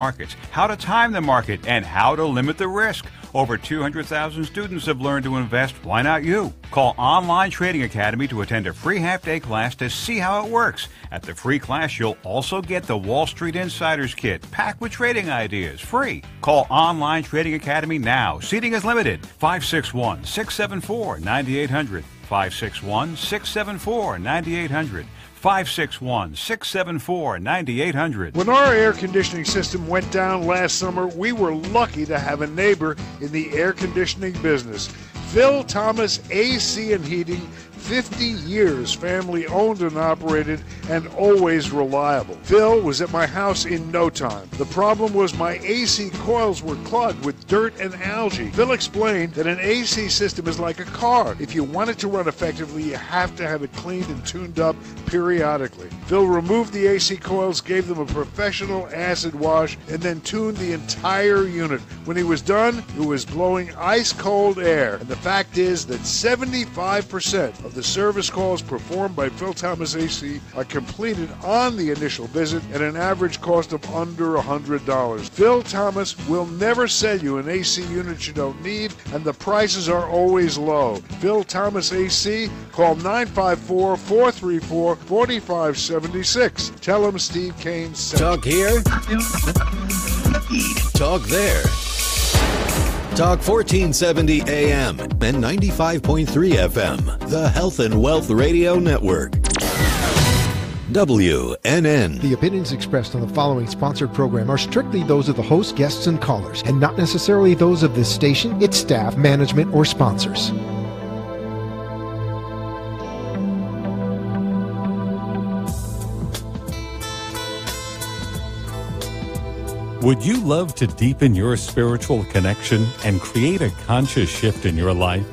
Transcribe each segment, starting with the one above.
markets, how to time the market, and how to limit the risk. Over 200,000 students have learned to invest. Why not you? Call Online Trading Academy to attend a free half-day class to see how it works. At the free class, you'll also get the Wall Street Insiders Kit, packed with trading ideas, free. Call Online Trading Academy now. Seating is limited. 561-674-9800. 561-674-9800. 561-674-9800. When our air conditioning system went down last summer, we were lucky to have a neighbor in the air conditioning business. Phil Thomas AC and Heating, 50 years family owned and operated, and always reliable. Phil was at my house in no time. The problem was my AC coils were clogged with dirt and algae. Phil explained that an AC system is like a car. If you want it to run effectively, you have to have it cleaned and tuned up periodically. Phil removed the AC coils, gave them a professional acid wash, and then tuned the entire unit. When he was done, it was blowing ice-cold air. And the fact is that 75% of the service calls performed by Phil Thomas AC are completed on the initial visit at an average cost of under $100. Phil Thomas will never sell you an AC unit you don't need, and the prices are always low. Phil Thomas AC, call 954-434-4576. Tell him Steve Kane sent you. Talk here, talk there. Talk 1470 AM and 95.3 FM, the Health and Wealth Radio Network. WNN. The opinions expressed on the following sponsored program are strictly those of the host, guests, and callers, and not necessarily those of this station, its staff, management, or sponsors. Would you love to deepen your spiritual connection and create a conscious shift in your life?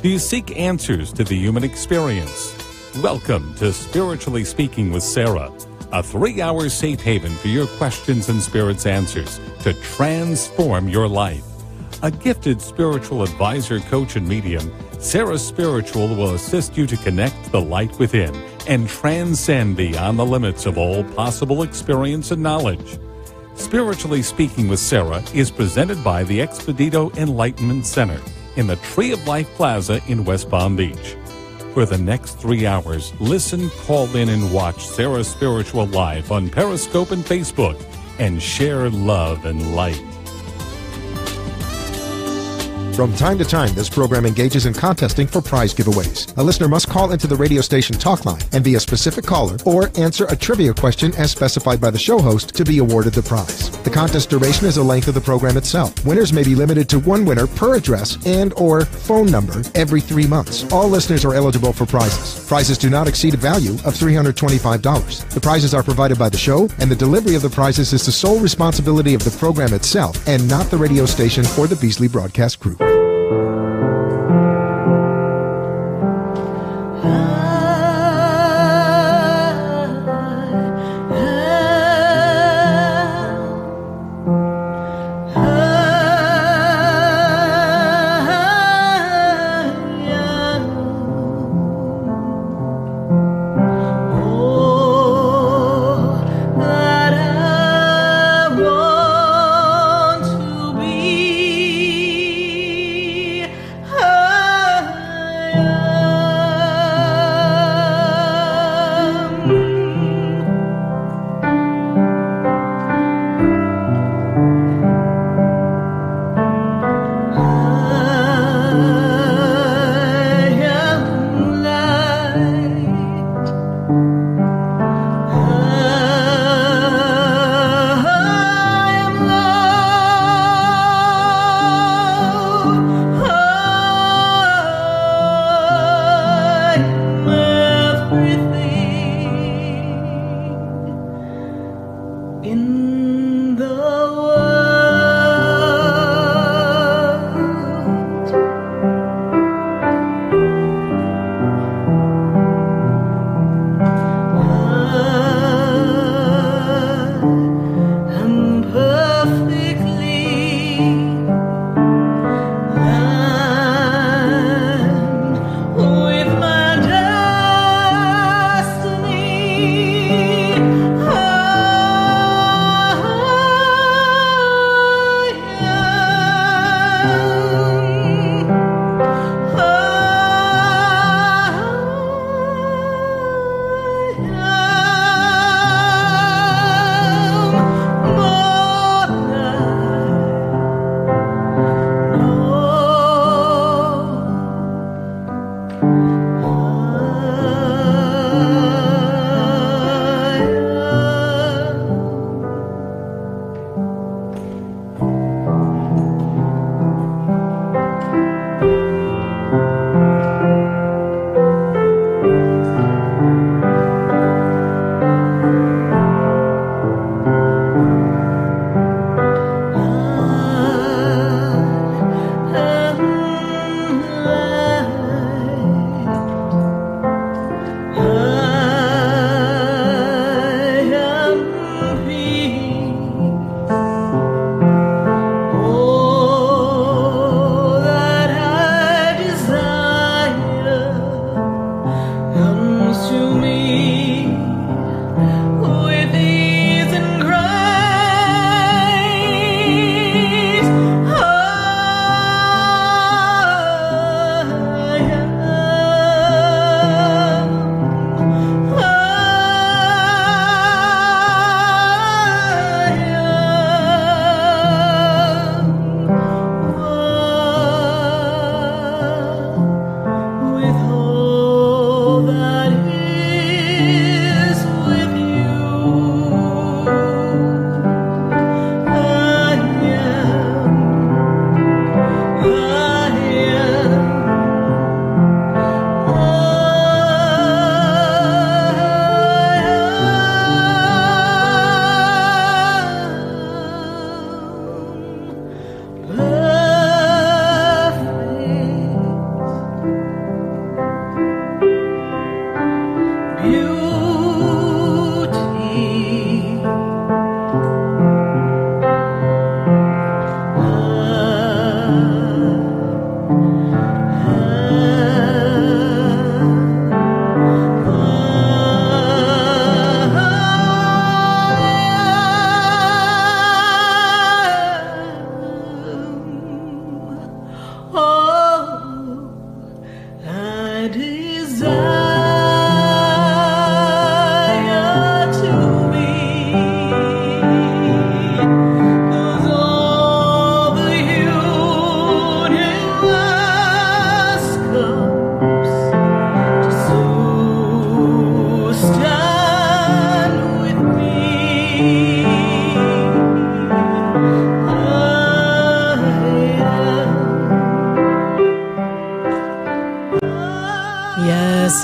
Do you seek answers to the human experience? Welcome to Spiritually Speaking with Sarah, a 3-hour safe haven for your questions and spirit's answers to transform your life. A gifted spiritual advisor, coach, and medium, SarahSpiritual will assist you to connect the light within and transcend beyond the limits of all possible experience and knowledge. Spiritually Speaking with Sarah is presented by the Expedito Enlightenment Center in the Tree of Life Plaza in West Palm Beach. For the next 3 hours, listen, call in, and watch SarahSpiritual live on Periscope and Facebook, and share love and light. From time to time, this program engages in contesting for prize giveaways. A listener must call into the radio station talk line and be a specific caller or answer a trivia question as specified by the show host to be awarded the prize. The contest duration is the length of the program itself. Winners may be limited to one winner per address and or phone number every 3 months. All listeners are eligible for prizes. Prizes do not exceed a value of $325. The prizes are provided by the show, and the delivery of the prizes is the sole responsibility of the program itself and not the radio station or the Beasley Broadcast Group.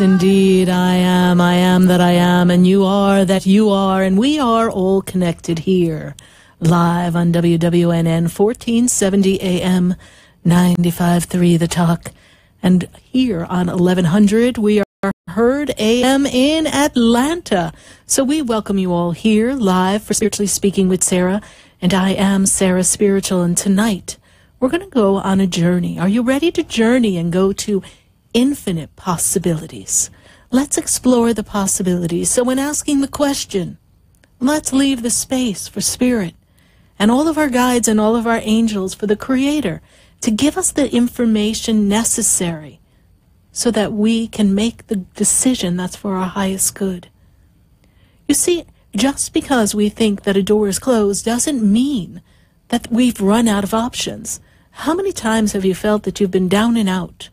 Indeed, I am that I am, and you are that you are, and we are all connected here, live on WWNN 1470 AM, 95.3 The Talk, and here on 1100 we are heard AM in Atlanta. So we welcome you all here live for Spiritually Speaking with Sarah, and I am SarahSpiritual, and tonight we're going to go on a journey. Are you ready to journey and go to infinite possibilities? Let's explore the possibilities. So when asking the question, let's leave the space for Spirit and all of our guides and all of our angels, for the Creator to give us the information necessary so that we can make the decision that's for our highest good. You see, just because we think that a door is closed doesn't mean that we've run out of options. How many times have you felt that you've been down and out,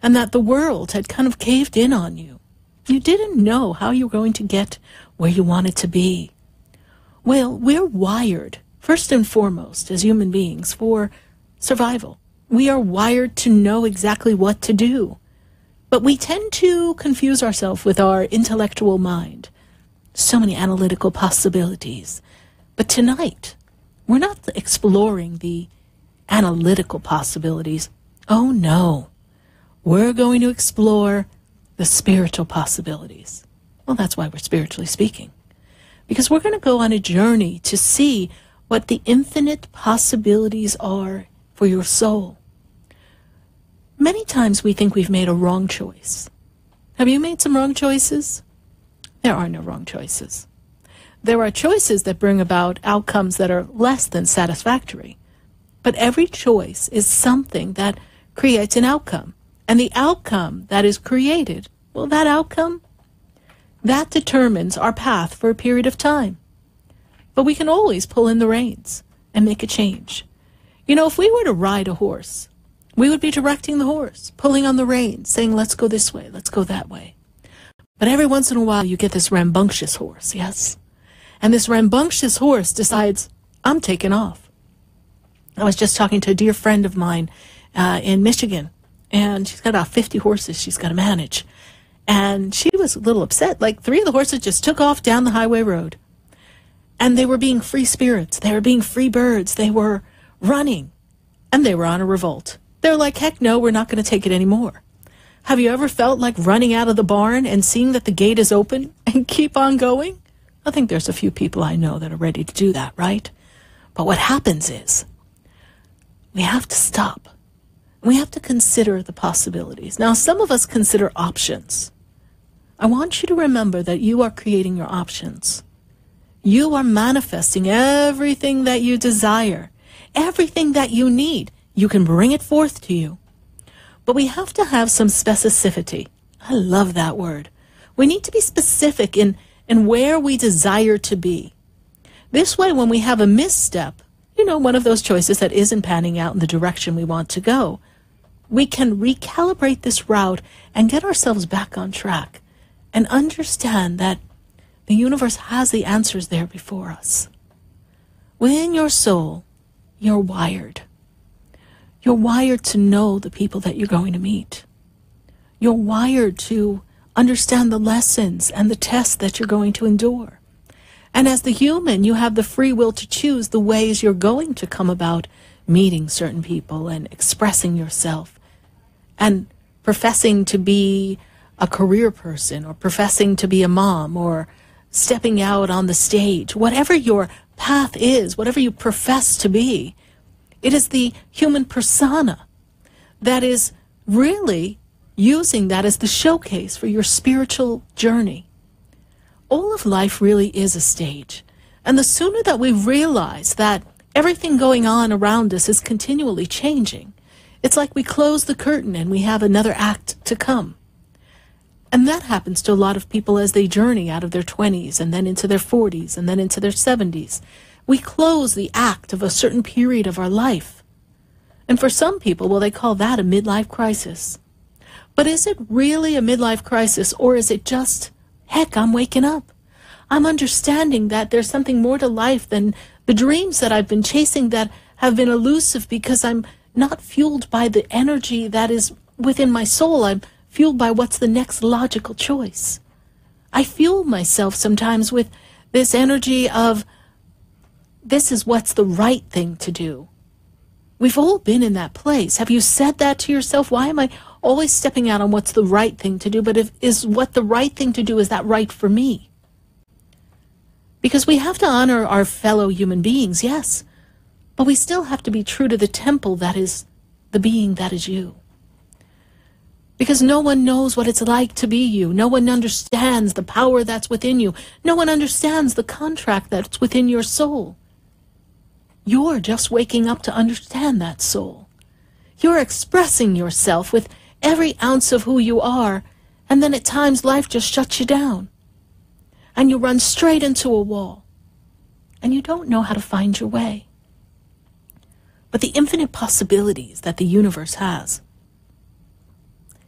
and that the world had kind of caved in on you? You didn't know how you were going to get where you wanted to be. Well, we're wired, first and foremost, as human beings, for survival. We are wired to know exactly what to do. But we tend to confuse ourselves with our intellectual mind. So many analytical possibilities. But tonight, we're not exploring the analytical possibilities. Oh, no. We're going to explore the spiritual possibilities. Well, that's why we're spiritually speaking. Because we're going to go on a journey to see what the infinite possibilities are for your soul. Many times we think we've made a wrong choice. Have you made some wrong choices? There are no wrong choices. There are choices that bring about outcomes that are less than satisfactory. But every choice is something that creates an outcome. And the outcome that is created, well, that outcome, that determines our path for a period of time. But we can always pull in the reins and make a change. You know, if we were to ride a horse, we would be directing the horse, pulling on the reins, saying, let's go this way, let's go that way. But every once in a while, you get this rambunctious horse, yes? And this rambunctious horse decides, I'm taking off. I was just talking to a dear friend of mine in Michigan, and she's got about 50 horses she's got to manage. And she was a little upset. Like 3 of the horses just took off down the highway road. And they were being free spirits. They were being free birds. They were running. And they were on a revolt. They're like, heck no, we're not going to take it anymore. Have you ever felt like running out of the barn and seeing that the gate is open and keep on going? I think there's a few people I know that are ready to do that, right? But what happens is we have to stop. We have to consider the possibilities. Now, some of us consider options. I want you to remember that you are creating your options. You are manifesting everything that you desire, everything that you need. You can bring it forth to you. But we have to have some specificity. I love that word. We need to be specific in where we desire to be. This way, when we have a misstep, you know, one of those choices that isn't panning out in the direction we want to go, we can recalibrate this route and get ourselves back on track and understand that the universe has the answers there before us. Within your soul, you're wired. You're wired to know the people that you're going to meet. You're wired to understand the lessons and the tests that you're going to endure. And as the human, you have the free will to choose the ways you're going to come about meeting certain people and expressing yourself and professing to be a career person or professing to be a mom or stepping out on the stage, whatever your path is, whatever you profess to be, it is the human persona that is really using that as the showcase for your spiritual journey. All of life really is a stage. And the sooner that we realize that everything going on around us is continually changing, it's like we close the curtain and we have another act to come. And that happens to a lot of people as they journey out of their 20s and then into their 40s and then into their 70s. We close the act of a certain period of our life. And for some people, well, they call that a midlife crisis. But is it really a midlife crisis, or is it just, heck, I'm waking up? I'm understanding that there's something more to life than the dreams that I've been chasing that have been elusive because I'm not fueled by the energy that is within my soul. I'm fueled by what's the next logical choice. I fuel myself sometimes with this energy of, this is what's the right thing to do. We've all been in that place. Have you said that to yourself? Why am I always stepping out on what's the right thing to do? But is what the right thing to do, is that right for me? Because we have to honor our fellow human beings, yes. But we still have to be true to the temple that is the being that is you. Because no one knows what it's like to be you. No one understands the power that's within you. No one understands the contract that's within your soul. You're just waking up to understand that soul. You're expressing yourself with every ounce of who you are, and then at times life just shuts you down. And you run straight into a wall. And you don't know how to find your way. But the infinite possibilities that the universe has,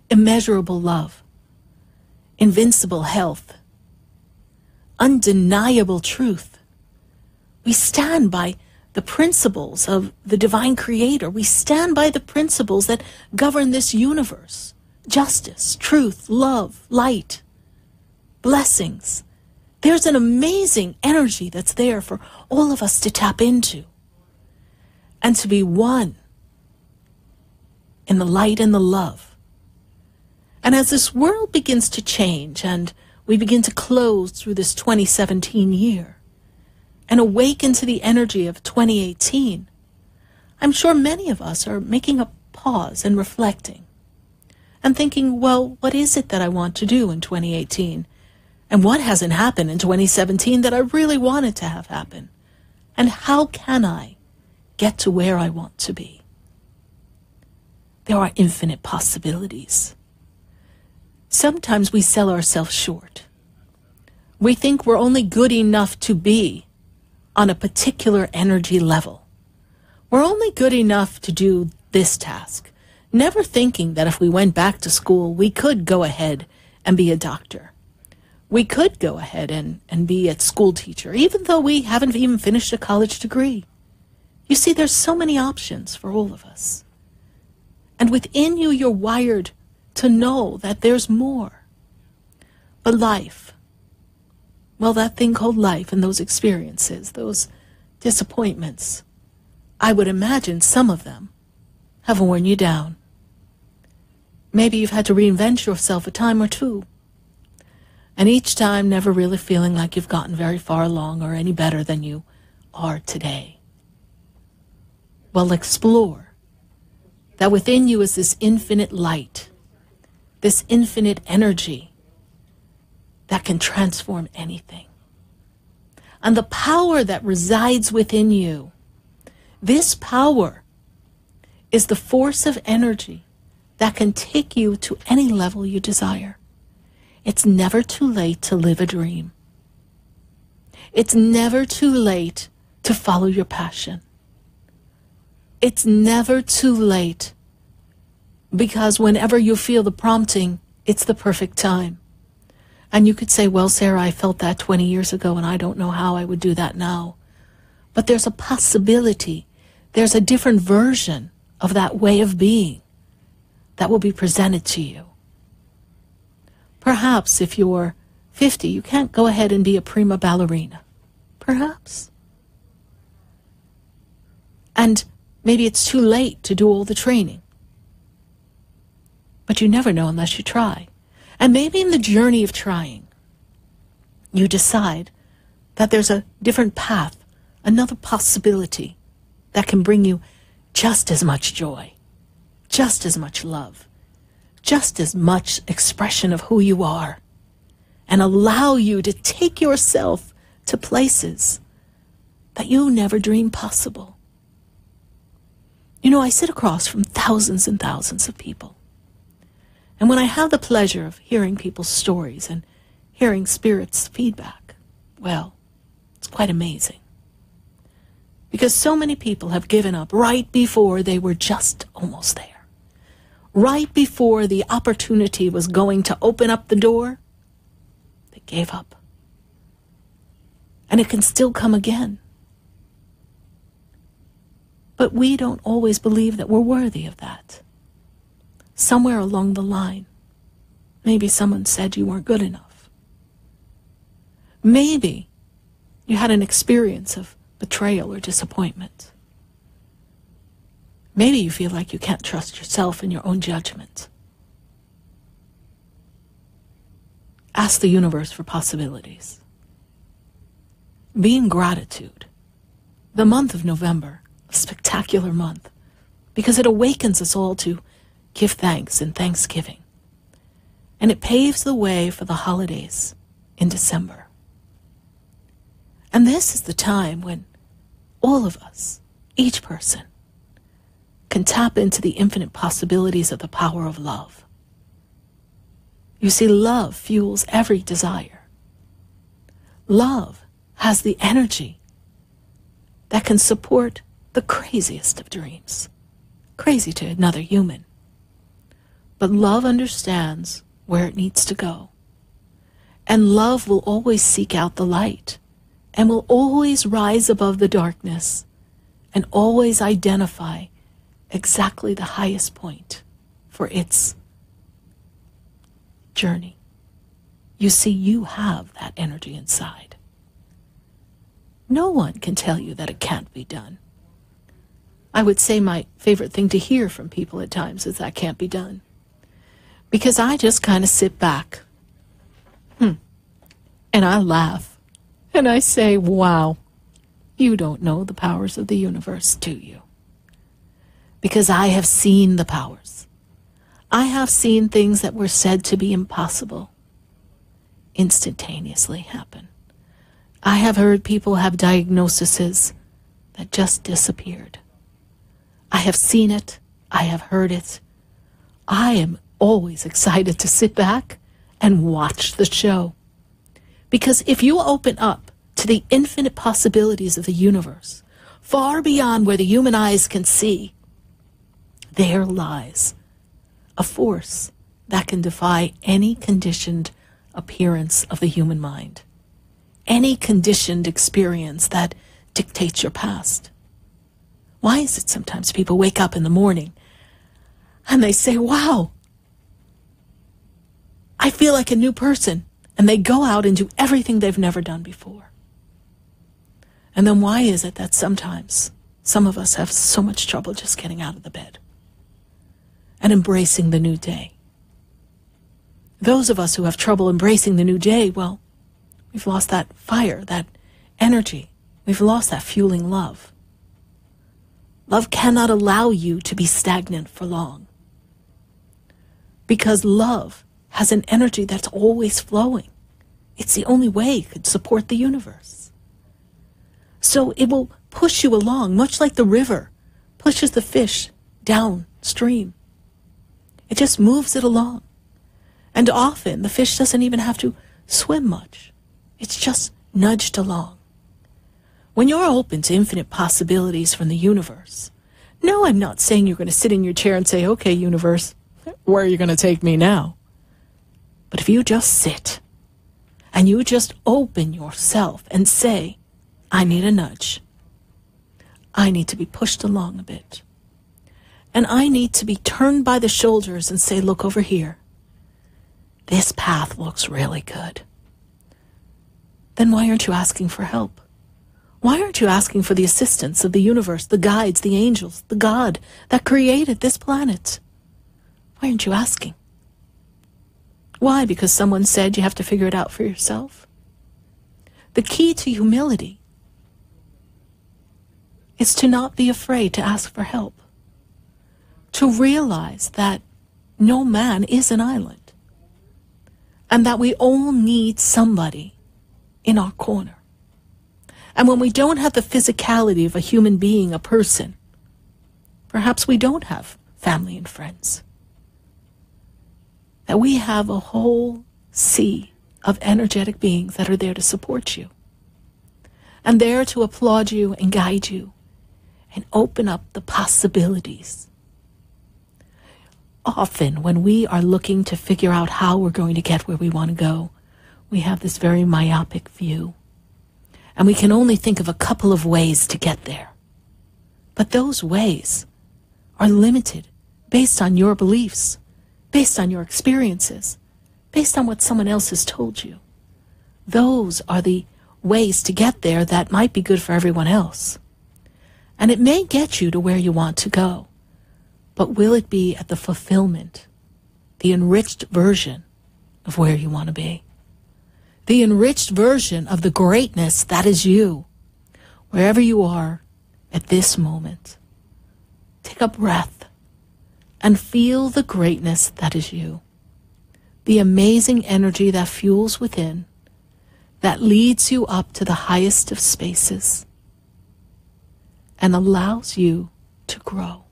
immeasurable love, invincible health, undeniable truth. We stand by the principles of the divine creator. We stand by the principles that govern this universe. Justice, truth, love, light, blessings. There's an amazing energy that's there for all of us to tap into and to be one in the light and the love. And as this world begins to change and we begin to close through this 2017 year and awaken to the energy of 2018, I'm sure many of us are making a pause and reflecting and thinking, well, what is it that I want to do in 2018? And what hasn't happened in 2017 that I really wanted to have happen? And how can I get to where I want to be? There are infinite possibilities. Sometimes we sell ourselves short. We think we're only good enough to be on a particular energy level. We're only good enough to do this task, never thinking that if we went back to school, we could go ahead and be a doctor. We could go ahead and be a school teacher, even though we haven't even finished a college degree. You see, there's so many options for all of us. And within you, you're wired to know that there's more. But life, well, that thing called life and those experiences, those disappointments, I would imagine some of them have worn you down. Maybe you've had to reinvent yourself a time or two. And each time never really feeling like you've gotten very far along or any better than you are today. Well, explore that within you is this infinite light, this infinite energy that can transform anything. And the power that resides within you, this power is the force of energy that can take you to any level you desire. It's never too late to live a dream. It's never too late to follow your passion. It's never too late, because whenever you feel the prompting, it's the perfect time. And you could say, well, Sarah, I felt that 20 years ago, and I don't know how I would do that now. But there's a possibility. There's a different version of that way of being that will be presented to you. Perhaps if you're 50, you can't go ahead and be a prima ballerina. Perhaps. And Maybe it's too late to do all the training. But you never know unless you try. And maybe in the journey of trying, you decide that there's a different path, another possibility that can bring you just as much joy, just as much love, just as much expression of who you are, and allow you to take yourself to places that you never dreamed possible. You know, I sit across from thousands and thousands of people. And when I have the pleasure of hearing people's stories and hearing spirits' feedback, well, it's quite amazing. Because so many people have given up right before they were just almost there. Right before the opportunity was going to open up the door, they gave up. And it can still come again. But we don't always believe that we're worthy of that. Somewhere along the line, maybe someone said you weren't good enough. Maybe you had an experience of betrayal or disappointment. Maybe you feel like you can't trust yourself and your own judgment. Ask the universe for possibilities. Be in gratitude. The month of November, a spectacular month, because it awakens us all to give thanks and thanksgiving. And it paves the way for the holidays in December. And this is the time when all of us, each person, can tap into the infinite possibilities of the power of love. You see, love fuels every desire. Love has the energy that can support the craziest of dreams. Crazy to another human. But love understands where it needs to go. And love will always seek out the light and will always rise above the darkness and always identify exactly the highest point for its journey. You see, you have that energy inside. No one can tell you that it can't be done. I would say my favorite thing to hear from people at times is that can't be done. Because I just kind of sit back and I laugh and I say, wow, you don't know the powers of the universe, do you? Because I have seen the powers. I have seen things that were said to be impossible instantaneously happen. I have heard people have diagnoses that just disappeared. I have seen it. I have heard it. I am always excited to sit back and watch the show. Because if you open up to the infinite possibilities of the universe, far beyond where the human eyes can see, there lies a force that can defy any conditioned appearance of the human mind, any conditioned experience that dictates your past. Why is it sometimes people wake up in the morning and they say, wow, I feel like a new person, and they go out and do everything they've never done before? And then why is it that sometimes some of us have so much trouble just getting out of the bed and embracing the new day? Those of us who have trouble embracing the new day, well, we've lost that fire, that energy. We've lost that fueling love. Love cannot allow you to be stagnant for long. Because love has an energy that's always flowing. It's the only way it could support the universe. So it will push you along, much like the river pushes the fish downstream. It just moves it along. And often the fish doesn't even have to swim much. It's just nudged along. When you're open to infinite possibilities from the universe, no, I'm not saying you're going to sit in your chair and say, okay, universe, where are you going to take me now? But if you just sit and you just open yourself and say, I need a nudge. I need to be pushed along a bit. And I need to be turned by the shoulders and say, look over here. This path looks really good. Then why aren't you asking for help? Why aren't you asking for the assistance of the universe, the guides, the angels, the God that created this planet? Why aren't you asking? Why? Because someone said you have to figure it out for yourself? The key to humility is to not be afraid to ask for help. To realize that no man is an island. And that we all need somebody in our corner. And when we don't have the physicality of a human being, a person, perhaps we don't have family and friends. That we have a whole sea of energetic beings that are there to support you. And there to applaud you and guide you and open up the possibilities. Often when we are looking to figure out how we're going to get where we want to go, we have this very myopic view. And we can only think of a couple of ways to get there. But those ways are limited based on your beliefs, based on your experiences, based on what someone else has told you. Those are the ways to get there that might be good for everyone else. And it may get you to where you want to go. But will it be at the fulfillment, the enriched version of where you want to be? The enriched version of the greatness that is you, wherever you are at this moment. Take a breath and feel the greatness that is you. The amazing energy that fuels within, that leads you up to the highest of spaces and allows you to grow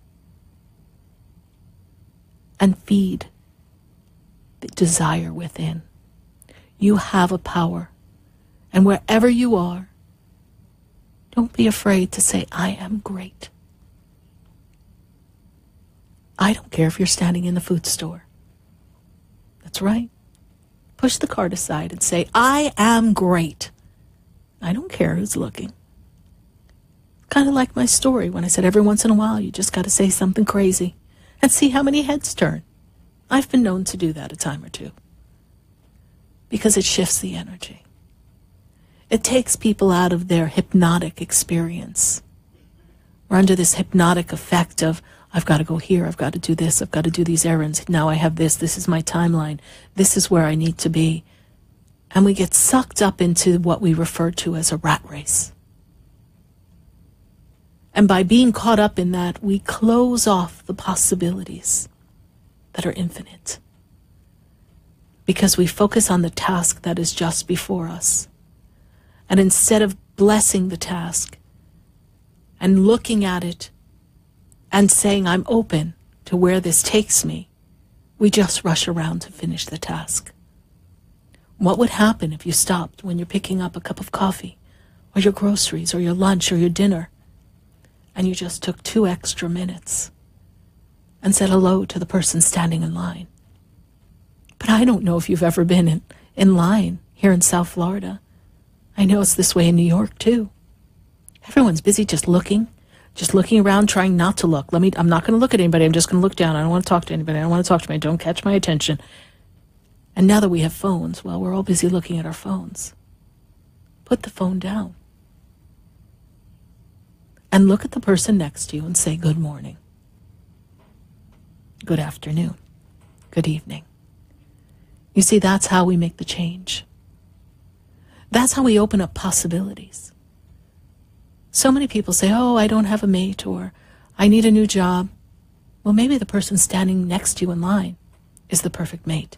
and feed the desire within. You have a power, and wherever you are, don't be afraid to say, I am great. I don't care if you're standing in the food store. That's right. Push the cart aside and say, I am great. I don't care who's looking. Kind of like my story when I said every once in a while you just got to say something crazy and see how many heads turn. I've been known to do that a time or two because it shifts the energy. It takes people out of their hypnotic experience. We're under this hypnotic effect of, I've got to go here, I've got to do this, I've got to do these errands, now I have this is my timeline, this is where I need to be. And we get sucked up into what we refer to as a rat race. And by being caught up in that, we close off the possibilities that are infinite. Because we focus on the task that is just before us. And instead of blessing the task and looking at it and saying, I'm open to where this takes me, we just rush around to finish the task. What would happen if you stopped when you're picking up a cup of coffee, or your groceries, or your lunch, or your dinner, and you just took 2 extra minutes and said hello to the person standing in line? But I don't know if you've ever been in line here in South Florida. I know it's this way in New York, too. Everyone's busy just looking around, trying not to look. I'm not going to look at anybody. I'm just going to look down. I don't want to talk to anybody. I don't want to talk to me. Don't catch my attention. And now that we have phones, well, we're all busy looking at our phones. Put the phone down. And look at the person next to you and say, good morning. Good afternoon. Good evening. You see, that's how we make the change. That's how we open up possibilities. So many people say, oh, I don't have a mate, or I need a new job. Well, maybe the person standing next to you in line is the perfect mate.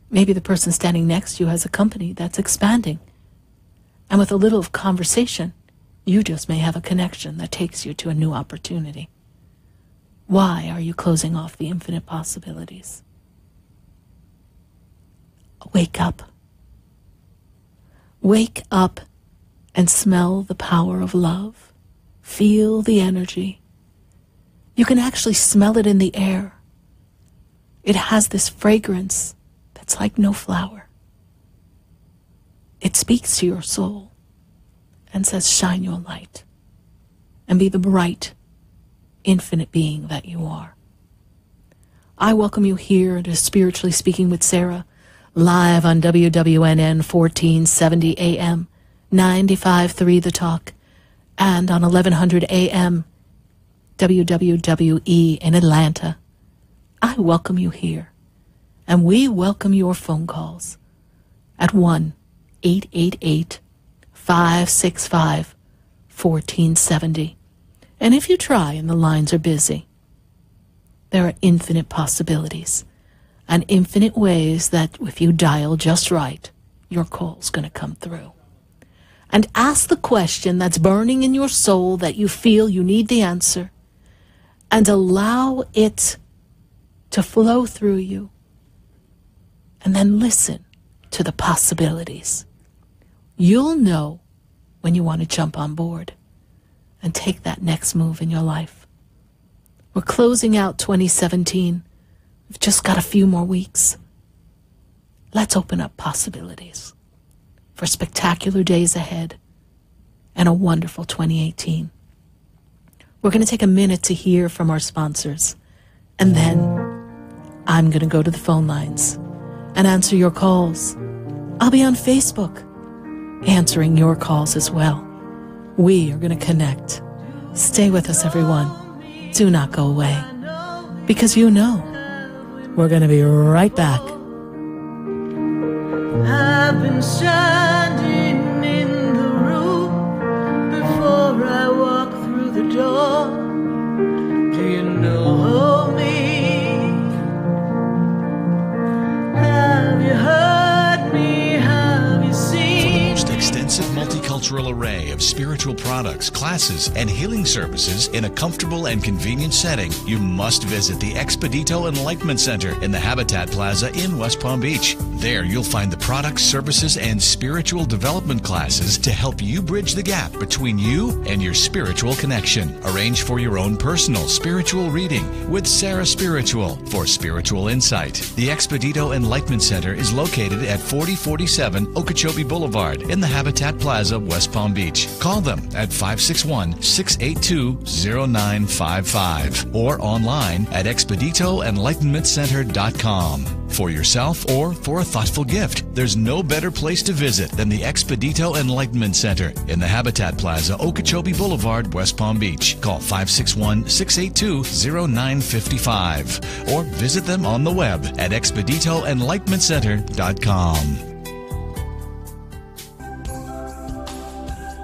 Maybe the person standing next to you has a company that's expanding. And with a little of conversation, you just may have a connection that takes you to a new opportunity. Why are you closing off the infinite possibilities? Wake up. Wake up and smell the power of love. Feel the energy. You can actually smell it in the air. It has this fragrance that's like no flower. It speaks to your soul and says, shine your light and be the bright, infinite being that you are. I welcome you here to Spiritually Speaking with Sarah, live on WWNN 1470 AM 95.3 The Talk, and on 1100 AM, WWWE in Atlanta. I welcome you here, and we welcome your phone calls at 1-888-565-1470. And if you try and the lines are busy, there are infinite possibilities and infinite ways that if you dial just right, your call's going to come through. And ask the question that's burning in your soul that you feel you need the answer, and allow it to flow through you. And then listen to the possibilities. You'll know when you want to jump on board and take that next move in your life. We're closing out 2017. We've just got a few more weeks. Let's open up possibilities for spectacular days ahead and a wonderful 2018. We're going to take a minute to hear from our sponsors, and then I'm going to go to the phone lines and answer your calls. I'll be on Facebook answering your calls as well. We are going to connect. Stay with us, everyone. Do not go away, because you know we're going to be right back. I've been standing in the room before I walk through the door. Do you know me? Have you heard me? Have you seen? For the most extensive multicultural array of spiritual products, classes, and healing services in a comfortable and convenient setting, you must visit the Expedito Enlightenment Center in the Habitat Plaza in West Palm Beach. There you'll find the products, services, and spiritual development classes to help you bridge the gap between you and your spiritual connection. Arrange for your own personal spiritual reading with SarahSpiritual for spiritual insight. The Expedito Enlightenment Center is located at 4047 Okeechobee Boulevard in the Habitat Plaza, West Palm Beach. Call them at 561-682-0955 or online at expeditoenlightenmentcenter.com. For yourself or for a thoughtful gift, there's no better place to visit than the Expedito Enlightenment Center in the Habitat Plaza, Okeechobee Boulevard, West Palm Beach. Call 561-682-0955 or visit them on the web at expeditoenlightenmentcenter.com.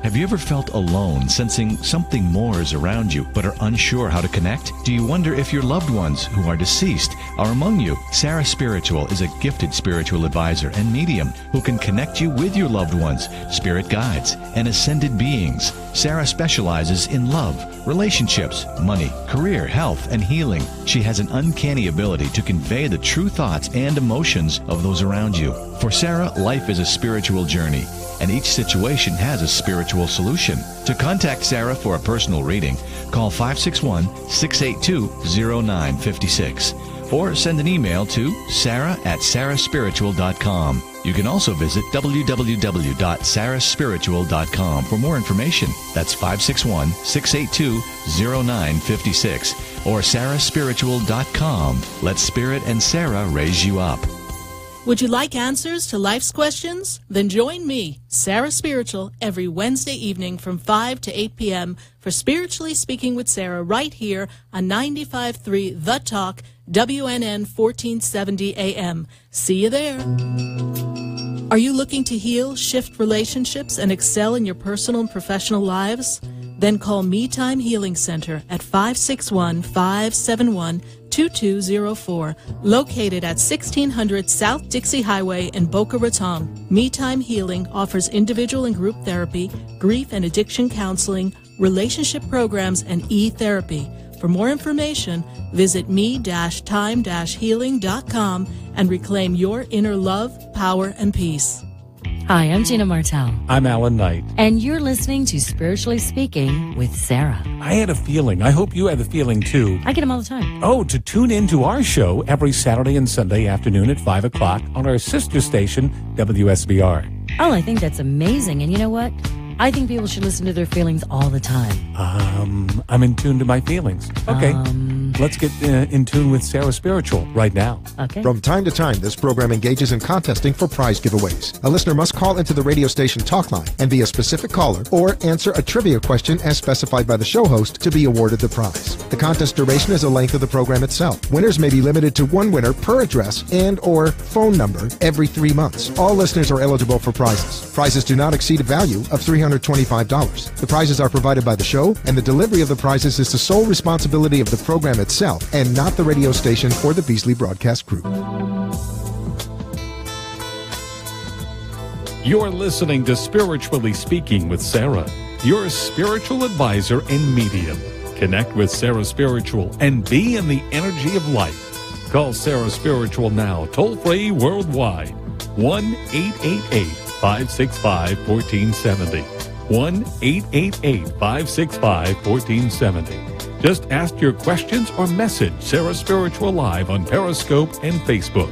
Have you ever felt alone, sensing something more is around you, but are unsure how to connect? Do you wonder if your loved ones who are deceased are among you? SarahSpiritual is a gifted spiritual advisor and medium who can connect you with your loved ones, spirit guides, and ascended beings. Sarah specializes in love, relationships, money, career, health, and healing. She has an uncanny ability to convey the true thoughts and emotions of those around you. For Sarah, life is a spiritual journey, and each situation has a spiritual solution. To contact Sarah for a personal reading, call 561-682-0956 or send an email to sarah@sarahspiritual.com. You can also visit www.sarahspiritual.com for more information. That's 561-682-0956 or sarahspiritual.com. Let Spirit and Sarah raise you up. Would you like answers to life's questions? Then join me, Sarah Spiritual, every Wednesday evening from 5 to 8 p.m. for Spiritually Speaking with Sarah right here on 95.3 The Talk, WNN 1470 AM. See you there. Are you looking to heal, shift relationships, and excel in your personal and professional lives? Then call Me Time Healing Center at 561-571-2204, located at 1600 South Dixie Highway in Boca Raton. Me Time Healing offers individual and group therapy, grief and addiction counseling, relationship programs, and e-therapy. For more information, visit me-time-healing.com and reclaim your inner love, power, and peace. Hi, I'm Gina Martell. I'm Alan Knight. And you're listening to Spiritually Speaking with Sarah. I had a feeling. I hope you had the feeling, too. I get them all the time. Oh, to tune in to our show every Saturday and Sunday afternoon at 5 o'clock on our sister station, WSBR. Oh, I think that's amazing. And you know what? I think people should listen to their feelings all the time. I'm in tune to my feelings. Okay. let's get in tune with Sarah Spiritual right now. Okay. From time to time, this program engages in contesting for prize giveaways. A listener must call into the radio station talk line and be a specific caller or answer a trivia question as specified by the show host to be awarded the prize. The contest duration is the length of the program itself. Winners may be limited to one winner per address and or phone number every 3 months. All listeners are eligible for prizes. Prizes do not exceed a value of $325. The prizes are provided by the show, and the delivery of the prizes is the sole responsibility of the program itself and not the radio station or the Beasley Broadcast Group. You're listening to Spiritually Speaking with Sarah, your spiritual advisor and medium. Connect with Sarah Spiritual and be in the energy of life. Call Sarah Spiritual now, toll-free worldwide. 1-888-565-1470. 1-888-565-1470. Just ask your questions or message Sarah Spiritual live on Periscope and Facebook.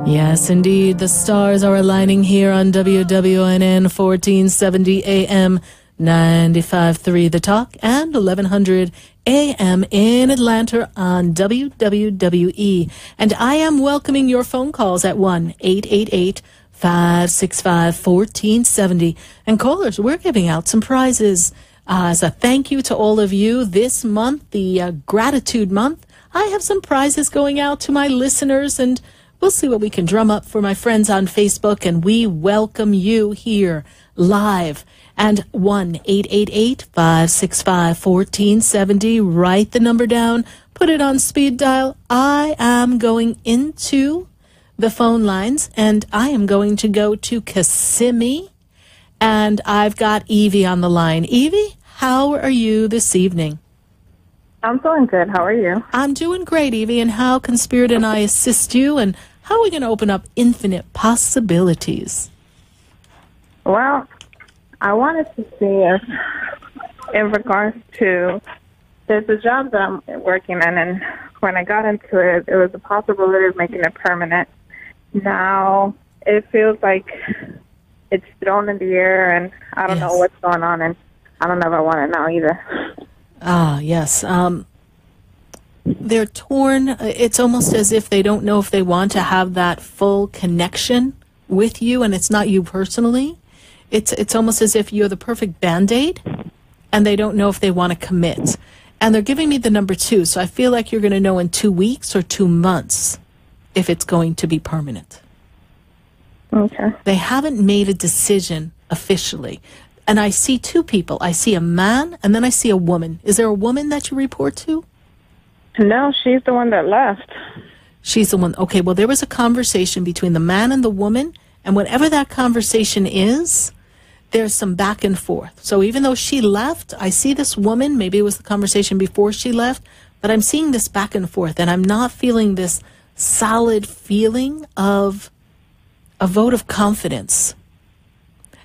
Yes, indeed. The stars are aligning here on WWNN 1470 AM, 95.3 The Talk, and 1100 AM in Atlanta on WWWE. And I am welcoming your phone calls at 1-888-565-1470. And callers, we're giving out some prizes. As a thank you to all of you this month, the Gratitude Month, I have some prizes going out to my listeners, and we'll see what we can drum up for my friends on Facebook, and we welcome you here live. And 1-888-565-1470. Write the number down. Put it on speed dial. I am going into the phone lines, and I am going to go to Kissimmee, and I've got Evie on the line. Evie, how are you this evening? I'm doing good. How are you? I'm doing great, Evie. And how can Spirit and I assist you? And how are we going to open up infinite possibilities? Well, I wanted to see if, in regards to, there's a job that I'm working in, and when I got into it, it was a possibility of making it permanent. Now, it feels like it's thrown in the air, and I don't know what's going on, and I don't know if I want it now either. Ah, yes. They're torn. It's almost as if they don't know if they want to have that full connection with you, and it's not you personally. It's almost as if you're the perfect Band-Aid, and they don't know if they want to commit. And they're giving me the number 2, so I feel like you're going to know in 2 weeks or 2 months if it's going to be permanent. Okay. They haven't made a decision officially. And I see 2 people. I see a man, and then I see a woman. Is there a woman that you report to? No, she's the one that left. She's the one. Okay, well, there was a conversation between the man and the woman, and whatever that conversation is, there's some back and forth. So even though she left, I see this woman, maybe it was the conversation before she left, but I'm seeing this back and forth, and I'm not feeling this solid feeling of a vote of confidence.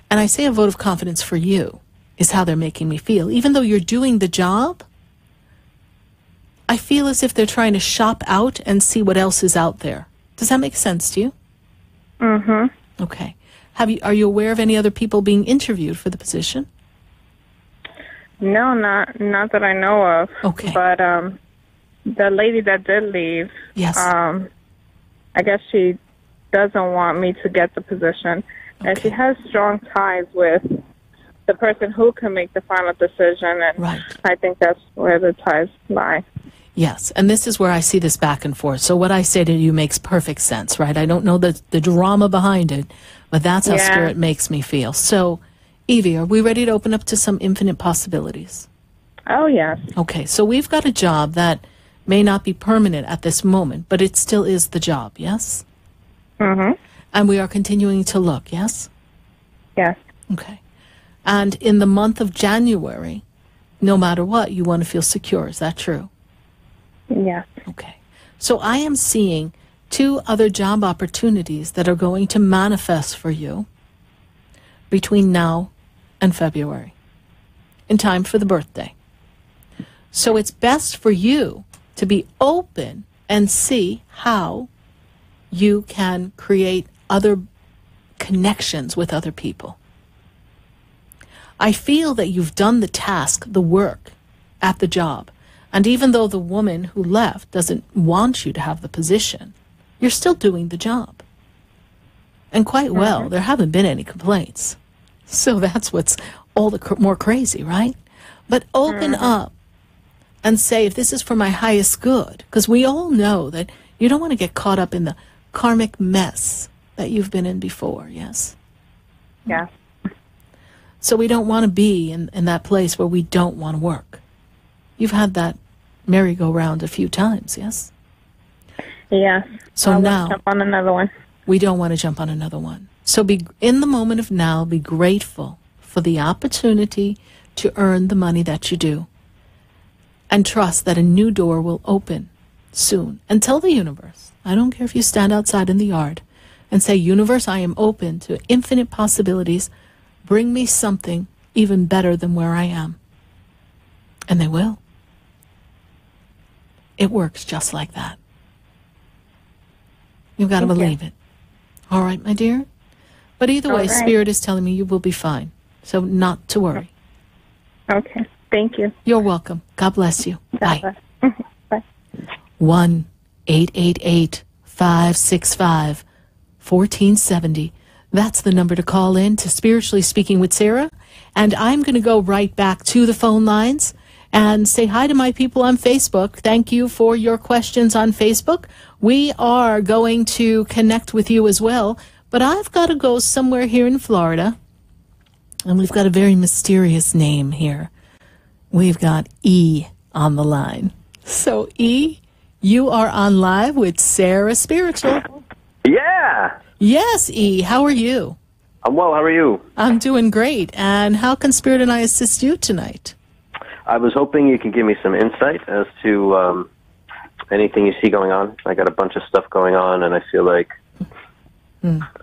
And I say a vote of confidence for you is how they're making me feel. Even though you're doing the job, I feel as if they're trying to shop out and see what else is out there. Does that make sense to you? Mm-hmm. Okay. Are you aware of any other people being interviewed for the position? No, not that I know of. Okay. But the lady that did leave, yes. I guess she doesn't want me to get the position. Okay. And she has strong ties with the person who can make the final decision, and right. I think that's where the ties lie. Yes, and this is where I see this back and forth. So what I say to you makes perfect sense, right? I don't know the drama behind it, but that's how Spirit makes me feel. So, Evie, are we ready to open up to some infinite possibilities? Oh, yes. Okay, so we've got a job that may not be permanent at this moment, but it still is the job, yes? Mm-hmm. And we are continuing to look, yes? Yes. Okay. And in the month of January, no matter what, you want to feel secure. Is that true? Yes. Okay. So I am seeing 2 other job opportunities that are going to manifest for you between now and February, in time for the birthday. So it's best for you to be open and see how you can create other connections with other people. I feel that you've done the task, the work at the job. And even though the woman who left doesn't want you to have the position, you're still doing the job. And quite well, there haven't been any complaints. So that's what's all the more crazy, right? But open up and say, if this is for my highest good, because we all know that you don't want to get caught up in the karmic mess that you've been in before, yes? Yeah. So we don't want to be in that place where we don't want to work. You've had that merry-go-round a few times, yes? Yes. So now jump on another one. We don't want to jump on another one. So be in the moment of now, be grateful for the opportunity to earn the money that you do. And trust that a new door will open soon. And tell the universe, I don't care if you stand outside in the yard and say, universe, I am open to infinite possibilities. Bring me something even better than where I am. And they will. It works just like that. You've got to believe it. All right, my dear? But either way, Spirit is telling me you will be fine. So not to worry. Okay. Thank you. You're welcome. God bless you. Bye. Bye. 1-888-565-1470. That's the number to call in to Spiritually Speaking with Sarah. And I'm going to go right back to the phone lines and say hi to my people on Facebook. Thank you for your questions on Facebook. We are going to connect with you as well. But I've got to go somewhere here in Florida. And we've got a very mysterious name here. We've got E on the line. So, E, you are on live with Sarah Spiritual. Yeah. Yes, E. How are you? I'm well. How are you? I'm doing great. And how can Spirit and I assist you tonight? I was hoping you could give me some insight as to anything you see going on. I got a bunch of stuff going on, and I feel like...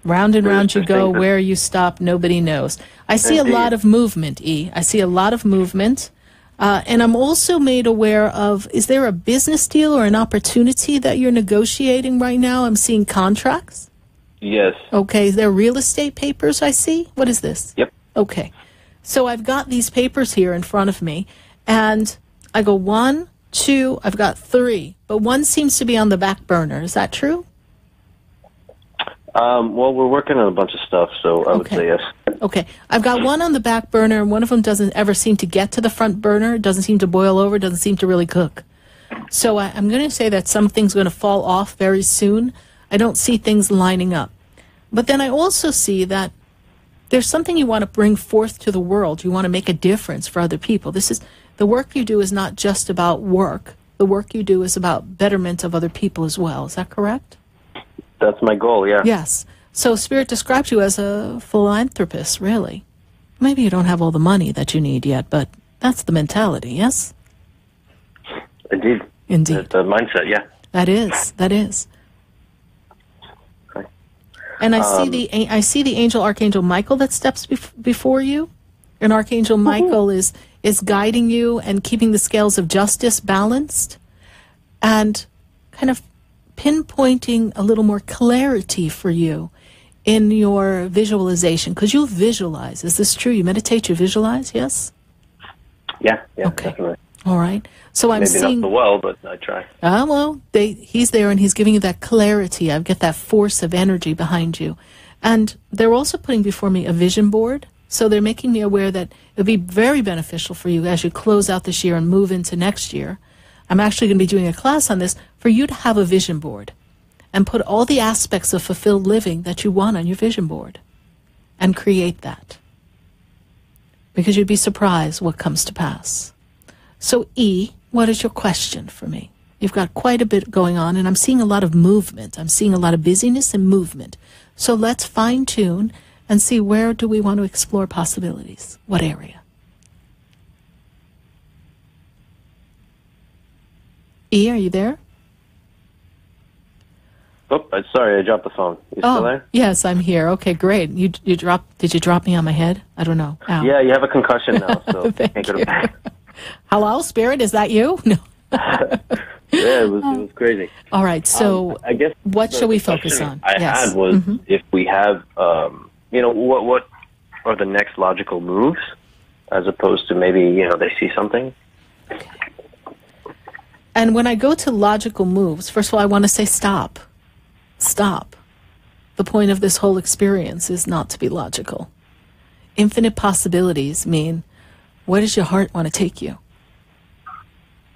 Round and round you go. Where you stop, nobody knows. I see a lot of movement, E. I see a lot of movement. And I'm also made aware of, is there a business deal or an opportunity that you're negotiating right now? I'm seeing contracts. Yes. Okay. Is there real estate papers I see? What is this? Yep. Okay. So I've got these papers here in front of me, and I go 1, 2, I've got 3, but one seems to be on the back burner. Is that true? Well, we're working on a bunch of stuff, so I would say yes. Okay. I've got one on the back burner, and one of them doesn't ever seem to get to the front burner. It doesn't seem to boil over. It doesn't seem to really cook. So I'm going to say that something's going to fall off very soon. I don't see things lining up. But then I also see that there's something you want to bring forth to the world. You want to make a difference for other people. The work you do is not just about work. The work you do is about betterment of other people as well. Is that correct? That's my goal, yeah. Yes. So Spirit describes you as a philanthropist, really. Maybe you don't have all the money that you need yet, but that's the mentality, yes? Indeed. Indeed. The mindset, yeah. That is. Okay. And I see the angel Archangel Michael that steps before you. And Archangel Michael is guiding you and keeping the scales of justice balanced. and kind of pinpointing a little more clarity for you in your visualization, because you visualize. Is this true? You meditate, you visualize, yes? Yeah, okay. Definitely. All right. So I'm Maybe seeing... not so well, but I try. Well, he's there and he's giving you that clarity. I get that force of energy behind you. And they're also putting before me a vision board. So they're making me aware that it would be very beneficial for you as you close out this year and move into next year. I'm actually going to be doing a class on this for you to have a vision board and put all the aspects of fulfilled living that you want on your vision board and create that. Because you'd be surprised what comes to pass. So, E, what is your question for me? You've got quite a bit going on, and I'm seeing a lot of movement. I'm seeing a lot of busyness and movement. So let's fine-tune and see, where do we want to explore possibilities? What area? E, are you there? Oh, sorry, I dropped the phone. You still there? Yes, I'm here. Okay, great. Did you drop me on my head? I don't know. Ow. Yeah, you have a concussion now, so can't go to bed. Hello, Spirit, is that you? No. Yeah, it was crazy. All right, so I guess what shall we focus on? I had was if we have, what are the next logical moves, as opposed to maybe, they see something. Okay. And when I go to logical moves, first of all, I want to say stop. Stop. The point of this whole experience is not to be logical. Infinite possibilities mean, where does your heart want to take you?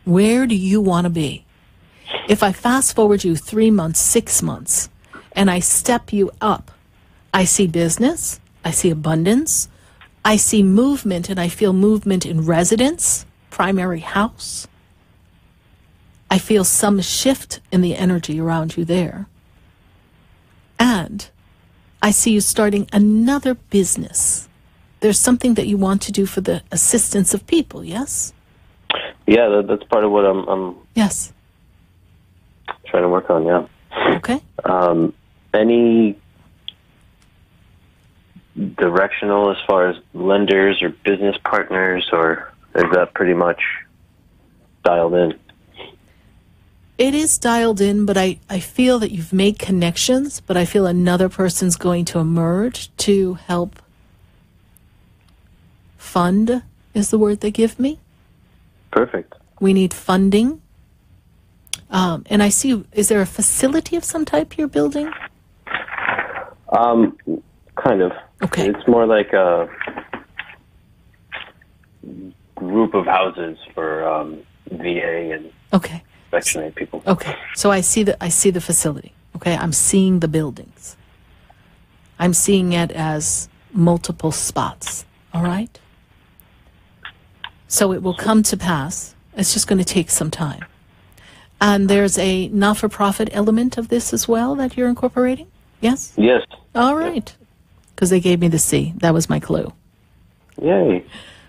Where do you want to be? If I fast forward you 3 months, 6 months, and I step you up, I see business, I see abundance, I see movement, and I feel movement in residence, primary house. I feel some shift in the energy around you there. And I see you starting another business. There's something that you want to do for the assistance of people, yes? Yeah, that's part of what I'm yes. trying to work on, yeah. Okay. Any directional as far as lenders or business partners, or is that pretty much dialed in? It is dialed in, but I feel that you've made connections, but I feel another person's going to emerge to help fund, is the word they give me. Perfect. We need funding. And I see, is there a facility of some type you're building? Kind of. Okay. It's more like a group of houses for VA and Section 8 people. Okay. So I see the facility. Okay. I'm seeing the buildings. I'm seeing it as multiple spots. All right? So it will come to pass. It's just going to take some time. And there's a not-for-profit element of this as well that you're incorporating? Yes? Yes. All right. Because they gave me the C. That was my clue. Yay.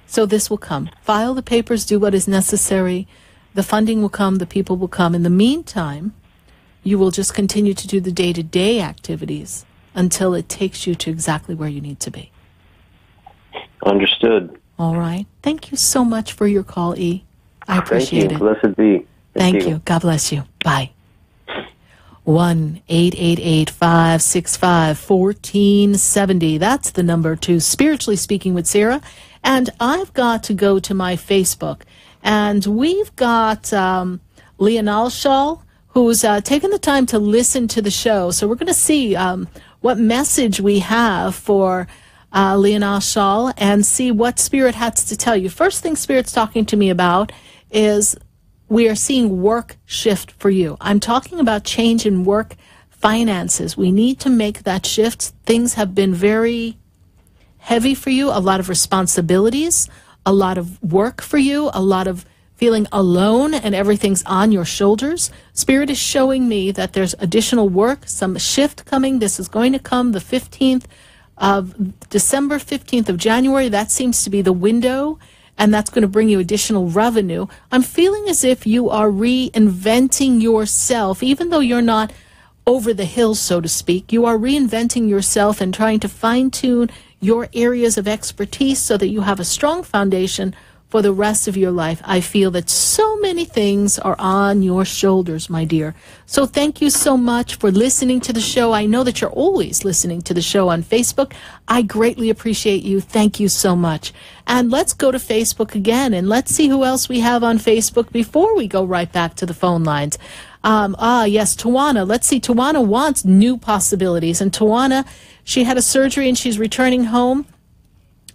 So this will come. File the papers, do what is necessary. The funding will come, the people will come. In the meantime, you will just continue to do the day-to-day activities until it takes you to exactly where you need to be. Understood. All right. Thank you so much for your call, E. I appreciate it. Blessed be. Thank you. God bless you. Bye. 1-888-565-1470. That's the number to Spiritually Speaking with Sarah. And I've got to go to my Facebook. And we've got Leonal Shaw, who's taken the time to listen to the show. So we're going to see what message we have for Leonal Shaw and see what Spirit has to tell you. First thing Spirit's talking to me about is we are seeing work shift for you. I'm talking about change in work finances. We need to make that shift. Things have been very heavy for you, a lot of responsibilities, a lot of work for you, a lot of feeling alone, and everything's on your shoulders. Spirit is showing me that there's additional work, some shift coming. This is going to come the 15th of December, 15th of January. That seems to be the window, and that's going to bring you additional revenue. I'm feeling as if you are reinventing yourself, even though you're not over the hill, so to speak. You are reinventing yourself and trying to fine-tune your areas of expertise so that you have a strong foundation for the rest of your life. I feel that so many things are on your shoulders, my dear. So thank you so much for listening to the show. I know that you're always listening to the show on Facebook. I greatly appreciate you. Thank you so much. And let's go to Facebook again, and let's see who else we have on Facebook before we go right back to the phone lines. Yes, Tawana. Let's see. Tawana wants new possibilities. And Tawana, she had a surgery and she's returning home.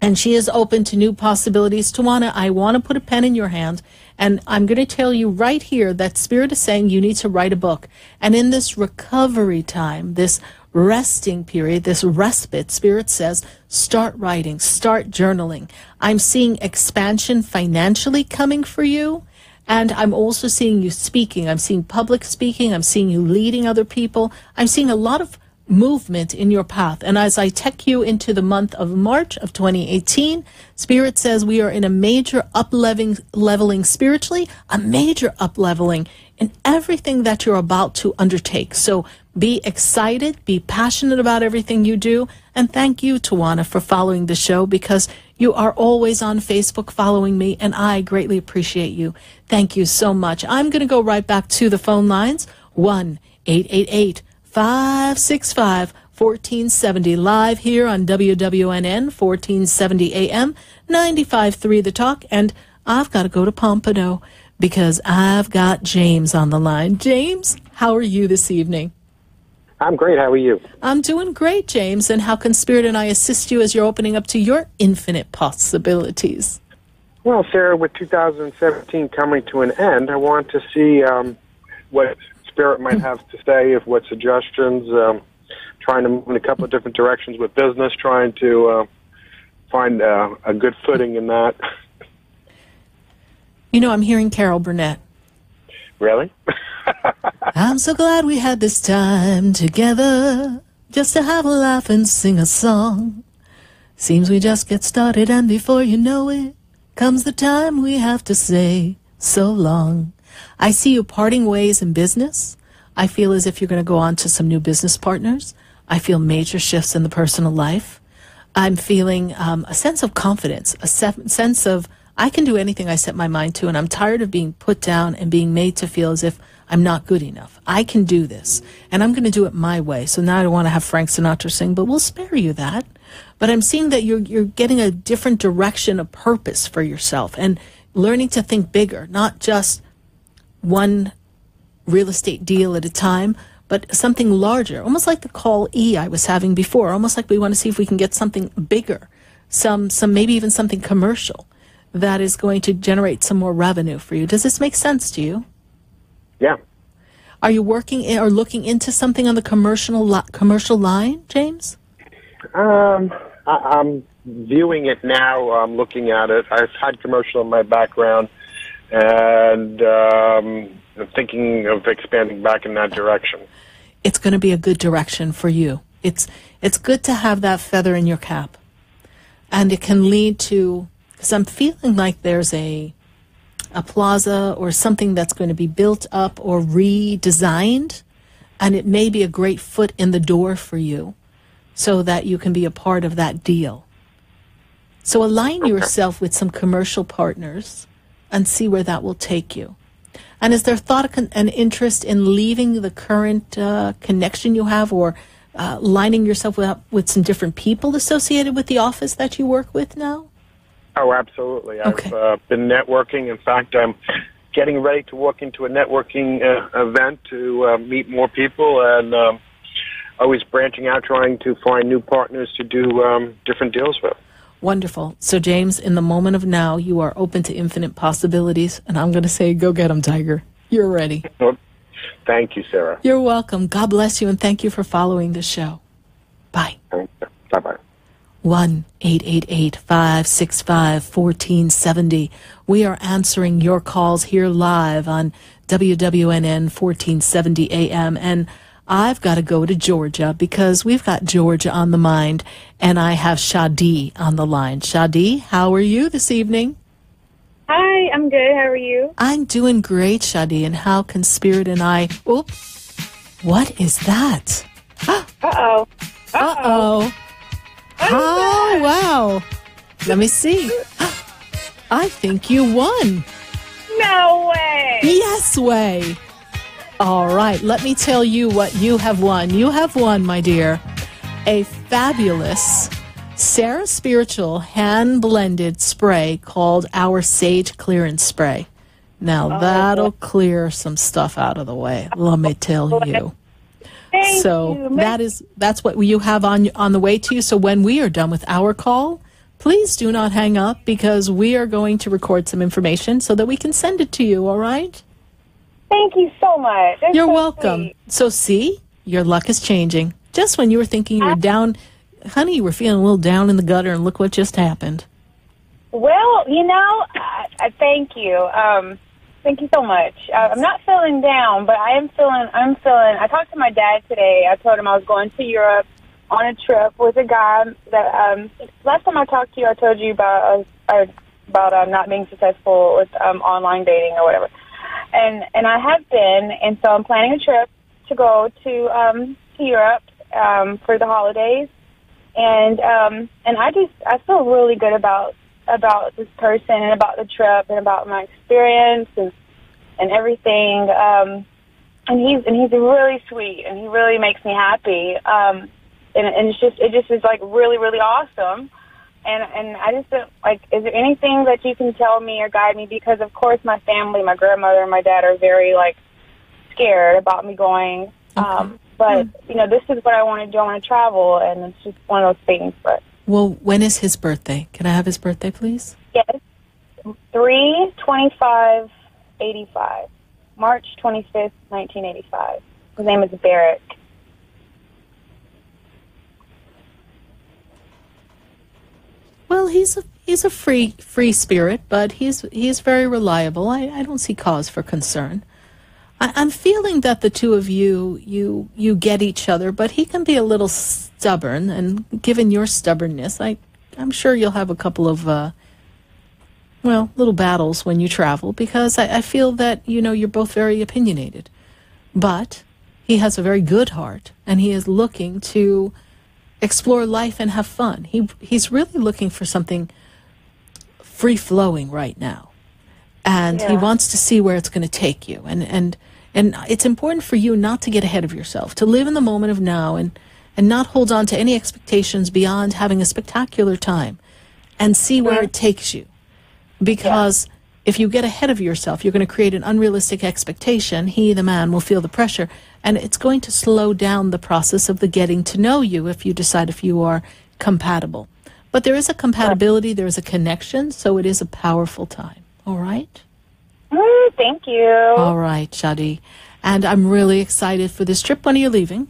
And she is open to new possibilities. Tawana, I want to put a pen in your hand, and I'm going to tell you right here that Spirit is saying you need to write a book. And in this recovery time, this resting period, this respite, Spirit says, start writing, start journaling. I'm seeing expansion financially coming for you, and I'm also seeing you speaking. I'm seeing public speaking. I'm seeing you leading other people. I'm seeing a lot of movement in your path. And as I take you into the month of March of 2018, Spirit says we are in a major up-leveling spiritually, a major up-leveling in everything that you're about to undertake. So be excited, be passionate about everything you do, and thank you, Tawana, for following the show, because you are always on Facebook following me, and I greatly appreciate you. Thank you so much. I'm going to go right back to the phone lines, 1-888-565-1470, live here on WWNN 1470 AM, 95.3 The Talk. And I've got to go to Pompano because I've got James on the line. James, how are you this evening? I'm great. How are you? I'm doing great, James. And how can Spirit and I assist you as you're opening up to your infinite possibilities? Well, Sarah, with 2017 coming to an end, I want to see what Spirit might have to say, if what suggestions, trying to move in a couple of different directions with business, trying to find a good footing in that. You know, I'm hearing Carol Burnett. Really? I'm so glad we had this time together, just to have a laugh and sing a song. Seems we just get started, and before you know it, comes the time we have to say so long. I see you parting ways in business. I feel as if you're going to go on to some new business partners. I feel major shifts in the personal life. I'm feeling a sense of confidence, a sense of I can do anything I set my mind to, and I'm tired of being put down and being made to feel as if I'm not good enough. I can do this, and I'm going to do it my way. So now I don't want to have Frank Sinatra sing, but we'll spare you that. But I'm seeing that you're getting a different direction of purpose for yourself and learning to think bigger, not just one real estate deal at a time, but something larger, almost like the call E I was having before, almost like we want to see if we can get something bigger, some maybe even something commercial that is going to generate some more revenue for you. Does this make sense to you? Yeah. Are you working or looking into something on the commercial line, James? I'm viewing it now. I'm looking at it. I've had commercial in my background, and I'm thinking of expanding back in that direction. It's going to be a good direction for you. It's good to have that feather in your cap. And it can lead to, because I'm feeling like there's a plaza or something that's going to be built up or redesigned, and it may be a great foot in the door for you so that you can be a part of that deal. So align yourself with some commercial partners and see where that will take you. And is there thought and interest in leaving the current connection you have, or lining yourself up with some different people associated with the office that you work with now? Oh, absolutely. Okay. I've been networking. In fact, I'm getting ready to walk into a networking event to meet more people, and always branching out, trying to find new partners to do different deals with. Wonderful. So, James, in the moment of now, you are open to infinite possibilities, and I'm going to say, go get them, Tiger. You're ready. Thank you, Sarah. You're welcome. God bless you, and thank you for following the show. Bye. Bye-bye. 1-888-565-1470. We are answering your calls here live on WWNN 1470 AM, and I've got to go to Georgia because we've got Georgia on the mind, and I have Shadi on the line. Shadi, how are you this evening? Hi, I'm good. How are you? I'm doing great, Shadi, and how can Spirit and I... Oop, what is that? Uh-oh. Uh-oh. Oh, wow. Let me see. I think you won. No way. Yes way. All right, let me tell you what you have won. You have won, my dear, a fabulous SarahSpiritual hand-blended spray called our Sage Clearance Spray. Now, that'll clear some stuff out of the way, let me tell you. Thank So you. that's what you have on the way to you. So when we are done with our call, please do not hang up, because we are going to record some information so that we can send it to you, all right? Thank you so much. That's You're so welcome. sweet. So see, your luck is changing. Just when you were thinking you were down, honey, you were feeling a little down in the gutter, and look what just happened. Well, I thank you. Thank you so much. I'm not feeling down, but I'm feeling. I talked to my dad today. I told him I was going to Europe on a trip with a guy that last time I talked to you, I told you about not being successful with online dating or whatever. And I have been, and so I'm planning a trip to go to Europe for the holidays, and I feel really good about this person and about the trip and about my experience and everything. And he's really sweet, and he really makes me happy. And it just is like really, really awesome. And I just don't, like, is there anything that you can tell me or guide me? Because of course my family, my grandmother and my dad are very scared about me going. Okay. But this is what I want to do. I want to travel, and it's just one of those things. But Well, when is his birthday? Can I have his birthday, please? yes, 3/25/85, March 25th, 1985. His name is Barrett. Well, he's a free spirit, but he's very reliable. I don't see cause for concern. I'm feeling that the two of you get each other, but he can be a little stubborn, and given your stubbornness, I'm sure you'll have a couple of little battles when you travel, because I feel that you're both very opinionated. But he has a very good heart, and he is looking to explore life and have fun. He's really looking for something free-flowing right now. And he wants to see where it's going to take you. And it's important for you not to get ahead of yourself, to live in the moment of now and not hold on to any expectations beyond having a spectacular time, and see where it takes you. Because if you get ahead of yourself, you're going to create an unrealistic expectation. He, the man, will feel the pressure, and it's going to slow down the process of the getting to know you if you decide if you are compatible. But there is a compatibility, there is a connection, so it is a powerful time. All right? Thank you. All right, Shadi. And I'm really excited for this trip. When are you leaving?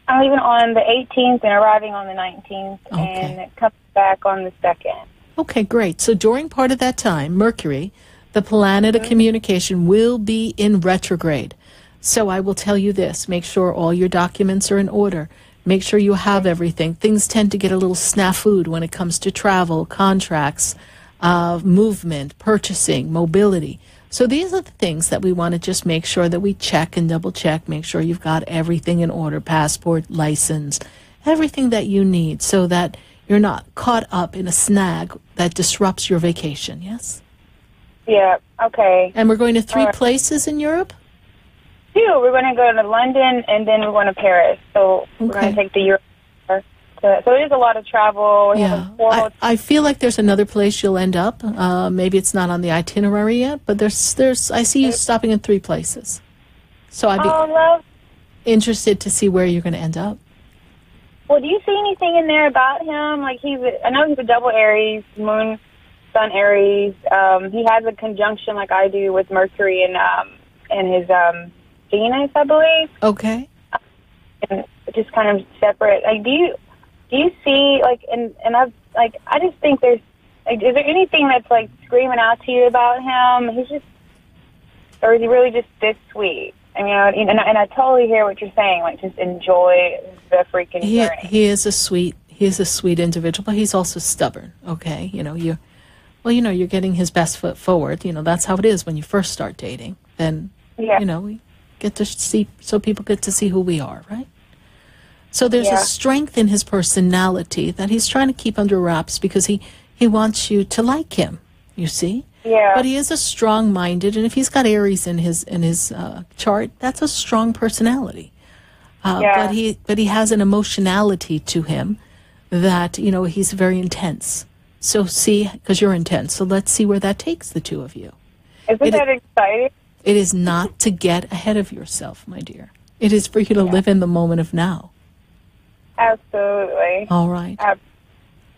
I'm leaving on the 18th and arriving on the 19th, and coming back on the 2nd. Okay, great. So during part of that time, Mercury, the planet of communication, will be in retrograde. So I will tell you this. Make sure all your documents are in order. Make sure you have everything. Things tend to get a little snafu'd when it comes to travel, contracts, movement, purchasing, mobility. So these are the things that we want to just make sure that we check and double check. Make sure you've got everything in order, passport, license, everything that you need, so that you're not caught up in a snag that disrupts your vacation, yes? Yeah, okay. And we're going to three places in Europe? Two. We're going to go to London, and then we're going to Paris. So we're going to take the Europe. So it is a lot of travel. I feel like there's another place you'll end up. Maybe it's not on the itinerary yet, but there's. I see you stopping in three places. So I'd be interested to see where you're going to end up. Well, do you see anything in there about him? Like I know he's a double Aries, Moon, Sun Aries. He has a conjunction like I do with Mercury and his Venus, I believe. Okay. And just kind of separate. Like, do you see I just think there's is there anything that's screaming out to you about him? Or is he really just this sweet? I mean, and I totally hear what you're saying. Just enjoy the freaking journey. He is a sweet individual, but he's also stubborn. Okay, you're getting his best foot forward. That's how it is when you first start dating. Then we get to see, so people get to see who we are, right? So there's a strength in his personality that he's trying to keep under wraps, because he wants you to like him. You see, Yeah. But he is a strong-minded, and if he's got Aries in his chart, that's a strong personality. But he has an emotionality to him that, he's very intense. So because you're intense, so let's see where that takes the two of you. Isn't that exciting? It is not to get ahead of yourself, my dear. It is for you to live in the moment of now. Absolutely. All right.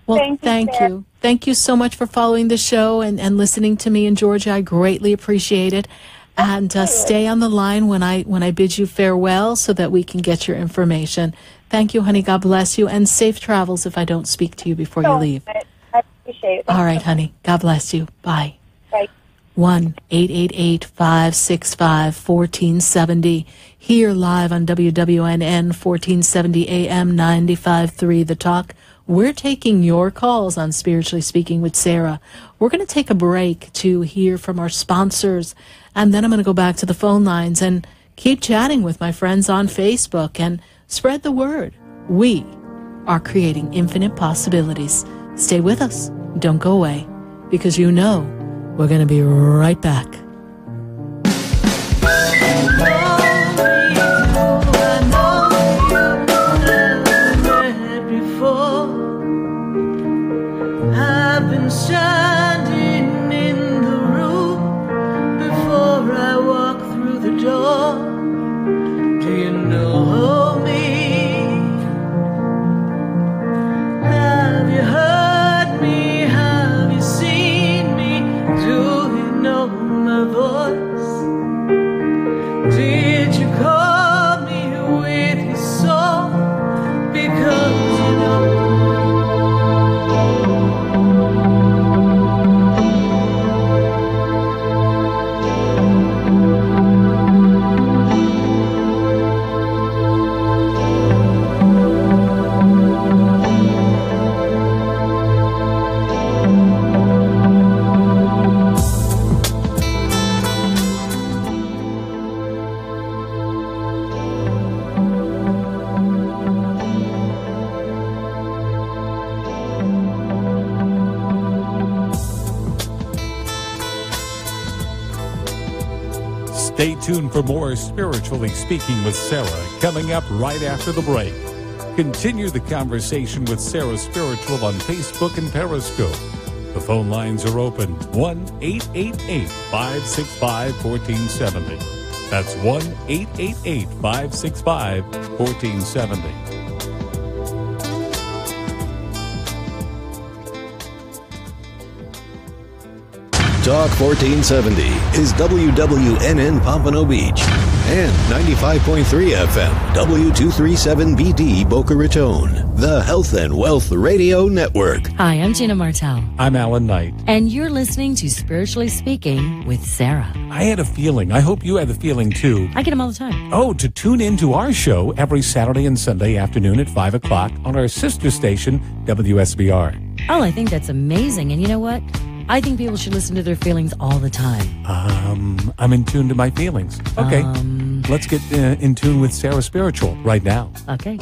Well, thank Sarah. you. Thank you so much for following the show and listening to me in Georgia. I greatly appreciate it. And stay on the line when I bid you farewell so that we can get your information. Thank you, honey. God bless you. And safe travels if I don't speak to you before you leave. I appreciate it. All right, honey. God bless you. Bye. Bye. 1-888-565-1470. Here live on WWNN 1470 AM 95.3 The Talk. We're taking your calls on Spiritually Speaking with Sarah. We're going to take a break to hear from our sponsors, and then I'm going to go back to the phone lines and keep chatting with my friends on Facebook and spread the word. We are creating infinite possibilities. Stay with us. Don't go away, because we're going to be right back. I've been standing in the room before I walk through the door. Do you know me? Have you heard me? Have you seen me? Do you know my voice? Did you call me with your soul? Because you know Stay tuned for more Spiritually Speaking with Sarah coming up right after the break. Continue the conversation with Sarah Spiritual on Facebook and Periscope. The phone lines are open 1-888-565-1470. That's 1-888-565-1470. Talk 1470 is WWNN Pompano Beach and 95.3 FM W237BD Boca Raton, the Health and Wealth Radio Network. Hi, I'm Gina Martell. I'm Alan Knight. And you're listening to Spiritually Speaking with Sarah. I had a feeling. I hope you had the feeling too. I get them all the time. Oh, to tune in to our show every Saturday and Sunday afternoon at 5 o'clock on our sister station, WSBR. Oh, I think that's amazing. And you know what? I think people should listen to their feelings all the time. I'm in tune to my feelings. Okay. Let's get in tune with Sarah Spiritual right now. Okay.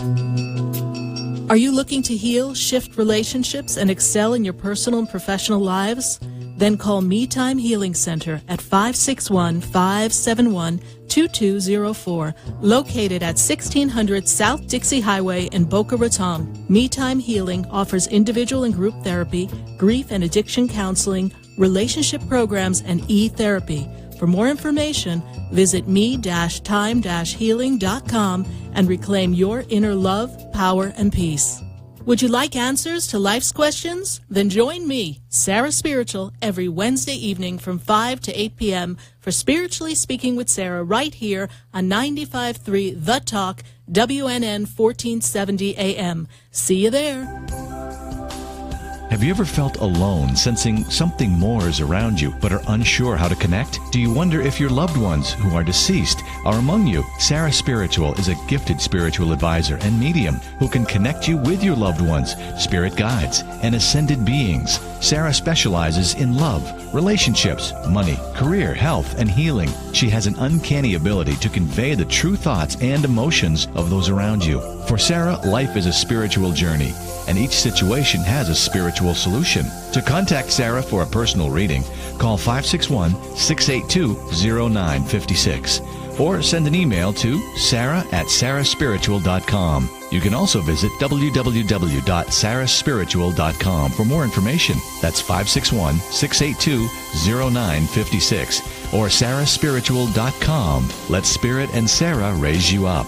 Are you looking to heal, shift relationships, and excel in your personal and professional lives? Then call Me Time Healing Center at 561-571-2204, located at 1600 South Dixie Highway in Boca Raton. Me Time Healing offers individual and group therapy, grief and addiction counseling, relationship programs, and e-therapy. For more information, visit me-time-healing.com and reclaim your inner love, power, and peace. Would you like answers to life's questions? Then join me, Sarah Spiritual, every Wednesday evening from 5 to 8 p.m. for Spiritually Speaking with Sarah right here on 95.3 The Talk, WNN 1470 AM. See you there. Have you ever felt alone, sensing something more is around you, but are unsure how to connect? Do you wonder if your loved ones who are deceased are among you? SarahSpiritual is a gifted spiritual advisor and medium who can connect you with your loved ones, spirit guides, and ascended beings. Sarah specializes in love, relationships, money, career, health, and healing. She has an uncanny ability to convey the true thoughts and emotions of those around you. For Sarah, life is a spiritual journey, and each situation has a spiritual solution. To contact Sarah for a personal reading, call 561-682-0956 or send an email to sarah@sarahspiritual.com. You can also visit www.sarahspiritual.com for more information. That's 561-682-0956 or sarahspiritual.com. Let Spirit and Sarah raise you up.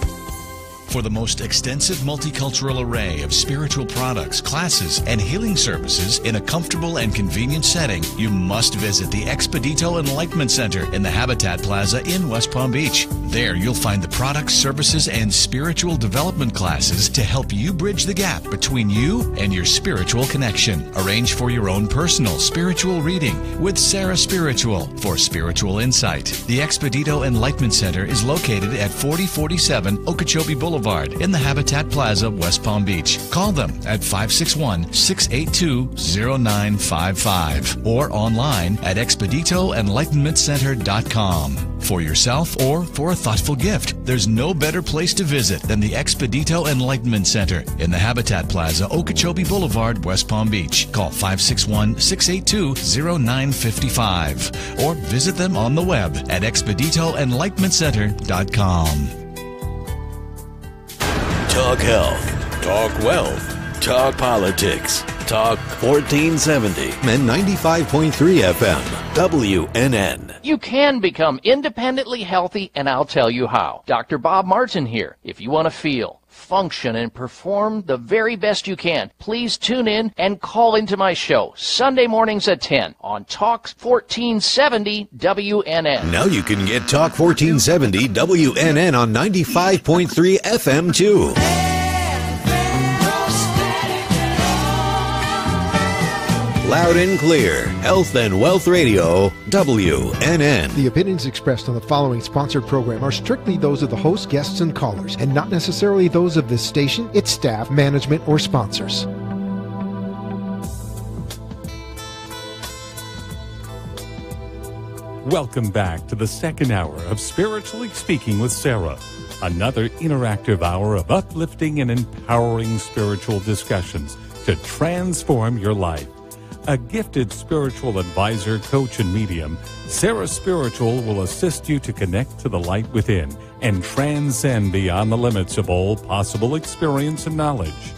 For the most extensive multicultural array of spiritual products, classes, and healing services in a comfortable and convenient setting, you must visit the Expedito Enlightenment Center in the Habitat Plaza in West Palm Beach. There you'll find the products, services, and spiritual development classes to help you bridge the gap between you and your spiritual connection. Arrange for your own personal spiritual reading with SarahSpiritual for spiritual insight. The Expedito Enlightenment Center is located at 4047 Okeechobee Boulevard in the Habitat Plaza, West Palm Beach. Call them at 561-682-0955 or online at expeditoenlightenmentcenter.com. For yourself or for a thoughtful gift, there's no better place to visit than the Expedito Enlightenment Center in the Habitat Plaza, Okeechobee Boulevard, West Palm Beach. Call 561-682-0955 or visit them on the web at expeditoenlightenmentcenter.com. Talk health, talk wealth, talk politics, talk 1470 and 95.3 FM, WNN. You can become independently healthy, and I'll tell you how. Dr. Bob Martin here. If you want to feel, function, and perform the very best you can, please tune in and call into my show Sunday mornings at 10 on Talk 1470 WNN. Now you can get Talk 1470 WNN on 95.3 FM too. Loud and clear, Health and Wealth Radio, WNN. The opinions expressed on the following sponsored program are strictly those of the host, guests, and callers, and not necessarily those of this station, its staff, management, or sponsors. Welcome back to the second hour of Spiritually Speaking with Sarah. Another interactive hour of uplifting and empowering spiritual discussions to transform your life. A gifted spiritual advisor, coach, and medium, SarahSpiritual will assist you to connect to the light within and transcend beyond the limits of all possible experience and knowledge.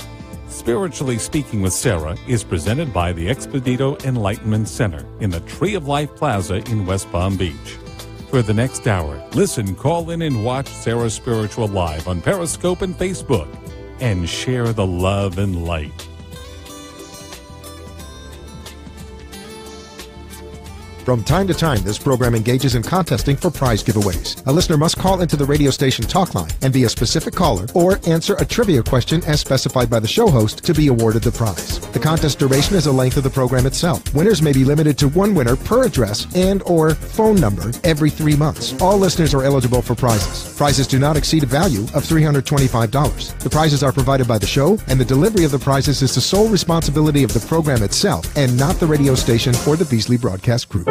Spiritually Speaking with Sarah is presented by the Expedito Enlightenment Center in the Tree of Life Plaza in West Palm Beach. For the next hour, listen, call in, and watch SarahSpiritual live on Periscope and Facebook, and share the love and light. From time to time, this program engages in contesting for prize giveaways. A listener must call into the radio station talk line and be a specific caller or answer a trivia question as specified by the show host to be awarded the prize. The contest duration is the length of the program itself. Winners may be limited to one winner per address and or phone number every 3 months. All listeners are eligible for prizes. Prizes do not exceed a value of $325. The prizes are provided by the show, and the delivery of the prizes is the sole responsibility of the program itself and not the radio station or the Beasley Broadcast Group.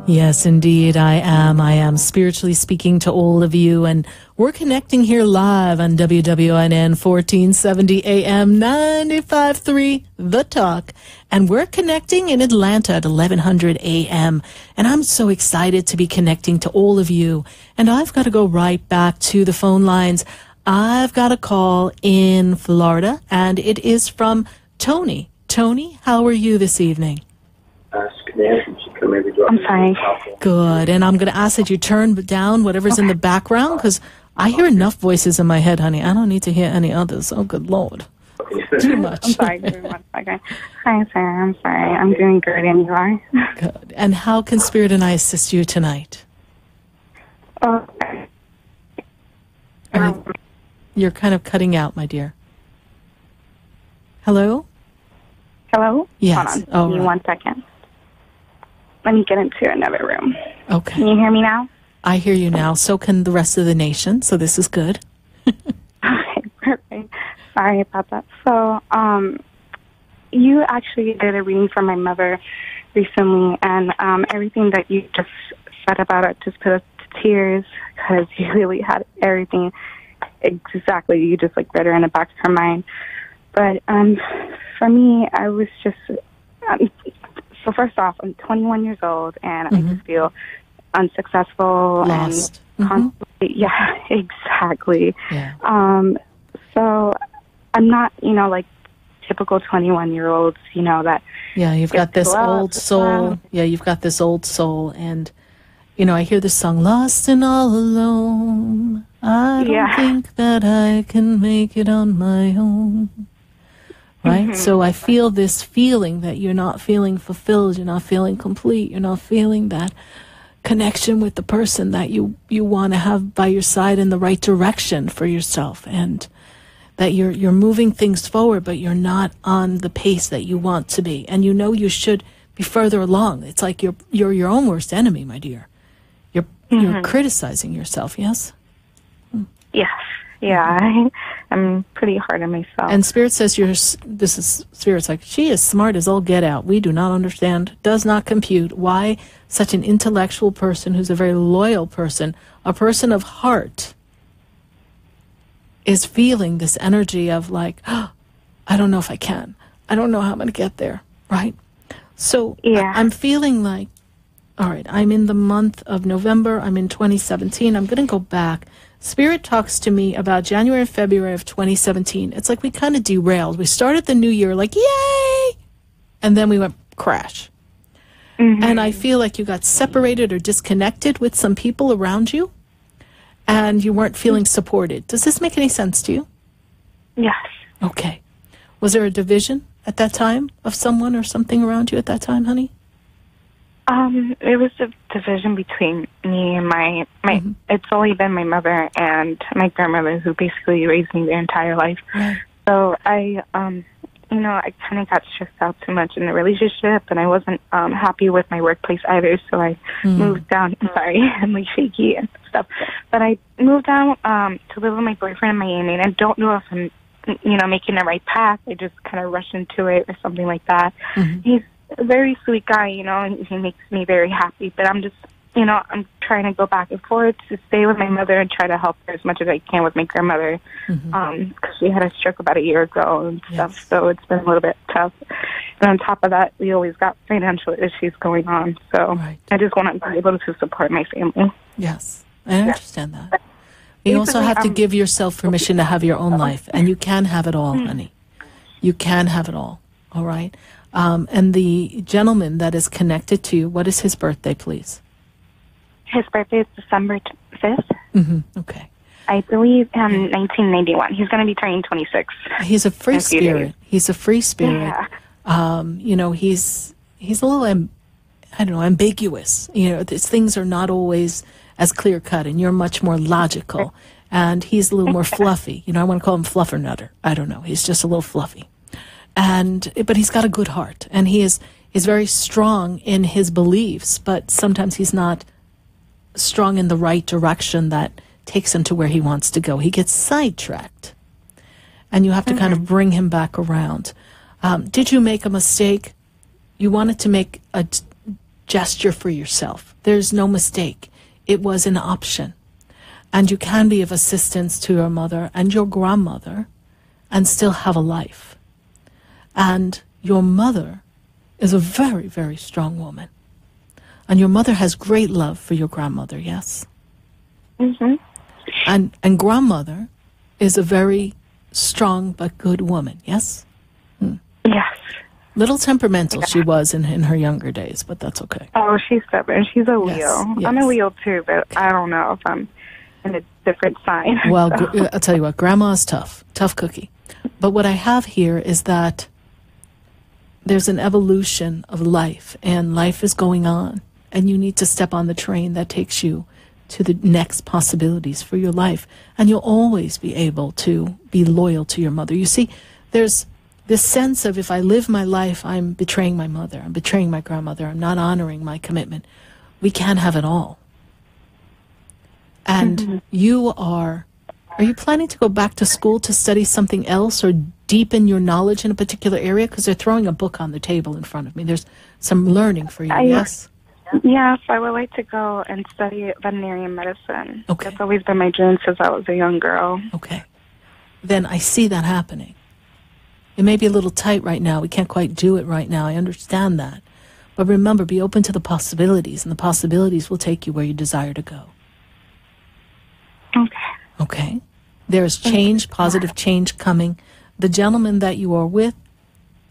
Yes, indeed, I am. I am spiritually speaking to all of you, and we're connecting here live on WWNN 1470 AM 95.3 The Talk, and we're connecting in Atlanta at 1100 AM, and I'm so excited to be connecting to all of you, and I've got to go right back to the phone lines. I've got a call in Florida, and it is from Tony. Tony, how are you this evening? I'm fine. Good. And I'm going to ask that you turn down whatever's in the background, because I hear enough voices in my head, honey. I don't need to hear any others. Oh, good Lord. Too much. I'm sorry. Give me 1 second. Hi, Sarah. I'm sorry. I'm doing good, and you are? Good. And how can Spirit and I assist you tonight? You're kind of cutting out, my dear. Hello? Hello? Yes. Hold on. Give me 1 second. Let me get into another room. Okay. Can you hear me now? I hear you now. So can the rest of the nation. So this is good. Okay, perfect. Sorry about that. So, you actually did a reading for my mother recently, and everything that you just said about it just put us to tears, because you really had everything exactly. You just read her in the back of her mind. But for me, I was just... So first off, I'm 21 years old, and I just feel unsuccessful. Lost. And constantly, yeah, exactly. Yeah. So I'm not, typical 21-year-olds, that... Yeah, you've got this old soul. Yeah, you've got this old soul. And, I hear this song, Lost and All Alone. I don't think that I can make it on my own. Right? So I feel this feeling that you're not feeling fulfilled, you're not feeling complete, you're not feeling that connection with the person that you want to have by your side in the right direction for yourself, and that you're moving things forward, but you're not on the pace that you want to be. And you should be further along. It's like you're your own worst enemy, my dear. You're criticizing yourself, yes? Yes. Yeah, I'm pretty hard on myself. And Spirit says Spirit's like, she is smart as all get out. We do not understand, does not compute why such an intellectual person who's a very loyal person, a person of heart, is feeling this energy of I don't know if I can. I don't know how I'm going to get there, right? So I'm feeling like, all right, I'm in the month of November. I'm in 2017. I'm going to go back. Spirit talks to me about January and February of 2017. It's like we kind of derailed. We started the new year yay! And then we went crash. And I feel like you got separated or disconnected with some people around you, and you weren't feeling supported. Does this make any sense to you? Yes. Okay. Was there a division at that time of someone or something around you at that time, honey? It was a division between me and my it's only been my mother and my grandmother who basically raised me their entire life. Right. So I I kind of got stressed out too much in the relationship, and I wasn't happy with my workplace either, so I moved down. Sorry, I'm shaky and stuff. But I moved down to live with my boyfriend in Miami, and I don't know if I'm, making the right path. I just kind of rushed into it or something like that. He's a very sweet guy, and he makes me very happy, but I'm just, I'm trying to go back and forth to stay with my mother and try to help her as much as I can with my grandmother, because she had a stroke about a year ago and stuff, so it's been a little bit tough. And on top of that, we always got financial issues going on, so I just want to be able to support my family. Yes, I understand that. You also have to give yourself permission to have your own life, and you can have it all, honey. You can have it all right? And the gentleman that is connected to you, what is his birthday, please? His birthday is December 5th. Okay. I believe 1991. He's going to be turning 26. He's a free spirit. He's a free spirit. Yeah. He's a little, ambiguous. These things are not always as clear-cut, and you're much more logical. And he's a little more fluffy. I want to call him fluffernutter. I don't know. He's just a little fluffy. But he's got a good heart, and he is very strong in his beliefs, but sometimes he's not strong in the right direction that takes him to where he wants to go. He gets sidetracked, and you have to kind of bring him back around. Did you make a mistake? You wanted to make a gesture for yourself. There's no mistake. It was an option. And you can be of assistance to your mother and your grandmother and still have a life. And your mother is a very, very strong woman. And your mother has great love for your grandmother, yes? Mm-hmm. And grandmother is a very strong but good woman, yes? Yes. Little temperamental she was in her younger days, but that's okay. Oh, she's stubborn. She's a Leo. Yes. I'm a Leo too, but I don't know if I'm in a different sign. Well, so. I'll tell you what, Grandma's tough cookie. But what I have here is that there's an evolution of life, and life is going on, and you need to step on the train that takes you to the next possibilities for your life, and you'll always be able to be loyal to your mother. You see, there's this sense of, if I live my life, I'm betraying my mother, I'm betraying my grandmother, I'm not honoring my commitment. We can't have it all. And are you planning to go back to school to study something else or deepen your knowledge in a particular area? Because they're throwing a book on the table in front of me. There's some learning for you, yes? Yes, I would like to go and study veterinary medicine. Okay. That's always been my dream since I was a young girl. Okay. Then I see that happening. It may be a little tight right now. We can't quite do it right now. I understand that. But remember, be open to the possibilities, and the possibilities will take you where you desire to go. Okay. Okay? There is change, positive change coming. The gentleman that you are with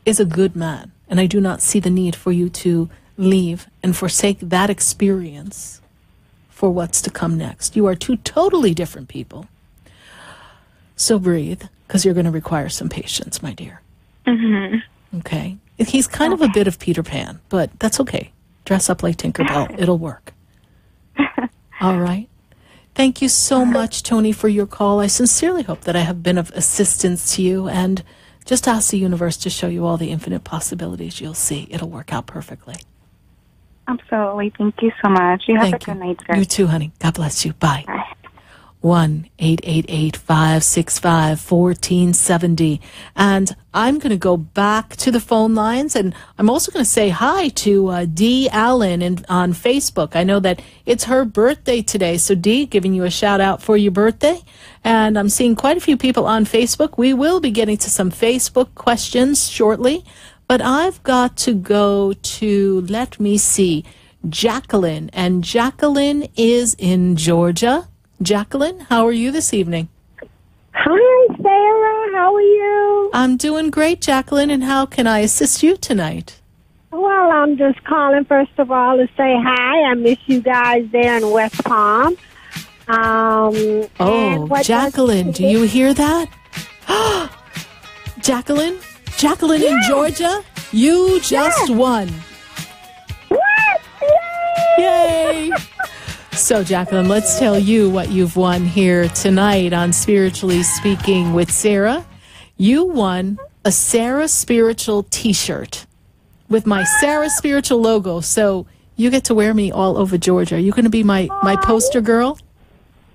is a good man, and I do not see the need for you to leave and forsake that experience for what's to come next. You are two totally different people. So breathe, because you're going to require some patience, my dear. Mm-hmm. Okay? He's kind of a bit of Peter Pan, but that's okay. Dress up like Tinkerbell. It'll work. All right? Thank you so much, Tony, for your call. I sincerely hope that I have been of assistance to you, and just ask the universe to show you all the infinite possibilities you'll see. It'll work out perfectly. Absolutely. Thank you so much. You have a good night, sir. You too, honey. God bless you. Bye. Bye. 1-888-565-1470. And I'm going to go back to the phone lines, and I'm also going to say hi to Dee Allen on Facebook. I know that it's her birthday today, so Dee, giving you a shout out for your birthday. And I'm seeing quite a few people on Facebook. We will be getting to some Facebook questions shortly, but I've got to go to, let me see, Jacqueline. And Jacqueline is in Georgia. Jacqueline, how are you this evening? Hi, Sarah. How are you? I'm doing great, Jacqueline, and how can I assist you tonight? Well, I'm just calling, first of all, to say hi. I miss you guys there in West Palm. Jacqueline, do you hear that? Jacqueline in Georgia, you just won. What? Yay! So, Jacqueline, let's tell you what you've won here tonight on Spiritually Speaking with Sarah. You won a SarahSpiritual t-shirt with my SarahSpiritual logo. So you get to wear me all over Georgia. Are you going to be my poster girl?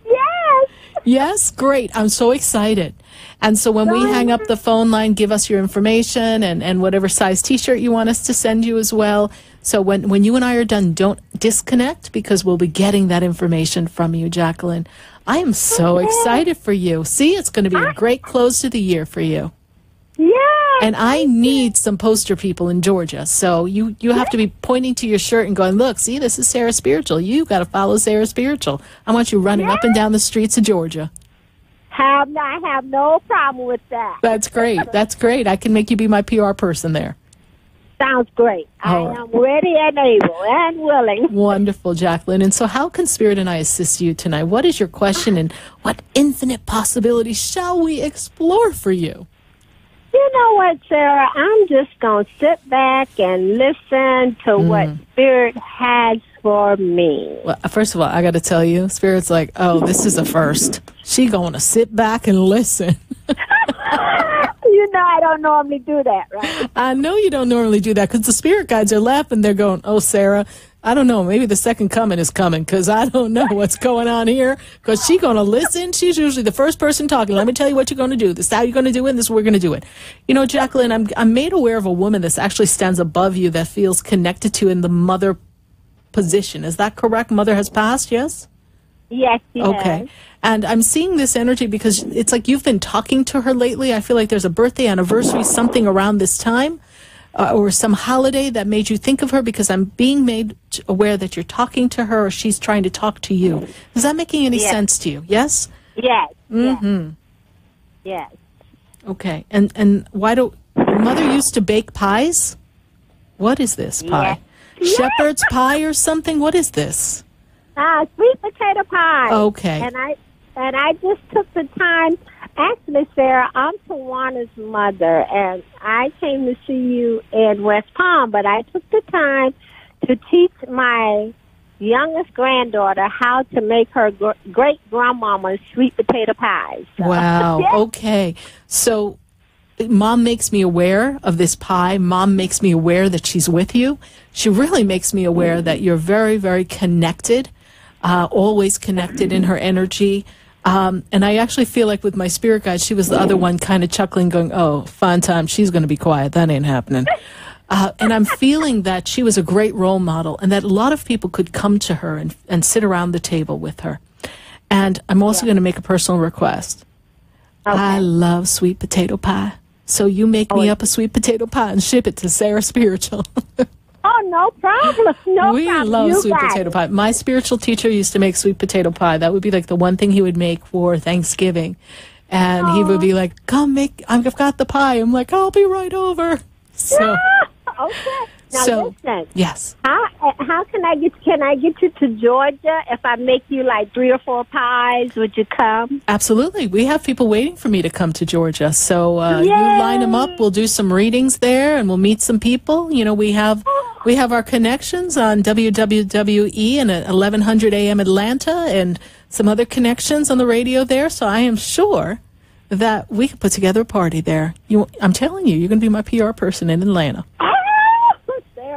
Yes. Yes? Great. I'm so excited. And so when we hang up the phone line, give us your information and whatever size t-shirt you want us to send you as well. So when you and I are done, don't disconnect, because we'll be getting that information from you, Jacqueline. I am so excited for you. See, it's going to be a great close to the year for you. Yeah. And I need some poster people in Georgia. So you have to be pointing to your shirt and going, look, see, this is SarahSpiritual. You got to follow SarahSpiritual. I want you running up and down the streets of Georgia. I have no problem with that. That's great. That's great. I can make you be my PR person there. Sounds great. I am ready and able and willing. Wonderful, Jacqueline. And so how can Spirit and I assist you tonight? What is your question, and what infinite possibilities shall we explore for you? You know what, Sarah? I'm just going to sit back and listen to what Spirit has for me. Well, first of all, I got to tell you, Spirit's like, oh, this is a first. She going to sit back and listen. You know I don't normally do that, right? I know you don't normally do that, because the spirit guides are laughing. They're going, oh, Sarah, I don't know. Maybe the second coming is coming, because I don't know what's going on here, because she's going to listen. She's usually the first person talking. Let me tell you what you're going to do. This is how you're going to do it, and this is what we're going to do it. You know, Jacqueline, I'm made aware of a woman that actually stands above you, that feels connected to in the mother position. Is that correct? Mother has passed, yes? Yes, she Okay. has. And I'm seeing this energy because it's like you've been talking to her lately. I feel like there's a birthday, anniversary, something around this time, or some holiday that made you think of her, because I'm being made aware that you're talking to her or she's trying to talk to you. Is that making any sense to you? Yes? Yes. Mm-hmm. Yes. Okay. And why do Mother used to bake pies? What is this pie? Yes. Shepherd's pie or something? What is this? Sweet potato pie. Okay. And I just took the time. Actually, Sarah, I'm Tawana's mother, and I came to see you in West Palm, but I took the time to teach my youngest granddaughter how to make her great-grandmama's sweet potato pies. So. Wow. Okay. So Mom makes me aware of this pie. Mom makes me aware that she's with you. She really makes me aware that you're very, very connected, always connected in her energy. And I actually feel like with my spirit guide, she was the other one kind of chuckling, going, oh, fun time. She's going to be quiet. That ain't happening. And I'm feeling that she was a great role model and that a lot of people could come to her and sit around the table with her. And I'm also going to make a personal request. Okay. I love sweet potato pie. So you make me up a sweet potato pie and ship it to SarahSpiritual. Oh, no problem. We love sweet potato pie. My spiritual teacher used to make sweet potato pie. That would be like the one thing he would make for Thanksgiving. And he would be like, come make, I've got the pie. I'm like, I'll be right over. So, okay. Now listen. Yes. How can I get you to Georgia if I make you like 3 or 4 pies? Would you come? Absolutely. We have people waiting for me to come to Georgia. So you line them up. We'll do some readings there, and we'll meet some people. You know, we have our connections on WWWE and at 1100 AM Atlanta, and some other connections on the radio there. So I am sure that we can put together a party there. I'm telling you, you're going to be my PR person in Atlanta.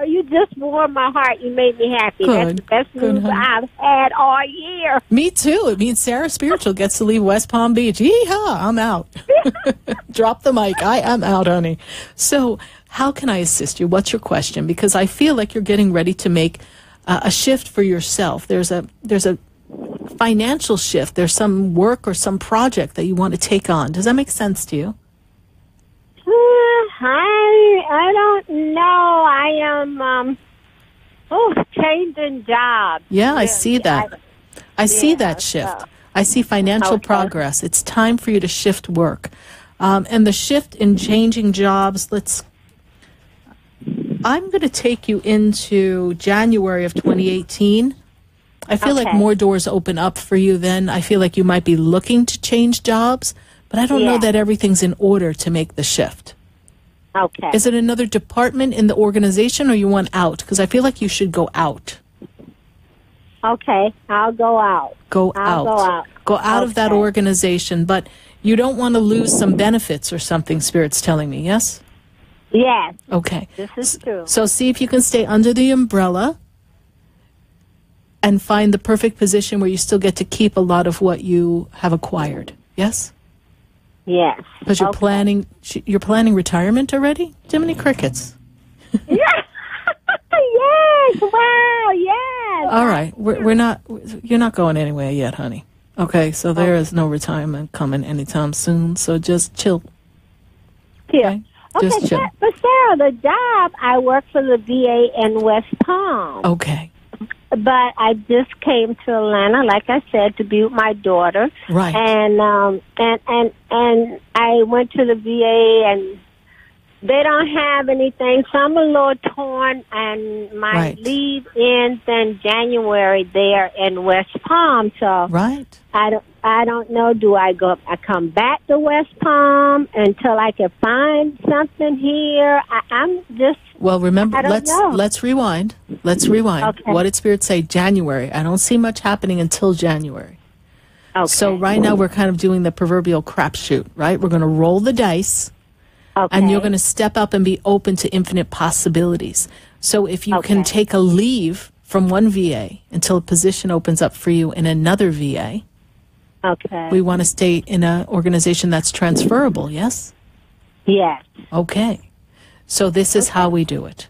You just warmed my heart. You made me happy. Good. That's the best news I've had all year. Me too. It means SarahSpiritual gets to leave West Palm Beach. Yeehaw, I'm out. Drop the mic. I am out, honey. So how can I assist you? What's your question? Because I feel like you're getting ready to make a shift for yourself. There's a financial shift. There's some work or some project that you want to take on. Does that make sense to you? I don't know. I am changing jobs. Yeah, I see that. I see that shift. I see financial progress. It's time for you to shift work. And the shift in changing jobs, I'm going to take you into January of 2018. I feel like more doors open up for you then. I feel like you might be looking to change jobs, but I don't know that everything's in order to make the shift. Okay. Is it another department in the organization, or you want out? Because I feel like you should go out. Okay, I'll go out. Go out of that organization, but you don't want to lose some benefits or something, Spirit's telling me, yes? Yes. Okay. This is true. So see if you can stay under the umbrella and find the perfect position where you still get to keep a lot of what you have acquired. Yes? Yes. Because you're planning retirement already? Jiminy Crickets. Yes. Yes. Wow. Yes. All right. You're not going anywhere yet, honey. Okay. So there is no retirement coming anytime soon. So just chill. Yeah. Okay. Just chill. But Sarah, the job, I work for the VA in West Palm. Okay. But I just came to Atlanta, like I said, to be with my daughter. Right. And I went to the VA, and they don't have anything, so I'm a little torn. And my leave ends in January there in West Palm. So I don't know. Do I come back to West Palm until I can find something here? I'm just. Well, remember, let's rewind. Okay. What did Spirit say? January. I don't see much happening until January. Okay. So right now we're kind of doing the proverbial crapshoot, right? We're going to roll the dice, and you're going to step up and be open to infinite possibilities. So if you can take a leave from one VA until a position opens up for you in another VA, we want to stay in an organization that's transferable, yes? Yes. Okay. So this is how we do it.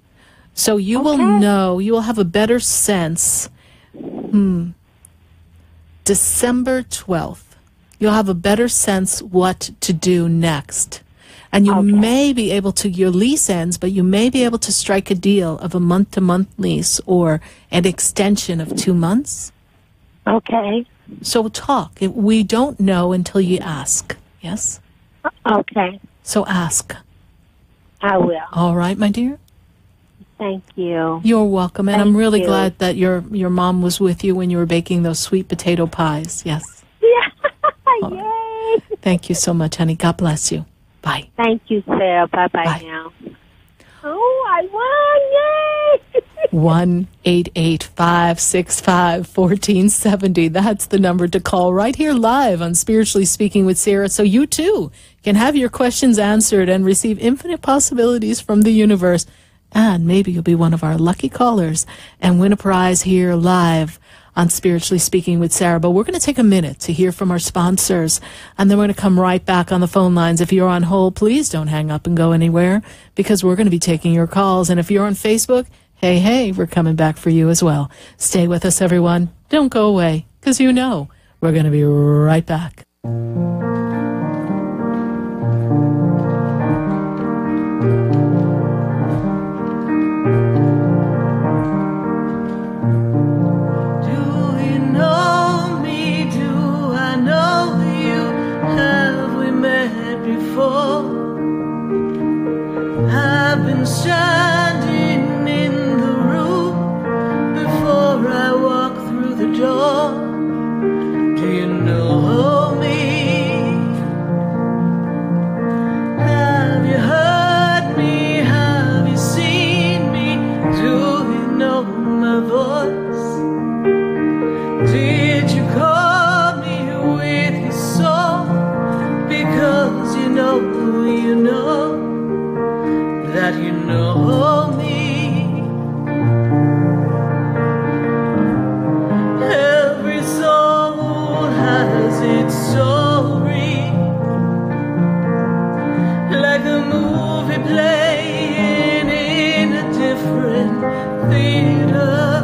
So you will know, you will have a better sense. December 12th. You'll have a better sense what to do next. And you may be able to, your lease ends, but you may be able to strike a deal of a month-to-month lease or an extension of 2 months. Okay. So talk. We don't know until you ask. Yes? Okay. So ask. I will. All right, my dear? Thank you. You're welcome. And I'm really you. glad that your mom was with you when you were baking those sweet potato pies. Yes. Yeah. Yay. Thank you so much, honey. God bless you. Bye. Thank you, Sarah. Bye-bye now. Oh, I won. Yay. 1-888-565-1470. That's the number to call right here live on Spiritually Speaking with Sarah. So you, too, can have your questions answered and receive infinite possibilities from the universe. And maybe you'll be one of our lucky callers and win a prize here live on Spiritually Speaking with Sarah. But we're going to take a minute to hear from our sponsors, and then we're going to come right back on the phone lines. If you're on hold, please don't hang up and go anywhere, because we're going to be taking your calls. And if you're on Facebook, hey, we're coming back for you as well. Stay with us, everyone. Don't go away, because you know we're going to be right back. I've been standing in the room before I walk through the door. Do you know me? Have you heard me? Have you seen me? Do you know my voice? Did you call me with your soul? Because you know that you know me. Every soul has its story, like a movie playing in a different theater.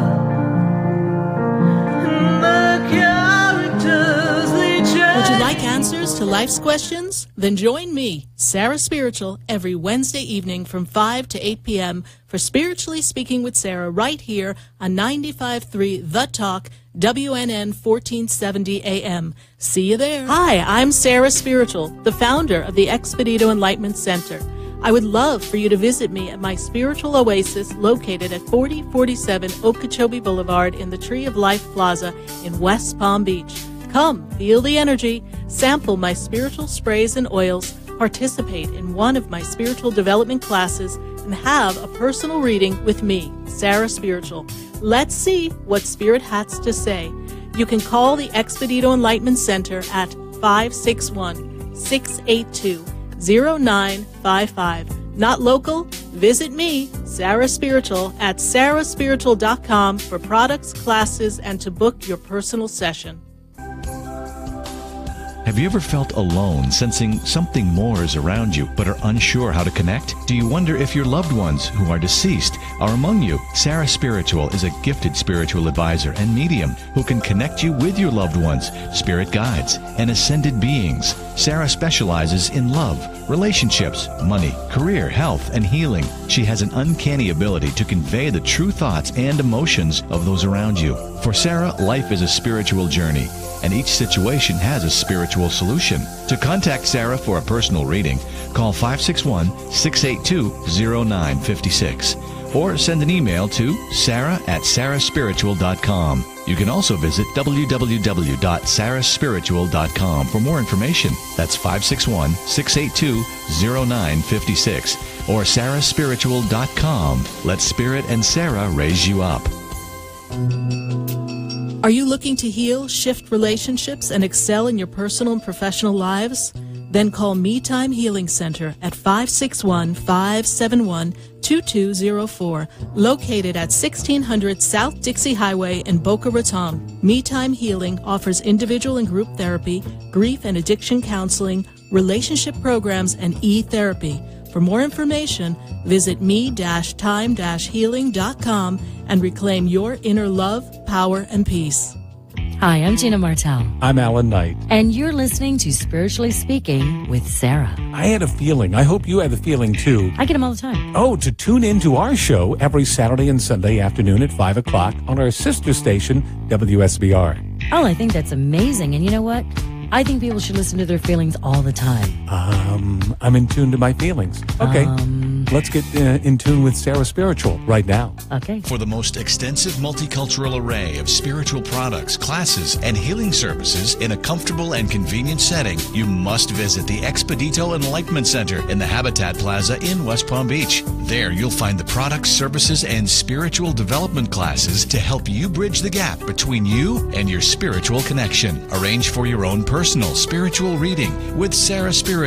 The characters, they change. Would you like answers to life's questions? Then join me, Sarah Spiritual, every Wednesday evening from 5 to 8 p.m. for Spiritually Speaking with Sarah right here on 95.3 The Talk, WNN 1470 AM. See you there. Hi, I'm Sarah Spiritual, the founder of the Expedito Enlightenment Center. I would love for you to visit me at my spiritual oasis located at 4047 Okeechobee Boulevard in the Tree of Life Plaza in West Palm Beach. Come, feel the energy, sample my spiritual sprays and oils, participate in one of my spiritual development classes, and have a personal reading with me, Sarah Spiritual. Let's see what Spirit has to say. You can call the Expedito Enlightenment Center at 561-682-0955. Not local? Visit me, Sarah Spiritual, at sarahspiritual.com for products, classes, and to book your personal session. Have you ever felt alone, sensing something more is around you, but are unsure how to connect? Do you wonder if your loved ones who are deceased are among you? SarahSpiritual is a gifted spiritual advisor and medium who can connect you with your loved ones, spirit guides, and ascended beings. Sarah specializes in love, relationships, money, career, health, and healing. She has an uncanny ability to convey the true thoughts and emotions of those around you. For Sarah, life is a spiritual journey, and each situation has a spiritual solution. To contact Sarah for a personal reading, call 561-682-0956 or send an email to sarah@sarahspiritual.com. You can also visit www.sarahspiritual.com for more information. That's 561-682-0956 or sarahspiritual.com. Let Spirit and Sarah raise you up. Are you looking to heal, shift relationships, and excel in your personal and professional lives? Then call Me Time Healing Center at 561-571-2204, located at 1600 South Dixie Highway in Boca Raton. Me Time Healing offers individual and group therapy, grief and addiction counseling, relationship programs, and e-therapy. For more information, visit me-time-healing.com and reclaim your inner love, power, and peace. Hi, I'm Gina Martell. I'm Alan Knight. And you're listening to Spiritually Speaking with Sarah. I had a feeling. I hope you had a feeling, too. I get them all the time. Oh, to tune in to our show every Saturday and Sunday afternoon at 5 o'clock on our sister station, WSBR. Oh, I think that's amazing. And you know what? I think people should listen to their feelings all the time. I'm in tune to my feelings. Okay. Let's get in tune with SarahSpiritual right now. Okay. For the most extensive multicultural array of spiritual products, classes, and healing services in a comfortable and convenient setting, you must visit the Expedito Enlightenment Center in the Habitat Plaza in West Palm Beach. There you'll find the products, services, and spiritual development classes to help you bridge the gap between you and your spiritual connection. Arrange for your own personal spiritual reading with SarahSpiritual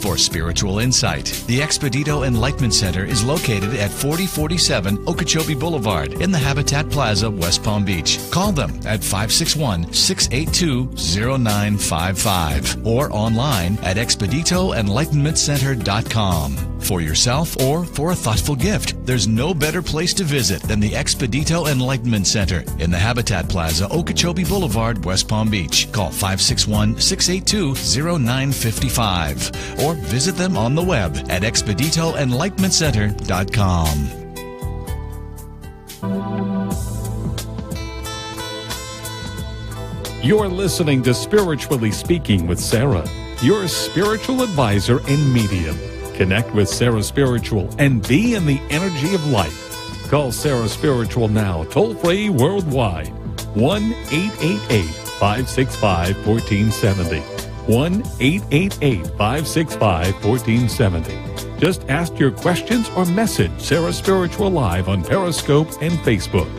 for spiritual insight. The Expedito Enlightenment Center is located at 4047 Okeechobee Boulevard in the Habitat Plaza, West Palm Beach. Call them at 561-682-0955 or online at expeditoenlightenmentcenter.com. For yourself or for a thoughtful gift, there's no better place to visit than the Expedito Enlightenment Center in the Habitat Plaza, Okeechobee Boulevard, West Palm Beach. Call 561-682-0955 or visit them on the web at expeditoenlightenmentcenter.com. You're listening to Spiritually Speaking with Sarah, your spiritual advisor and medium. Connect with SarahSpiritual and be in the energy of life. Call SarahSpiritual now, toll-free worldwide. 1-888-565-1470. 1-888-565-1470. Just ask your questions or message SarahSpiritual live on Periscope and Facebook.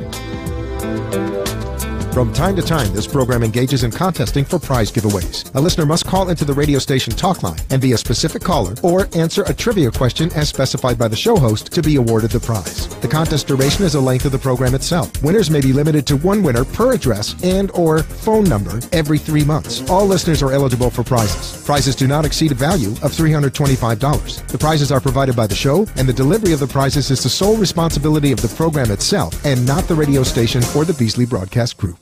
From time to time, this program engages in contesting for prize giveaways. A listener must call into the radio station talk line and be a specific caller or answer a trivia question as specified by the show host to be awarded the prize. The contest duration is the length of the program itself. Winners may be limited to one winner per address and or phone number every 3 months. All listeners are eligible for prizes. Prizes do not exceed a value of $325. The prizes are provided by the show, and the delivery of the prizes is the sole responsibility of the program itself and not the radio station or the Beasley Broadcast Group.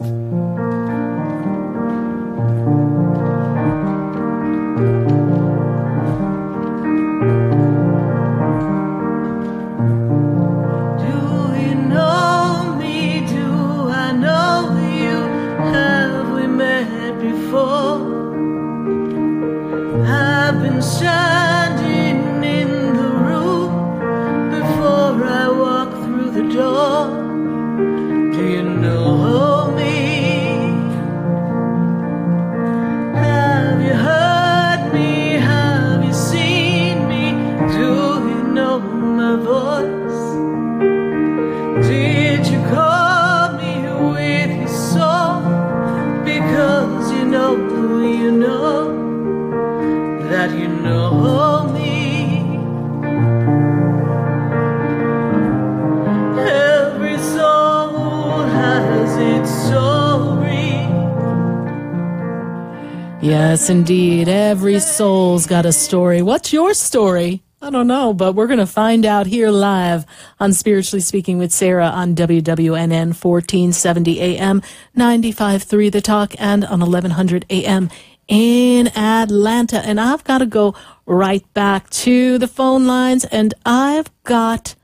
Yes, indeed. Every soul's got a story. What's your story? I don't know, but we're going to find out here live on Spiritually Speaking with Sarah on WWNN 1470 AM, 95.3 The Talk, and on 1100 AM in Atlanta. And I've got to go right back to the phone lines, and I've got...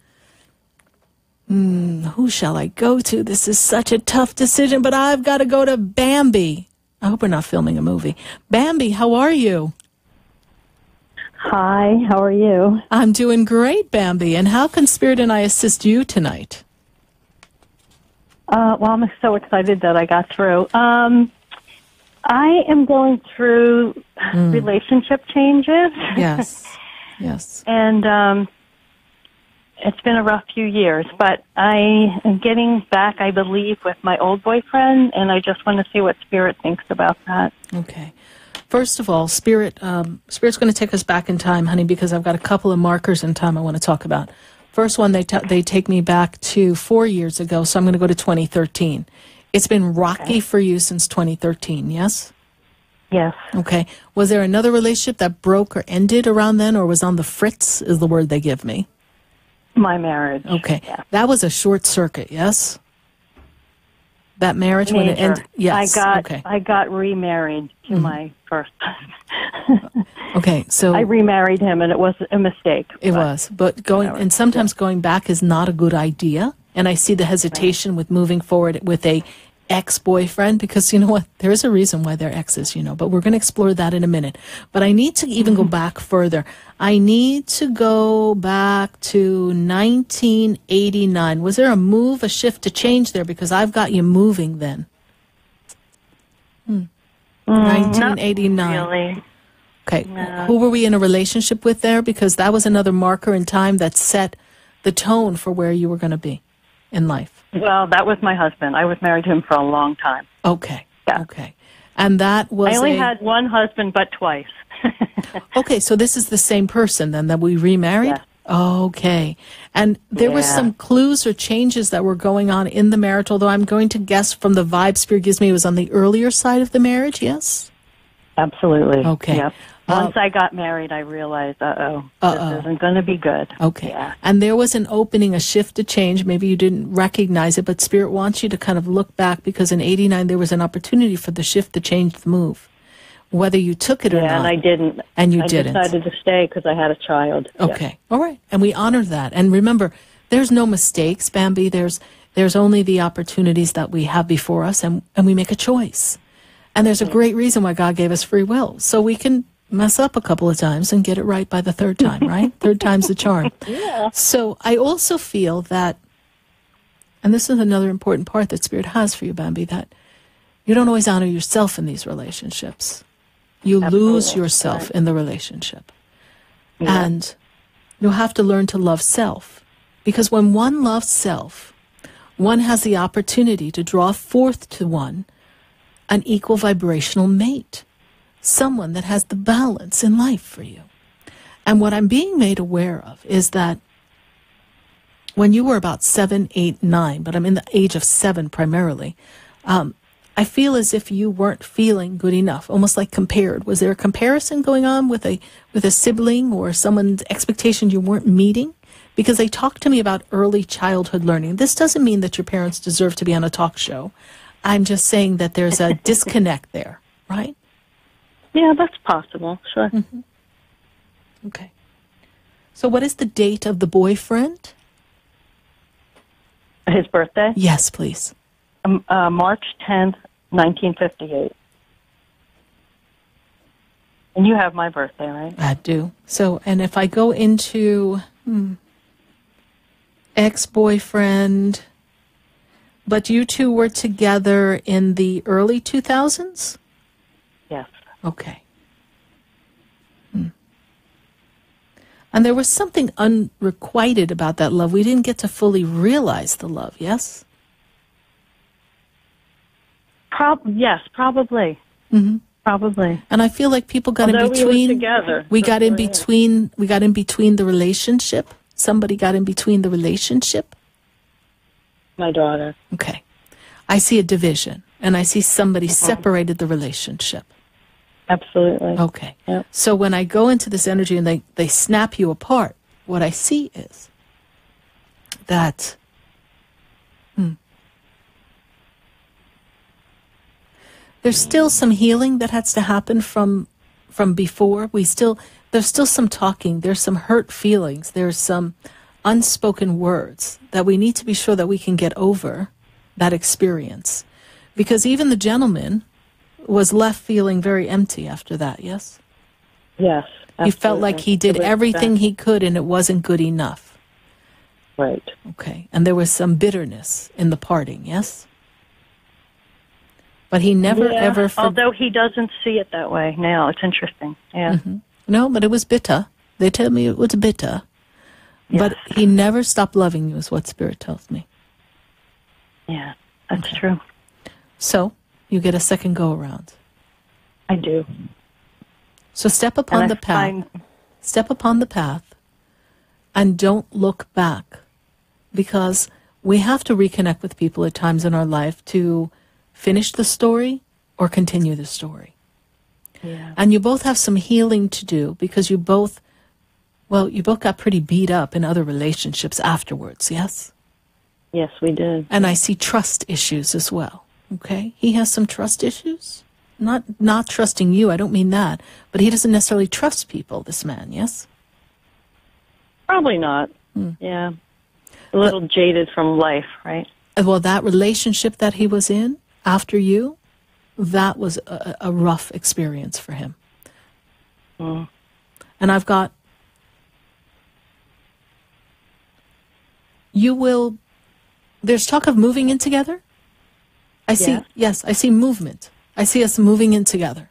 who shall I go to? This is such a tough decision, but I've got to go to Bambi. I hope we're not filming a movie. Bambi, how are you? Hi, how are you? I'm doing great, Bambi. And how can Spirit and I assist you tonight? Well, I'm so excited that I got through. I am going through relationship changes. Yes, yes. And it's been a rough few years, but I am getting back, I believe, with my old boyfriend, and I just want to see what Spirit thinks about that. Okay. First of all, Spirit's going to take us back in time, honey, because I've got a couple of markers in time I want to talk about. First one, they take me back to 4 years ago, so I'm going to go to 2013. It's been rocky for you since 2013, yes? Yes. Okay. Was there another relationship that broke or ended around then, or was on the fritz, is the word they give me? My marriage. Okay. Yeah. That was a short circuit, yes? That marriage when it ended? Yes. I got remarried to my first husband. Okay, so I remarried him, and it was a mistake. It was, but sometimes going back is not a good idea. And I see the hesitation with moving forward with a ex-boyfriend, because you know what? There is a reason why they're exes, but we're going to explore that in a minute. But I need to even go back further. I need to go back to 1989. Was there a move, a shift, a change there? Because I've got you moving then. 1989. Not really. Okay. No. Who were we in a relationship with there? Because that was another marker in time that set the tone for where you were going to be in life. Well, that was my husband. I was married to him for a long time. Okay. Yeah. Okay. And that was I only had one husband, but twice. Okay, so this is the same person then that we remarried? Yes. Okay. And there were some clues or changes that were going on in the marriage, although I'm going to guess from the vibe Spirit gives me it was on the earlier side of the marriage, yes? Absolutely. Okay. Yep. Once I got married, I realized, this isn't going to be good. Okay. Yeah. And there was an opening, a shift, a change. Maybe you didn't recognize it, but Spirit wants you to kind of look back, because in 89 there was an opportunity for the shift, the change, the move. Whether you took it or not. Yeah, and I didn't. And you I didn't. I decided to stay because I had a child. Okay. All right. And we honor that. And remember, there's no mistakes, Bambi. There's only the opportunities that we have before us, and we make a choice. And there's a great reason why God gave us free will. So we can mess up a couple of times and get it right by the third time, right? Third time's the charm. Yeah. So I also feel that, and this is another important part that Spirit has for you, Bambi, that you don't always honor yourself in these relationships. You lose yourself in the relationship. Yeah. And you'll have to learn to love self. Because when one loves self, one has the opportunity to draw forth to one an equal vibrational mate. Someone that has the balance in life for you. And what I'm being made aware of is that when you were about 7, 8, 9, but I'm in the age of 7 primarily, I feel as if you weren't feeling good enough, almost like compared. Was there a comparison going on with a sibling or someone's expectation you weren't meeting? Because they talked to me about early childhood learning. This doesn't mean that your parents deserve to be on a talk show. I'm just saying that there's a disconnect there, right? Yeah, that's possible. Sure. Mm-hmm. Okay. So what is the date of the boyfriend? His birthday? Yes, please. March 10th, 1958. And you have my birthday, right? I do. So, and if I go into ex-boyfriend, but you two were together in the early 2000s? Yes. Okay. And there was something unrequited about that love. We didn't get to fully realize the love, yes? Yes, probably. Mm-hmm. Probably. And I feel like people got in between. We were together. We got in between the relationship. Somebody got in between the relationship. My daughter. Okay. I see a division, and I see somebody separated the relationship. Absolutely. Okay. Yep. So when I go into this energy and they snap you apart, what I see is that there's still some healing that has to happen from before. There's still some talking. There's some hurt feelings. There's some unspoken words that we need to be sure that we can get over that experience. Because even the gentleman was left feeling very empty after that, yes? Yes. Absolutely. He felt like he did everything he could and it wasn't good enough. Right. Okay. And there was some bitterness in the parting, yes? But he never ever... Although he doesn't see it that way now. It's interesting. Yeah. Mm-hmm. No, but it was bitter. They tell me it was bitter. Yes. But he never stopped loving you is what Spirit tells me. Yeah, that's true. So, you get a second go-around. I do. So step upon the path. Step upon the path and don't look back. Because we have to reconnect with people at times in our life to finish the story or continue the story. Yeah. And you both have some healing to do because you both got pretty beat up in other relationships afterwards, yes? Yes, we did. And I see trust issues as well, okay? He has some trust issues. Not trusting you, I don't mean that, but he doesn't necessarily trust people, this man, yes? Probably not. Yeah. A little jaded from life, right? Well, that relationship that he was in after you, that was a rough experience for him. And I've got, there's talk of moving in together? I see movement. I see us moving in together.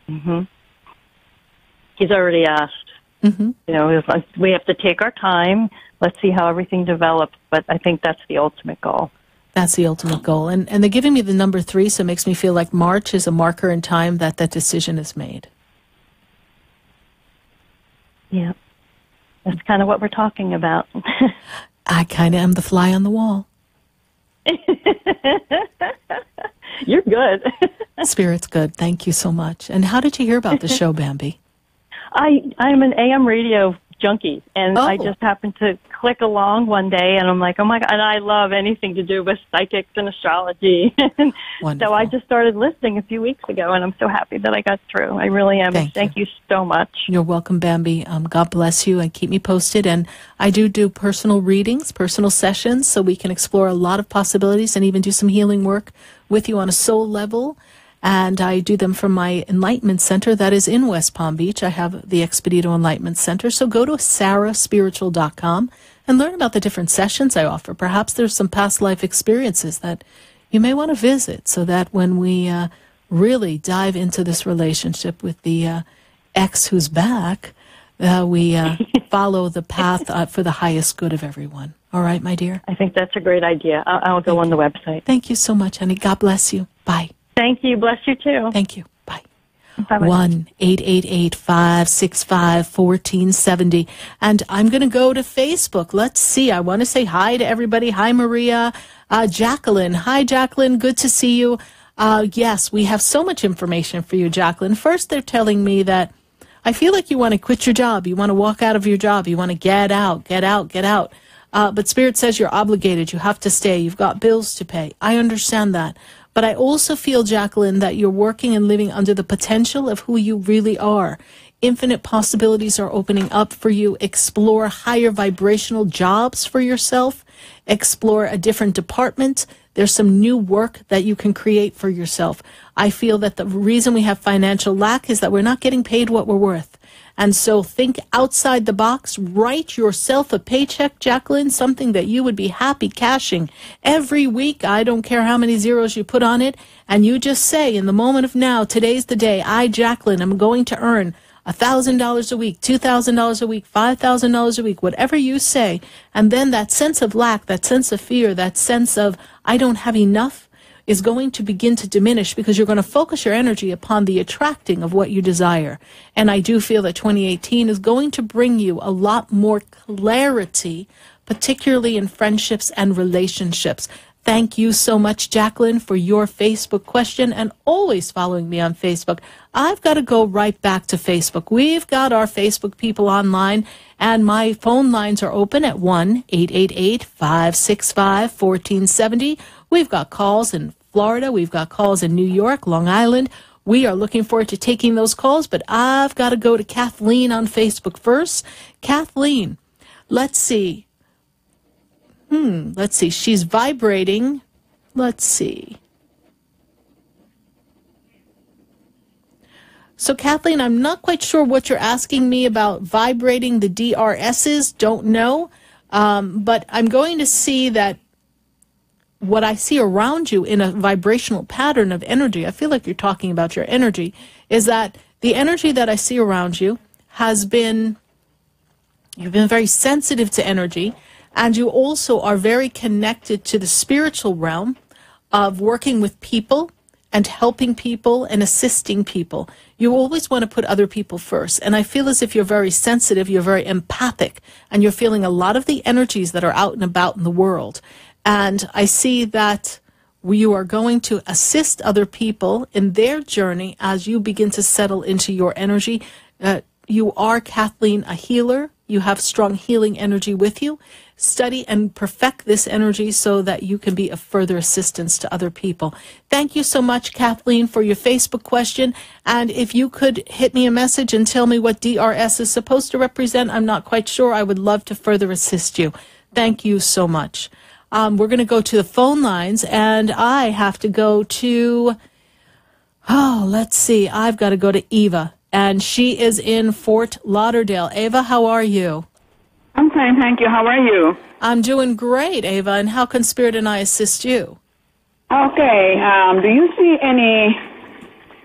Mm-hmm. He's already asked. Mm-hmm. You know, we have to take our time. Let's see how everything develops. But I think that's the ultimate goal. That's the ultimate goal. And they're giving me the number 3, so it makes me feel like March is a marker in time that decision is made. Yeah. That's kind of what we're talking about. I kind of am the fly on the wall. You're good. Spirit's good. Thank you so much. And how did you hear about the show, Bambi? I'm an AM radio junkie, and I just happened to click along one day, and I'm like, oh my God, and I love anything to do with psychics and astrology. So I just started listening a few weeks ago, and I'm so happy that I got through. I really am. Thank you so much. You're welcome, Bambi. God bless you, and keep me posted. And I do personal readings, personal sessions, so we can explore a lot of possibilities and even do some healing work with you on a soul level. And I do them from my Enlightenment Center that is in West Palm Beach. I have the Expedito Enlightenment Center. So go to SarahSpiritual.com and learn about the different sessions I offer. Perhaps there's some past life experiences that you may want to visit so that when we really dive into this relationship with the ex who's back, we follow the path for the highest good of everyone. All right, my dear? I think that's a great idea. I'll go on the website. Thank you so much, honey. God bless you. Bye. Thank you. Bless you, too. Thank you. Bye. Bye-bye. 1-888-565-1470. And I'm going to go to Facebook. Let's see. I want to say hi to everybody. Hi, Maria. Jacqueline. Hi, Jacqueline. Good to see you. Yes, we have so much information for you, Jacqueline. First, they're telling me that I feel like you want to quit your job. You want to walk out of your job. You want to get out. But Spirit says you're obligated. You have to stay. You've got bills to pay. I understand that. But I also feel, Jacqueline, that you're working and living under the potential of who you really are. Infinite possibilities are opening up for you. Explore higher vibrational jobs for yourself. Explore a different department. There's some new work that you can create for yourself. I feel that the reason we have financial lack is that we're not getting paid what we're worth. And so think outside the box. Write yourself a paycheck, Jacqueline, something that you would be happy cashing every week. I don't care how many zeros you put on it. And you just say, in the moment of now, today's the day, I, Jacqueline, am going to earn $1,000 a week, $2,000 a week, $5,000 a week, whatever you say. And then that sense of lack, that sense of fear, that sense of I don't have enough is going to begin to diminish because you're going to focus your energy upon the attracting of what you desire. And I do feel that 2018 is going to bring you a lot more clarity, particularly in friendships and relationships. Thank you so much, Jacqueline, for your Facebook question and always following me on Facebook. I've got to go right back to Facebook. We've got our Facebook people online, and my phone lines are open at 1-888-565-1470. We've got calls in Florida. We've got calls in New York, Long Island. We are looking forward to taking those calls, but I've got to go to Kathleen on Facebook first. Kathleen, let's see. Let's see. She's vibrating. Let's see. So, Kathleen, I'm not quite sure what you're asking me about vibrating the DRSs. Don't know. But I'm going to see that what I see around you in a vibrational pattern of energy, I feel like you're talking about your energy, is that the energy that I see around you has been, you've been very sensitive to energy, and you also are very connected to the spiritual realm of working with people and helping people and assisting people. You always want to put other people first. And I feel as if you're very sensitive, you're very empathic, and you're feeling a lot of the energies that are out and about in the world. And I see that You are going to assist other people in their journey as you begin to settle into your energy. You are, Kathleen, a healer. You have strong healing energy with you. Study and perfect this energy so that you can be of further assistance to other people. Thank you so much, Kathleen, for your Facebook question. And if you could hit me a message and tell me what DRS is supposed to represent, I'm not quite sure. I would love to further assist you. Thank you so much. We're going to go to the phone lines, and I have to go to, let's see. I've got to go to Eva, and she is in Fort Lauderdale. Eva, how are you? I'm fine, thank you. How are you? I'm doing great, Ava. And how can Spirit and I assist you? Okay. Do you see any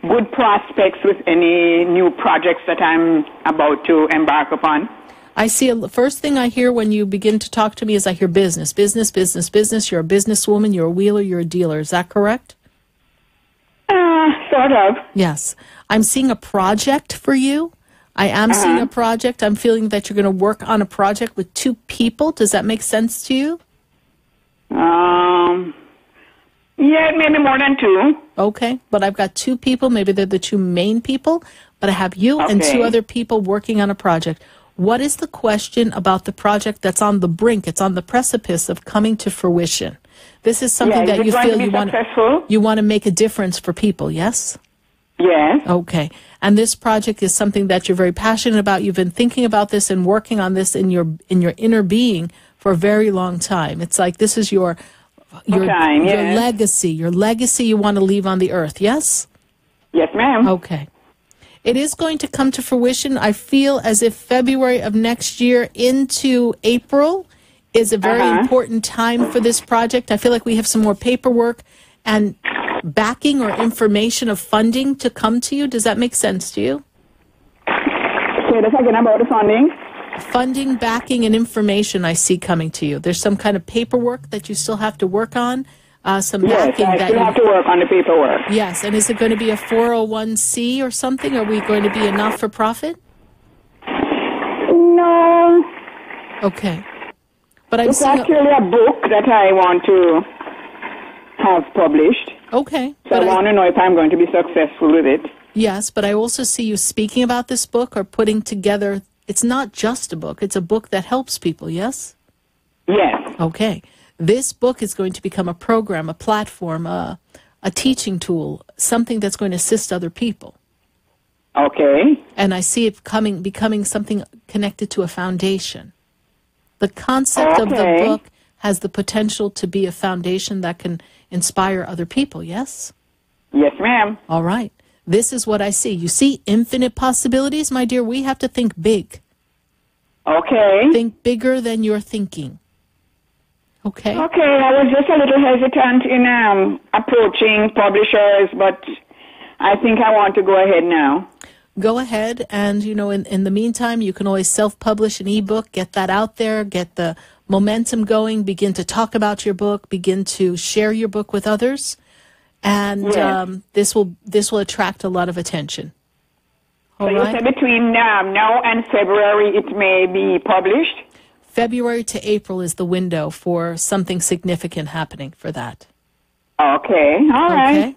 good prospects with any new projects that I'm about to embark upon? I see. First thing I hear when you begin to talk to me is I hear business, business, business, business. You're a businesswoman. You're a wheeler. You're a dealer. Is that correct? Sort of. Yes. I'm seeing a project for you. I am seeing a project. I'm feeling that you're going to work on a project with two people. Does that make sense to you? Yeah, maybe more than two. Okay, but I've got two people. Maybe they're the two main people, but I have you and two other people working on a project. What is the question about the project that's on the brink? It's on the precipice of coming to fruition. This is something that you feel you want to make a difference for people, yes? Yes. Okay. And this project is something that you're very passionate about. You've been thinking about this and working on this in your inner being for a very long time. It's like this is your legacy. Your legacy you want to leave on the earth, yes? Yes, ma'am. Okay. It is going to come to fruition. I feel as if February of next year into April is a very important time for this project. I feel like we have some more paperwork and backing or information of funding to come to you. Does that make sense to you? Say that again about the funding. Funding, backing, and information I see coming to you. There's some kind of paperwork that you still have to work on. Some backing I still have to work on the paperwork. Yes, and is it going to be a 401c or something? Are we going to be a not-for-profit? No. Okay. But it's actually a book that I want to have published. Okay. So I want to know if I'm going to be successful with it. Yes, but I also see you speaking about this book or putting together, it's not just a book, it's a book that helps people, yes? Yes. Okay. This book is going to become a program, a platform, a teaching tool, something that's going to assist other people. Okay. And I see it becoming something connected to a foundation. The concept of the book has the potential to be a foundation that can inspire other people, yes? Yes, ma'am. All right. This is what I see. You see infinite possibilities, my dear. We have to think big. Okay. Think bigger than you're thinking. Okay. Okay, I was just a little hesitant in approaching publishers, but I think I want to go ahead now. Go ahead, and, in the meantime, you can always self-publish an ebook, get that out there, get the momentum going, begin to talk about your book, begin to share your book with others, and this will attract a lot of attention. So you said between now and February it may be published? February to April is the window for something significant happening for that. Okay, all right. Okay.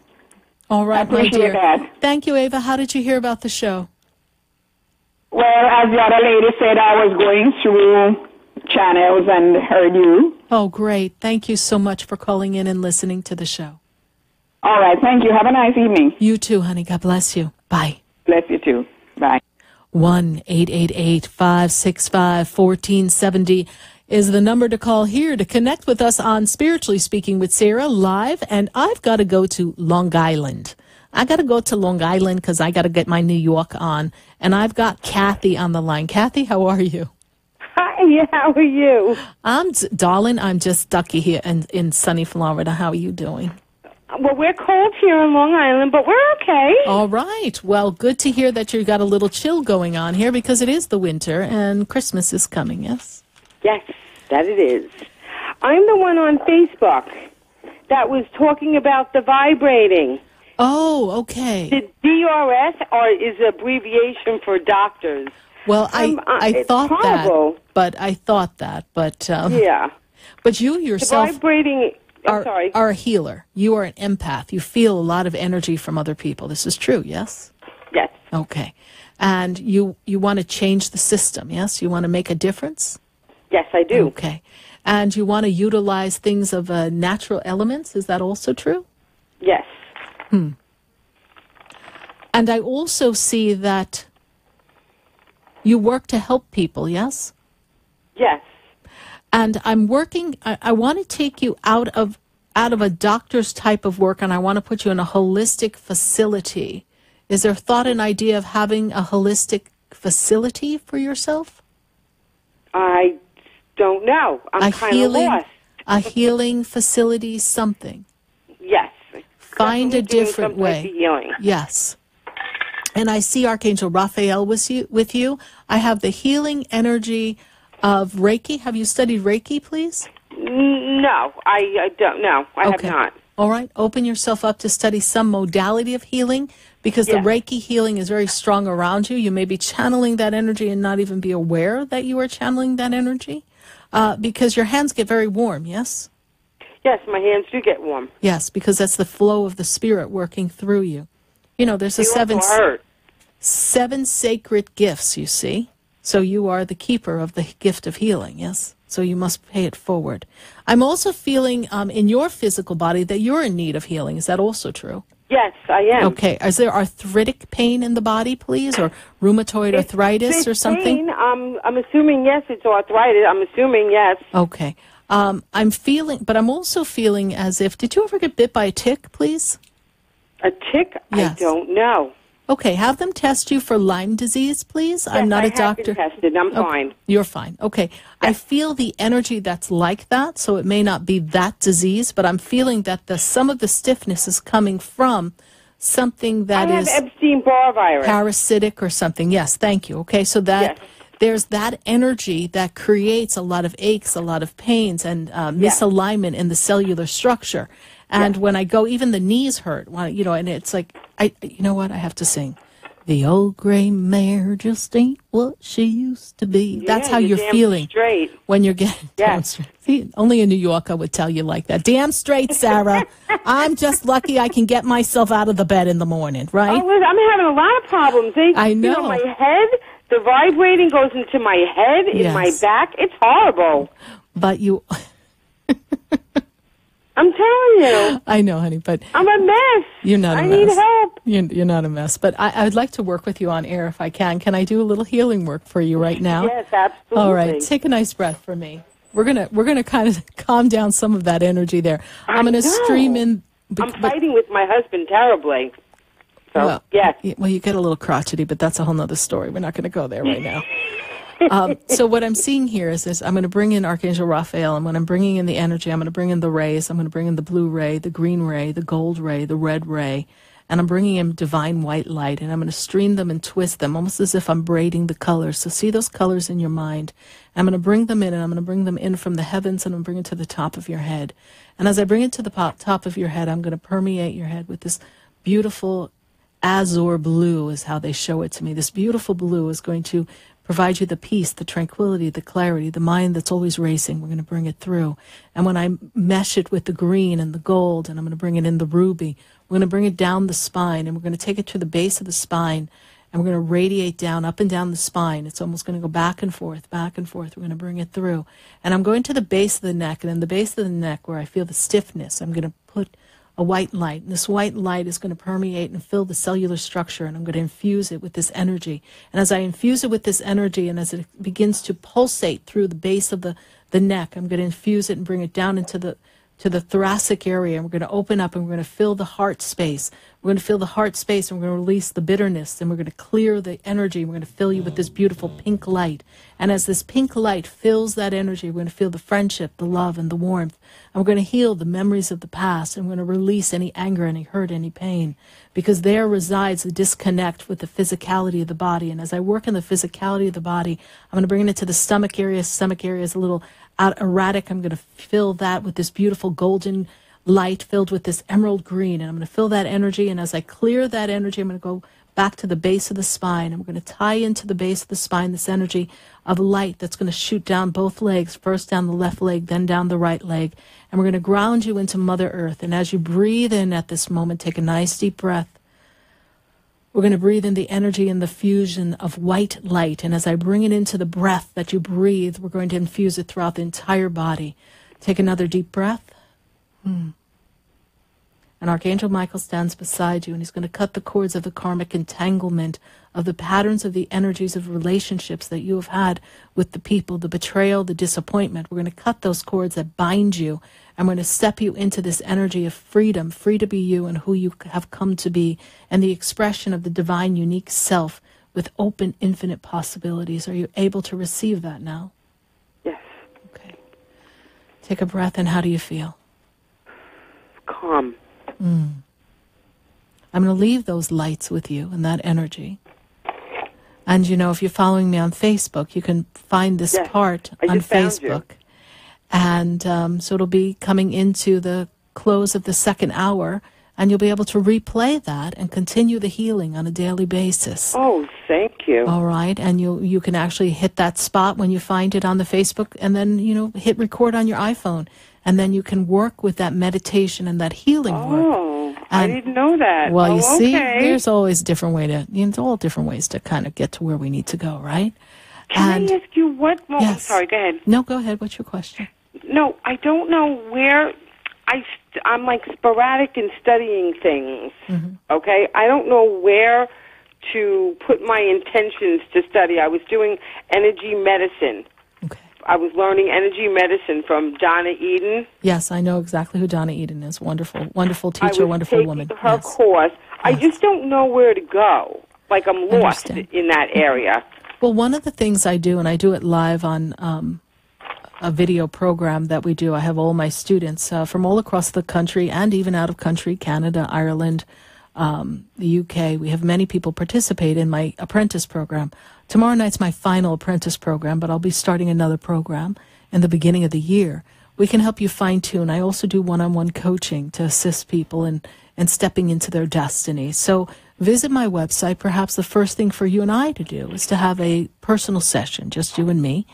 All right, my dear. That. Thank you, Ava. How did you hear about the show? Well, as the other lady said, I was going through channels and heard you. Oh, great. Thank you so much for calling in and listening to the show. All right, thank you. Have a nice evening. You too, honey. God bless you. Bye. Bless you too. Bye. 1-888-565-1470 is the number to call here to connect with us on Spiritually Speaking with Sarah live. And I've got to go to Long Island. I got to go to Long Island because I got to get my New York on. And I've got Kathy on the line. Kathy, how are you? Hi, how are you? Darling, I'm just stuck here in sunny Florida. How are you doing? Well, we're cold here in Long Island, but we're okay. All right. Well, good to hear that you've got a little chill going on here because it is the winter and Christmas is coming, yes? Yes, that it is. I'm the one on Facebook that was talking about the vibrating. Oh, okay. The DRS is abbreviation for doctors. Well, I thought horrible. that, but yeah. But you yourself... The vibrating are a healer. You are an empath. You feel a lot of energy from other people. This is true, yes? Yes. Okay. And you want to change the system, yes? You want to make a difference? Yes, I do. Okay. And you want to utilize things of natural elements. Is that also true? Yes. And I also see that you work to help people, yes? Yes. And I'm working, I want to take you out of a doctor's type of work, and I want to put you in a holistic facility. Is there thought and idea of having a holistic facility for yourself? I don't know. I'm kind of lost. A healing facility, something. Yes. Find a different some type way. of healing. Yes. And I see Archangel Raphael with you. I have the healing energy of Reiki. Have you studied Reiki, please? No, I don't know. I have not. All right. Open yourself up to study some modality of healing, because the Reiki healing is very strong around you. You may be channeling that energy and not even be aware that you are channeling that energy, because your hands get very warm, yes? Yes, my hands do get warm. Yes, because that's the flow of the spirit working through you. You know, there's seven sacred gifts, you see. So you are the keeper of the gift of healing, yes? So you must pay it forward. I'm also feeling in your physical body that you're in need of healing. Is that also true? Yes, I am. Okay. Is there arthritic pain in the body, please, or rheumatoid arthritis or something? Pain, I'm assuming yes, it's arthritis. I'm assuming yes. Okay. I'm feeling, but I'm also feeling as if, did you ever get bit by a tick, please? A tick? Yes. I don't know. Okay, have them test you for Lyme disease, please. Yes, I'm not a doctor. I have been tested. I'm fine. You're fine. Okay. Yes. I feel the energy that's like that, so it may not be that disease, but I'm feeling that some of the stiffness is coming from something that is... I have Epstein-Barr virus. Parasitic or something. Yes, thank you. Okay, so that... Yes. There's that energy that creates a lot of aches, a lot of pains, and misalignment in the cellular structure. And when I go, even the knees hurt, you know, and it's like, you know what, I have to sing. The old gray mare just ain't what she used to be. Yeah, that's how you're feeling straight. When you're getting damn straight. See, only a New Yorker would tell you like that. Damn straight, Sarah. I'm just lucky I can get myself out of the bed in the morning, right? Oh, I'm having a lot of problems. I know. You know, my head, the vibrating goes into my head, in my back. It's horrible. But you... I'm telling you. I know, honey, but... I'm a mess. You're not a mess. I need help. You're not a mess. But I would like to work with you on air if I can. Can I do a little healing work for you right now? Yes, absolutely. All right, take a nice breath for me. We're gonna kind of calm down some of that energy there. I'm going to stream in... I'm fighting with my husband terribly. So, well, yes. Well, you get a little crotchety, but that's a whole nother story. We're not going to go there right now. So what I'm seeing here is I'm going to bring in Archangel Raphael, and when I'm bringing in the energy, I'm going to bring in the rays. I'm going to bring in the blue ray, the green ray, the gold ray, the red ray, and I'm bringing in divine white light, and I'm going to stream them and twist them, almost as if I'm braiding the colors. So see those colors in your mind. I'm going to bring them in, and I'm going to bring them in from the heavens, and I'm going to bring it to the top of your head. And as I bring it to the top of your head, I'm going to permeate your head with this beautiful azure blue is how they show it to me. This beautiful blue is going to provide you the peace, the tranquility, the clarity, the mind that's always racing. We're going to bring it through. And when I mesh it with the green and the gold, and I'm going to bring it in the ruby, we're going to bring it down the spine, and we're going to take it to the base of the spine, and we're going to radiate down, up and down the spine. It's almost going to go back and forth, back and forth. We're going to bring it through. And I'm going to the base of the neck, and in the base of the neck where I feel the stiffness, I'm going to put a white light. And this white light is going to permeate and fill the cellular structure, and I'm going to infuse it with this energy. And as I infuse it with this energy, and as it begins to pulsate through the base of the neck, I'm going to infuse it and bring it down into the thoracic area, and we're going to open up, and we're going to fill the heart space. We're going to fill the heart space, and we're going to release the bitterness, and we're going to clear the energy. We're going to fill you with this beautiful pink light. And as this pink light fills that energy, we're going to feel the friendship, the love, and the warmth. And we're going to heal the memories of the past, and we're going to release any anger, any hurt, any pain, because there resides the disconnect with the physicality of the body. And as I work in the physicality of the body, I'm going to bring it to the stomach area. Stomach area is a little erratic. I'm going to fill that with this beautiful golden light filled with this emerald green, and I'm going to fill that energy. And as I clear that energy, I'm going to go back to the base of the spine. And we're going to tie into the base of the spine this energy of light that's going to shoot down both legs, first down the left leg, then down the right leg. And we're going to ground you into Mother Earth. And as you breathe in at this moment, take a nice deep breath. We're going to breathe in the energy and the fusion of white light. And as I bring it into the breath that you breathe, we're going to infuse it throughout the entire body. Take another deep breath. And Archangel Michael stands beside you, and he's going to cut the cords of the karmic entanglement of the patterns of the energies of relationships that you have had with the people, the betrayal, the disappointment. We're going to cut those cords that bind you. I'm going to step you into this energy of freedom, free to be you and who you have come to be, and the expression of the divine, unique self with open, infinite possibilities. Are you able to receive that now? Yes. Okay. Take a breath, and how do you feel? Calm. I'm going to leave those lights with you and that energy. And, you know, if you're following me on Facebook, you can find this part on Facebook. And so it'll be coming into the close of the second hour, and you'll be able to replay that and continue the healing on a daily basis. Oh, thank you. All right. And you can actually hit that spot when you find it on the Facebook, and then, you know, hit record on your iPhone. And then you can work with that meditation and that healing work. Oh, I didn't know that. Well, you see, okay. there's always different way to, you know, all different ways to kind of get to where we need to go, right? Can I ask you what? Well, yes. I'm sorry, go ahead. No, go ahead. What's your question? No, I don't know where. I'm like sporadic in studying things, okay? I don't know where to put my intentions to study. I was doing energy medicine. I was learning energy medicine from Donna Eden. Yes, I know exactly who Donna Eden is. Wonderful, wonderful teacher, wonderful woman. Her course. I just don't know where to go. Like I'm lost in that area. Well, one of the things I do, and I do it live on a video program that we do. I have all my students from all across the country and even out of country, Canada, Ireland, the UK. We have many people participate in my apprentice program. Tomorrow night's my final apprentice program, but I'll be starting another program in the beginning of the year. We can help you fine-tune. I also do one-on-one coaching to assist people in stepping into their destiny. So visit my website. Perhaps the first thing for you and I to do is to have a personal session, just you and me,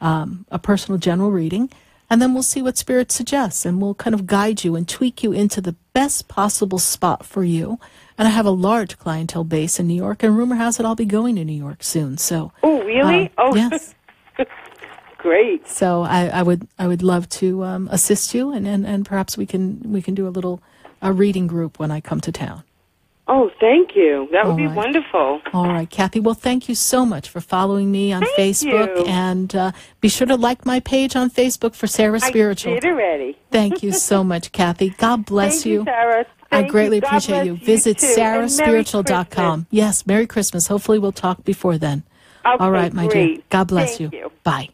a personal general reading, and then we'll see what Spirit suggests, and we'll kind of guide you and tweak you into the best possible spot for you. And I have a large clientele base in New York, and rumor has it I'll be going to New York soon. So, oh, really? Yes. Great. So I would love to assist you, and perhaps we can do a reading group when I come to town. Oh, thank you. That would be wonderful. All right, Kathy. Well, thank you so much for following me on Facebook. You. And be sure to like my page on Facebook for Sarah Spiritual. I did already. Thank you so much, Kathy. God bless you. Sarah. I greatly appreciate you. Visit SarahSpiritual.com. Yes, Merry Christmas. Hopefully we'll talk before then. Okay, all right, my dear. God bless Thank you. Bye.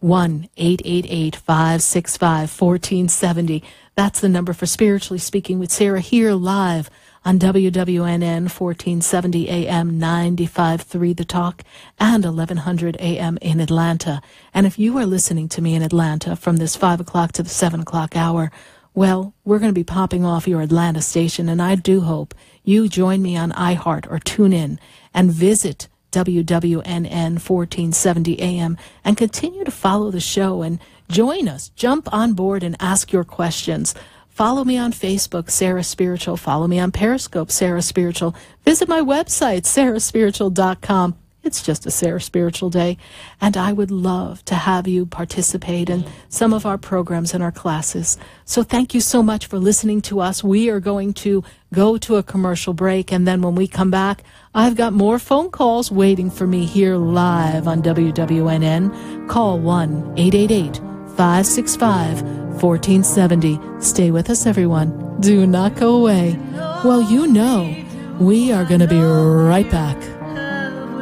1-888-565-1470. That's the number for Spiritually Speaking with Sarah here live on WWNN 1470 AM 95.3 The Talk and 1100 AM in Atlanta. And if you are listening to me in Atlanta from this 5 o'clock to the 7 o'clock hour, well, we're going to be popping off your Atlanta station, and I do hope you join me on iHeart or tune in and visit WWNN 1470 AM and continue to follow the show and join us. Jump on board and ask your questions. Follow me on Facebook, Sarah Spiritual. Follow me on Periscope, Sarah Spiritual. Visit my website, SarahSpiritual.com. It's just a Sarah Spiritual day, and I would love to have you participate in some of our programs and our classes. So thank you so much for listening to us. We are going to go to a commercial break, and then when we come back, I've got more phone calls waiting for me here live on WWNN. Call 1-888-565-1470. Stay with us, everyone. Do not go away. Well, you know, we are going to be right back.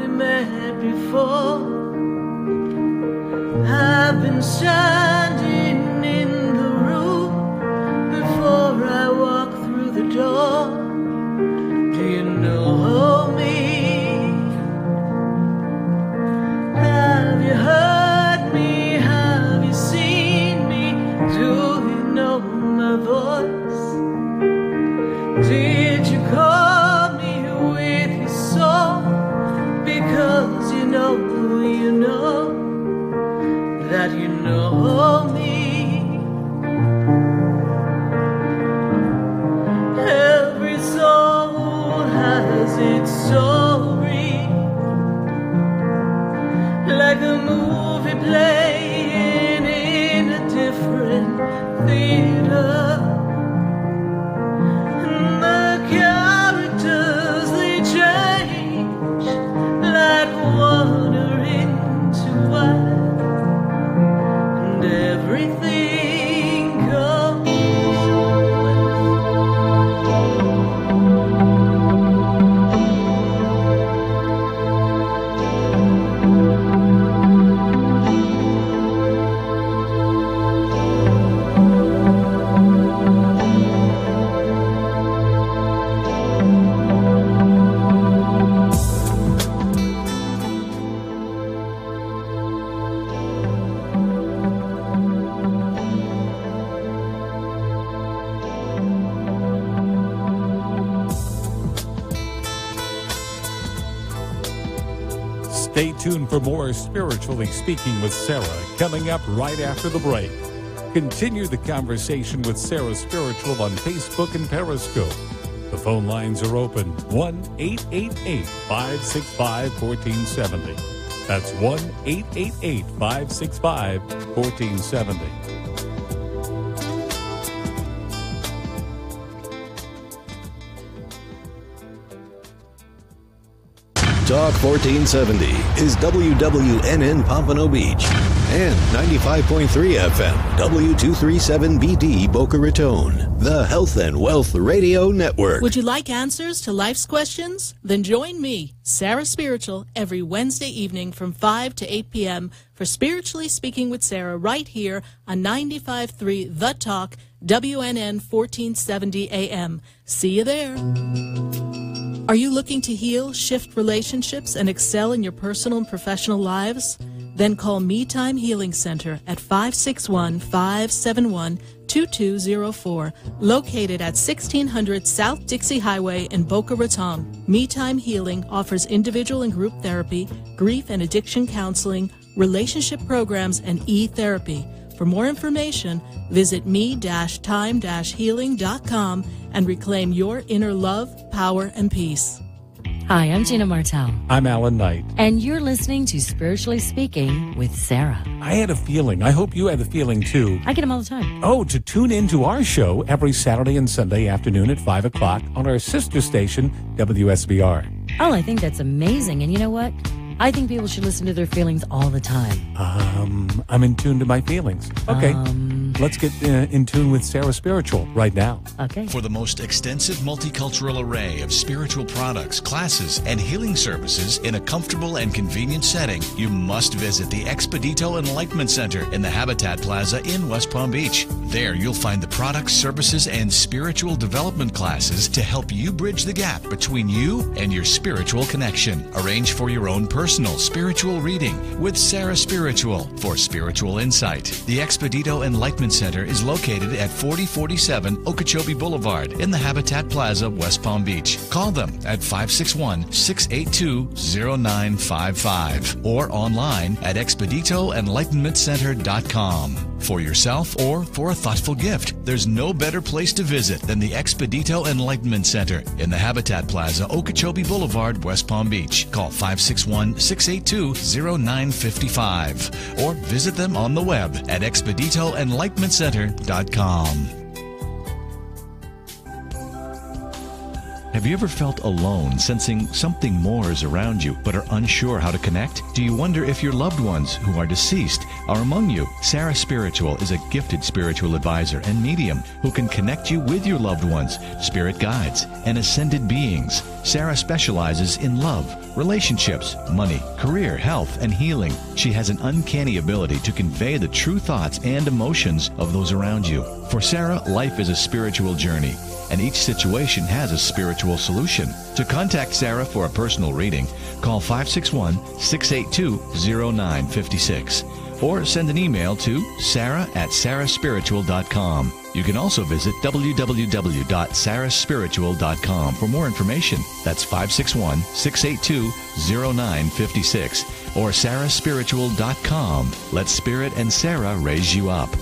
Met before. I've been standing in the room before I walk through the door. Do you know me? Have you heard me? Have you seen me? Do you know my voice? Did you call me with that you know me. Every soul has its story, like a movie playing in a different theater. And the characters, they change like water into wine. Everything comes Stay tuned for more Spiritually Speaking with Sarah coming up right after the break. Continue the conversation with Sarah Spiritual on Facebook and Periscope. The phone lines are open 1-888-565-1470. That's 1-888-565-1470. Talk 1470 is WWNN Pompano Beach and 95.3 FM W237BD Boca Raton, the Health and Wealth Radio Network. Would you like answers to life's questions? Then join me, Sarah Spiritual, every Wednesday evening from 5 to 8 p.m. for Spiritually Speaking with Sarah right here on 95.3 The Talk, WNN 1470 AM. See you there. Are you looking to heal, shift relationships, and excel in your personal and professional lives? Then call Me Time Healing Center at 561-571-2204, located at 1600 South Dixie Highway in Boca Raton. Me Time Healing offers individual and group therapy, grief and addiction counseling, relationship programs, and e-therapy. For more information, visit me-time-healing.com and reclaim your inner love, power, and peace. Hi, I'm Gina Martell. I'm Alan Knight. And you're listening to Spiritually Speaking with Sarah. I had a feeling, I hope you had a feeling too. I get them all the time. Oh, to tune into our show every Saturday and Sunday afternoon at 5 o'clock on our sister station, WSBR. Oh, I think that's amazing. And you know what? I think people should listen to their feelings all the time. I'm in tune to my feelings. Okay. Let's get in tune with Sarah Spiritual right now. Okay. For the most extensive multicultural array of spiritual products, classes, and healing services in a comfortable and convenient setting, you must visit the Expedito Enlightenment Center in the Habitat Plaza in West Palm Beach. There you'll find the products, services, and spiritual development classes to help you bridge the gap between you and your spiritual connection. Arrange for your own personal spiritual reading with Sarah Spiritual for spiritual insight. The Expedito Enlightenment Center is located at 4047 Okeechobee Boulevard in the Habitat Plaza, West Palm Beach. Call them at 561-682-0955 or online at expeditoenlightenmentcenter.com. For yourself or for a thoughtful gift, there's no better place to visit than the Expedito Enlightenment Center in the Habitat Plaza, Okeechobee Boulevard, West Palm Beach. Call 561-682-0955 or visit them on the web at expeditoenlightenmentcenter.com. Have you ever felt alone, sensing something more is around you, but are unsure how to connect? Do you wonder if your loved ones who are deceased are among you? Sarah Spiritual is a gifted spiritual advisor and medium who can connect you with your loved ones, spirit guides, and ascended beings. Sarah specializes in love, relationships, money, career, health, and healing. She has an uncanny ability to convey the true thoughts and emotions of those around you. For Sarah, life is a spiritual journey, and each situation has a spiritual solution. To contact Sarah for a personal reading, call 561-682-0956 or send an email to sarah@sarahspiritual.com. You can also visit www.sarahspiritual.com for more information. That's 561-682-0956 or sarahspiritual.com. Let Spirit and Sarah raise you up.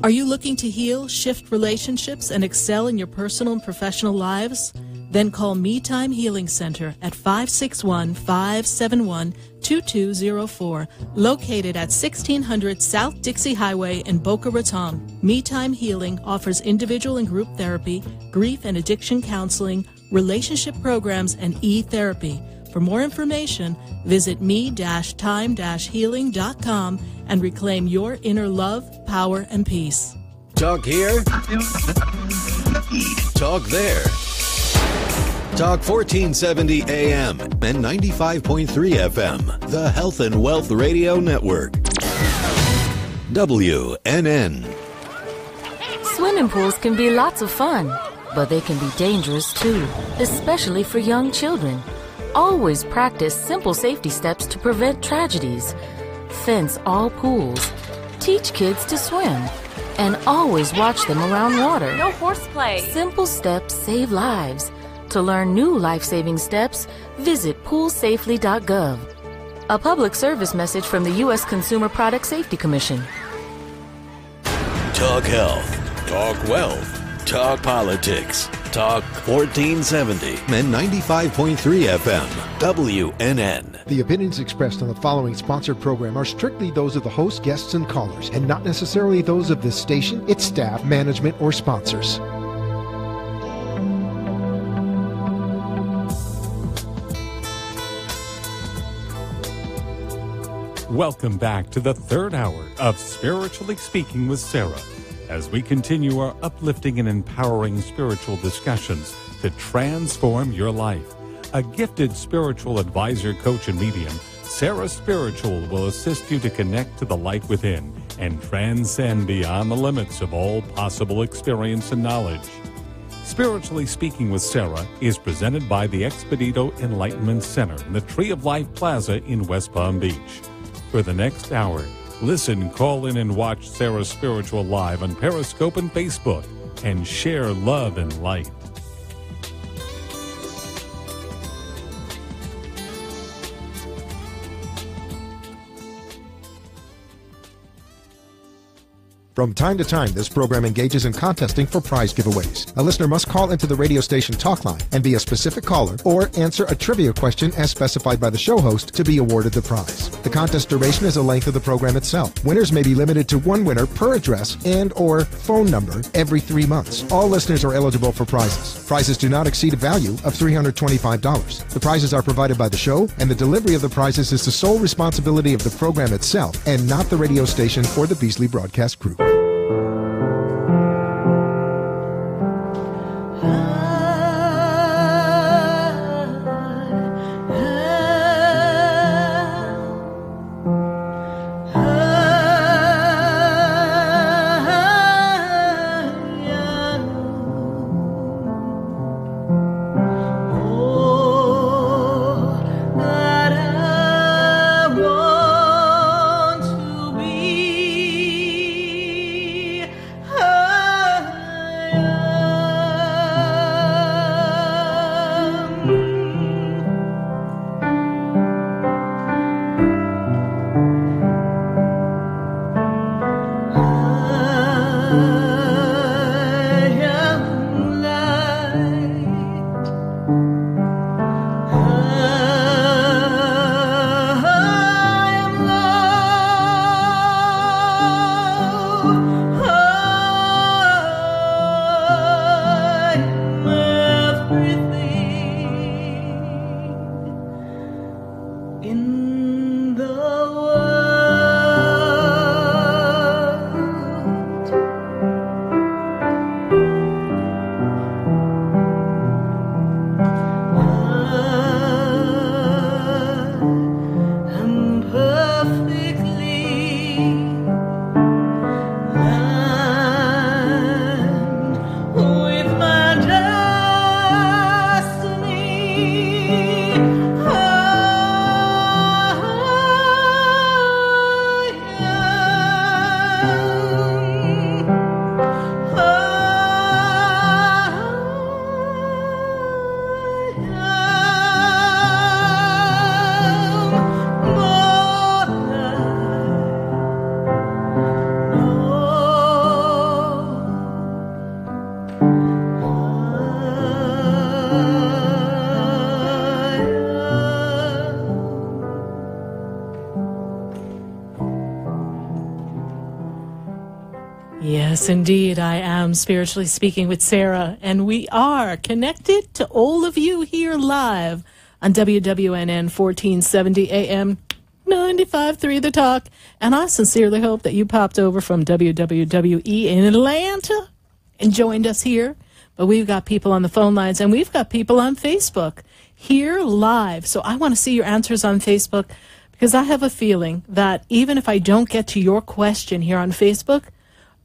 Are you looking to heal, shift relationships, and excel in your personal and professional lives? Then call Me Time Healing Center at 561-571-2204, located at 1600 South Dixie Highway in Boca Raton. Me Time Healing offers individual and group therapy, grief and addiction counseling, relationship programs, and e-therapy. For more information, visit me-time-healing.com and reclaim your inner love, power, and peace. Talk here. Talk there. Talk 1470 AM and 95.3 FM, the Health and Wealth Radio Network. WNN. Swimming pools can be lots of fun, but they can be dangerous too, especially for young children. Always practice simple safety steps to prevent tragedies. Fence all pools. Teach kids to swim. And always watch them around water. No horseplay. Simple steps save lives. To learn new life-saving steps, visit poolsafely.gov. A public service message from the U.S. Consumer Product Safety Commission. Talk health. Talk wealth. Talk politics. Talk 1470 and 95.3 FM. WNN. The opinions expressed on the following sponsored program are strictly those of the host, guests, and callers, and not necessarily those of this station, its staff, management, or sponsors. Welcome back to the third hour of Spiritually Speaking with Sarah, as we continue our uplifting and empowering spiritual discussions to transform your life. A gifted spiritual advisor, coach, and medium, SarahSpiritual will assist you to connect to the light within and transcend beyond the limits of all possible experience and knowledge. Spiritually Speaking with Sarah is presented by the Expedito Enlightenment Center in the Tree of Life Plaza in West Palm Beach. For the next hour, listen, call in, and watch SarahSpiritual live on Periscope and Facebook, and share love and light. From time to time, this program engages in contesting for prize giveaways. A listener must call into the radio station talk line and be a specific caller or answer a trivia question as specified by the show host to be awarded the prize. The contest duration is the length of the program itself. Winners may be limited to one winner per address and or phone number every 3 months. All listeners are eligible for prizes. Prizes do not exceed a value of $325. The prizes are provided by the show, and the delivery of the prizes is the sole responsibility of the program itself and not the radio station or the Beasley Broadcast Group. Yes, indeed, I am Spiritually Speaking with Sarah, and we are connected to all of you here live on WWNN 1470 AM, 95.3 The Talk, and I sincerely hope that you popped over from WWWE in Atlanta and joined us here. But we've got people on the phone lines, and we've got people on Facebook here live. So I want to see your answers on Facebook, because I have a feeling that even if I don't get to your question here on Facebook,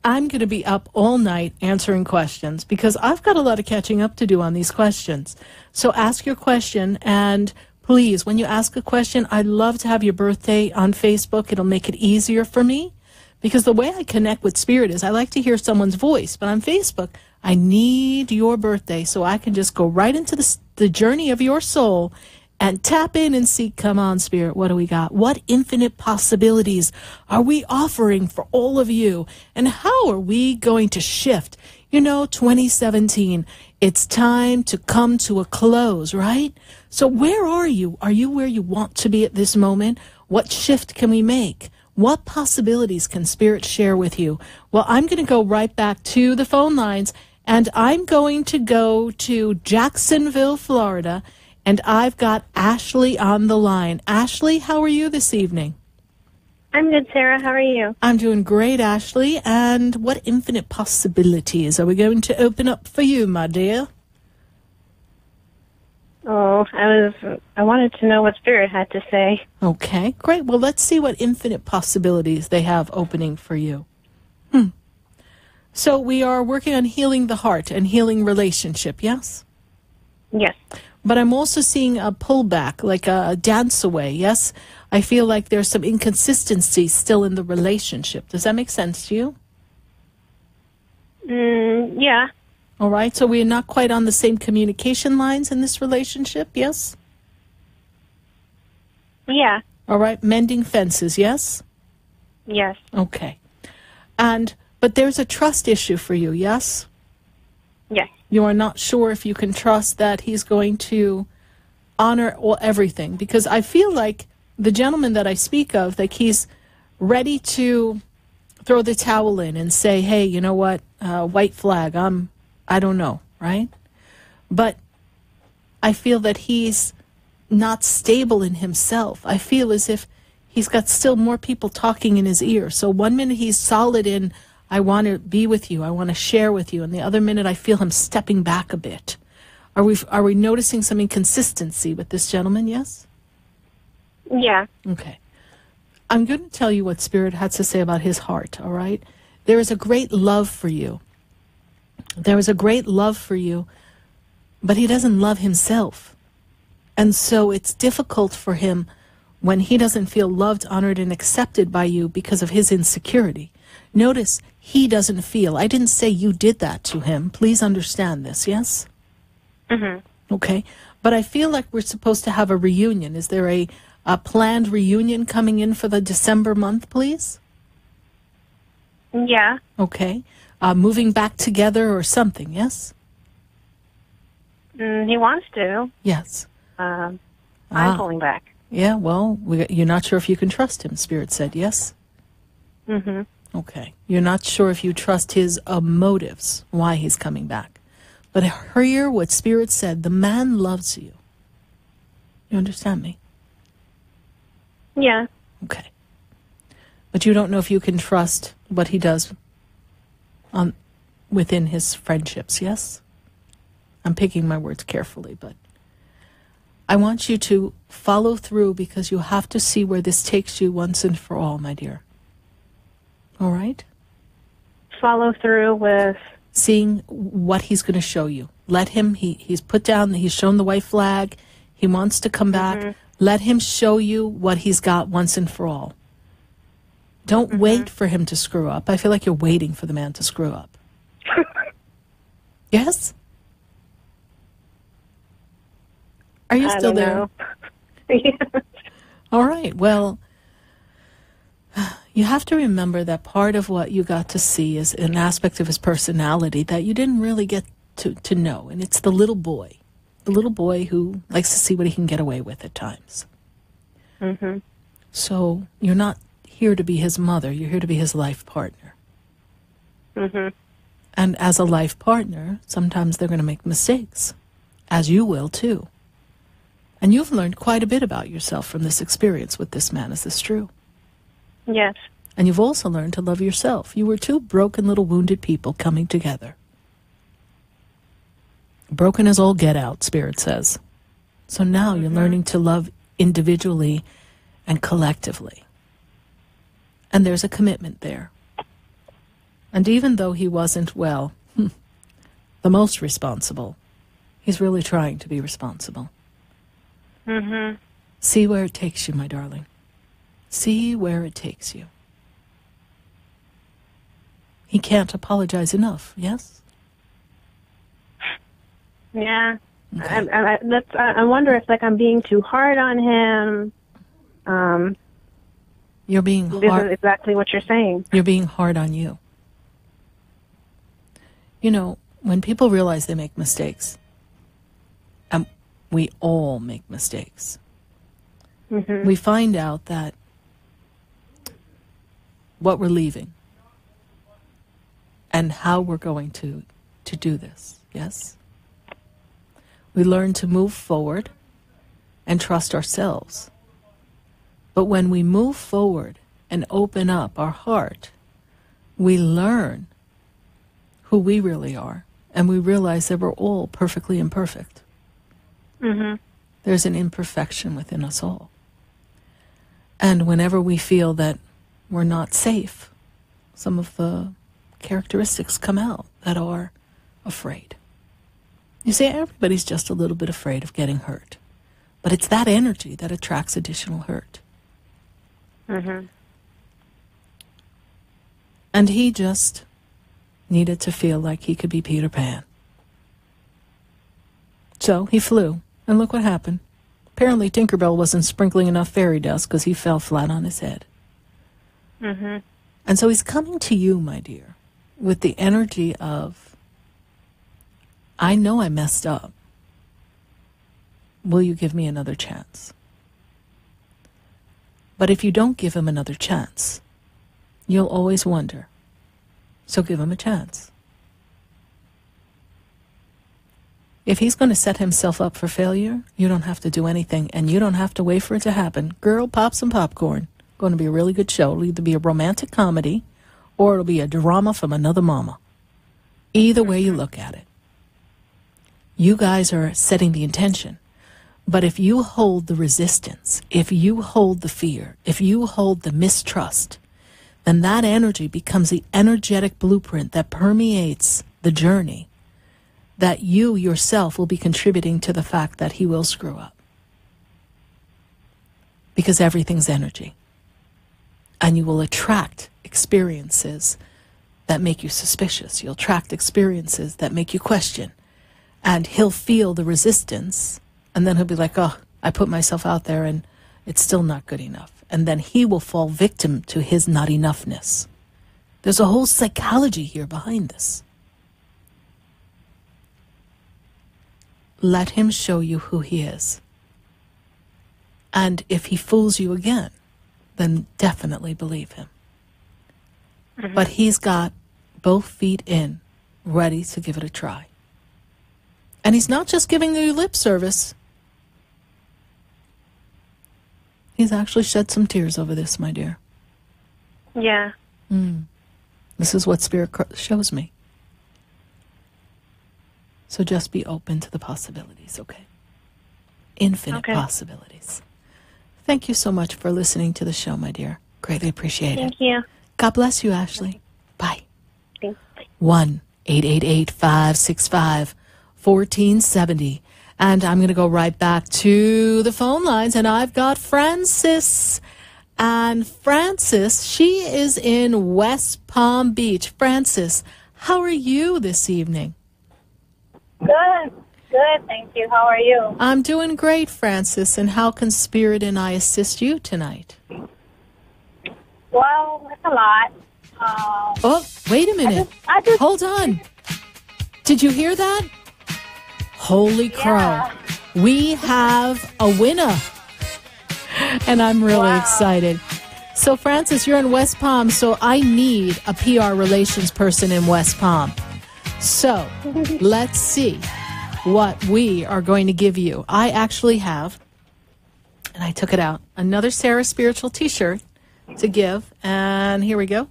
I'm going to be up all night answering questions, because I've got a lot of catching up to do on these questions. So ask your question, and please, when you ask a question, I'd love to have your birthday on Facebook. It'll make it easier for me, because the way I connect with Spirit is I like to hear someone's voice, but on Facebook, I need your birthday so I can just go right into the journey of your soul and tap in and see, come on, Spirit, what do we got? What infinite possibilities are we offering for all of you? And how are we going to shift? 2017, it's time to come to a close, right? So where are you? Are you where you want to be at this moment? What shift can we make? What possibilities can Spirit share with you? Well, I'm going to go right back to the phone lines, and I'm going to go to Jacksonville, Florida, and I've got Ashley on the line. Ashley, how are you this evening? I'm good, Sarah. How are you? I'm doing great, Ashley. And what infinite possibilities are we going to open up for you, my dear? Oh, I wanted to know what Spirit had to say. Okay, great. Well, let's see what infinite possibilities they have opening for you. So we are working on healing the heart and healing relationship, yes? Yes. But I'm also seeing a pullback, like a dance away, yes? I feel like there's some inconsistency still in the relationship. Does that make sense to you? Yeah. All right, so we're not quite on the same communication lines in this relationship, yes? Yeah. All right, mending fences, yes? Yes. Okay. But there's a trust issue for you, yes? Yes. You are not sure if you can trust that he's going to honor everything, because I feel like the gentleman that I speak of, like he's ready to throw the towel in and say, hey, you know what, white flag, I don't know, right? But I feel that he's not stable in himself. I feel as if he's got still more people talking in his ear. So one minute he's solid in, I want to be with you, I want to share with you, and the other minute I feel him stepping back a bit. Are we noticing some inconsistency with this gentleman, yes? Yeah. Okay. I'm going to tell you what Spirit had to say about his heart, all right? There is a great love for you. There is a great love for you, but he doesn't love himself. And so it's difficult for him when he doesn't feel loved, honored, and accepted by you because of his insecurity. Notice, he doesn't feel. I didn't say you did that to him. Please understand this, yes? Mm-hmm. Okay. But I feel like we're supposed to have a reunion. Is there a planned reunion coming in for the December month, please? Yeah. Okay. Moving back together or something, yes? He wants to. Yes. I'm pulling back. Yeah, well, you're not sure if you can trust him, Spirit said, yes? Mm-hmm. Okay. You're not sure if you trust his motives, why he's coming back. But hear what Spirit said. The man loves you. You understand me? Yeah. Okay. But you don't know if you can trust what he does within his friendships, yes? I'm picking my words carefully, but I want you to follow through, because you have to see where this takes you once and for all, my dear. All right? Follow through with seeing what he's going to show you. Let him, he's put down, he's shown the white flag. He wants to come back. Mm-hmm. Let him show you what he's got once and for all. Don't wait for him to screw up. I feel like you're waiting for the man to screw up. Yes? Are you still there? All right. Well, you have to remember that part of what you got to see is an aspect of his personality that you didn't really get to know. And it's the little boy. The little boy who likes to see what he can get away with at times. Mm-hmm. So you're not here to be his mother. You're here to be his life partner. Mhm. And as a life partner, sometimes they're going to make mistakes, as you will too. And you've learned quite a bit about yourself from this experience with this man. Is this true? Yes. And you've also learned to love yourself. You were two broken little wounded people coming together. Broken as all get out, Spirit says. So now you're learning to love individually and collectively. And there's a commitment there. And even though he wasn't, well, the most responsible, he's really trying to be responsible. Mhm. See where it takes you, my darling. See where it takes you. He can't apologize enough, yes? Yeah. I wonder if I'm being too hard on him. You're being This hard. is exactly what you're saying. You're being hard on you. You know, when people realize they make mistakes, and we all make mistakes, we find out that what we're leaving and how we're going to do this, yes? We learn to move forward and trust ourselves. But when we move forward and open up our heart, we learn who we really are, and we realize that we're all perfectly imperfect. There's an imperfection within us all. And whenever we feel that we're not safe, some of the characteristics come out that are afraid. You see, everybody's just a little bit afraid of getting hurt. But it's that energy that attracts additional hurt. And he just needed to feel like he could be Peter Pan. So he flew, and look what happened. Apparently Tinkerbell wasn't sprinkling enough fairy dust because he fell flat on his head. And so he's coming to you, my dear, with the energy of, I know I messed up. Will you give me another chance? But if you don't give him another chance, you'll always wonder. So give him a chance. If he's going to set himself up for failure, you don't have to do anything, and you don't have to wait for it to happen. Girl, pop some popcorn. Going to be a really good show. It'll either be a romantic comedy or it'll be a drama from another mama. Either way you look at it. You guys are setting the intention. But if you hold the resistance, if you hold the fear, if you hold the mistrust, then that energy becomes the energetic blueprint that permeates the journey, that you yourself will be contributing to the fact that he will screw up. Because everything's energy. And you will attract experiences that make you suspicious. You'll attract experiences that make you question. And he'll feel the resistance, and then he'll be like, oh, I put myself out there and it's still not good enough. And then he will fall victim to his not enoughness. There's a whole psychology here behind this. Let him show you who he is. And if he fools you again, then definitely believe him. But he's got both feet in, ready to give it a try. And he's not just giving you lip service. He's actually shed some tears over this, my dear. Yeah. This is what Spirit shows me. So just be open to the possibilities, okay? Infinite possibilities. Thank you so much for listening to the show, my dear. Greatly appreciate it. Thank you. God bless you, Ashley. Bye. Thanks. 1-888-565-1470. And I'm going to go right back to the phone lines, and I've got Frances. And Frances, she is in West Palm Beach. Frances, how are you this evening? Good. Thank you. How are you? I'm doing great, Frances. And how can Spirit and I assist you tonight? Well, it's a lot. Oh, wait a minute. Hold on. Did you hear that? Holy crow. We have a winner. And I'm really excited. So, Francis, you're in West Palm, so I need a PR relations person in West Palm. So, let's see what we are going to give you. I actually have, and I took it out, another SarahSpiritual t-shirt to give, and here we go.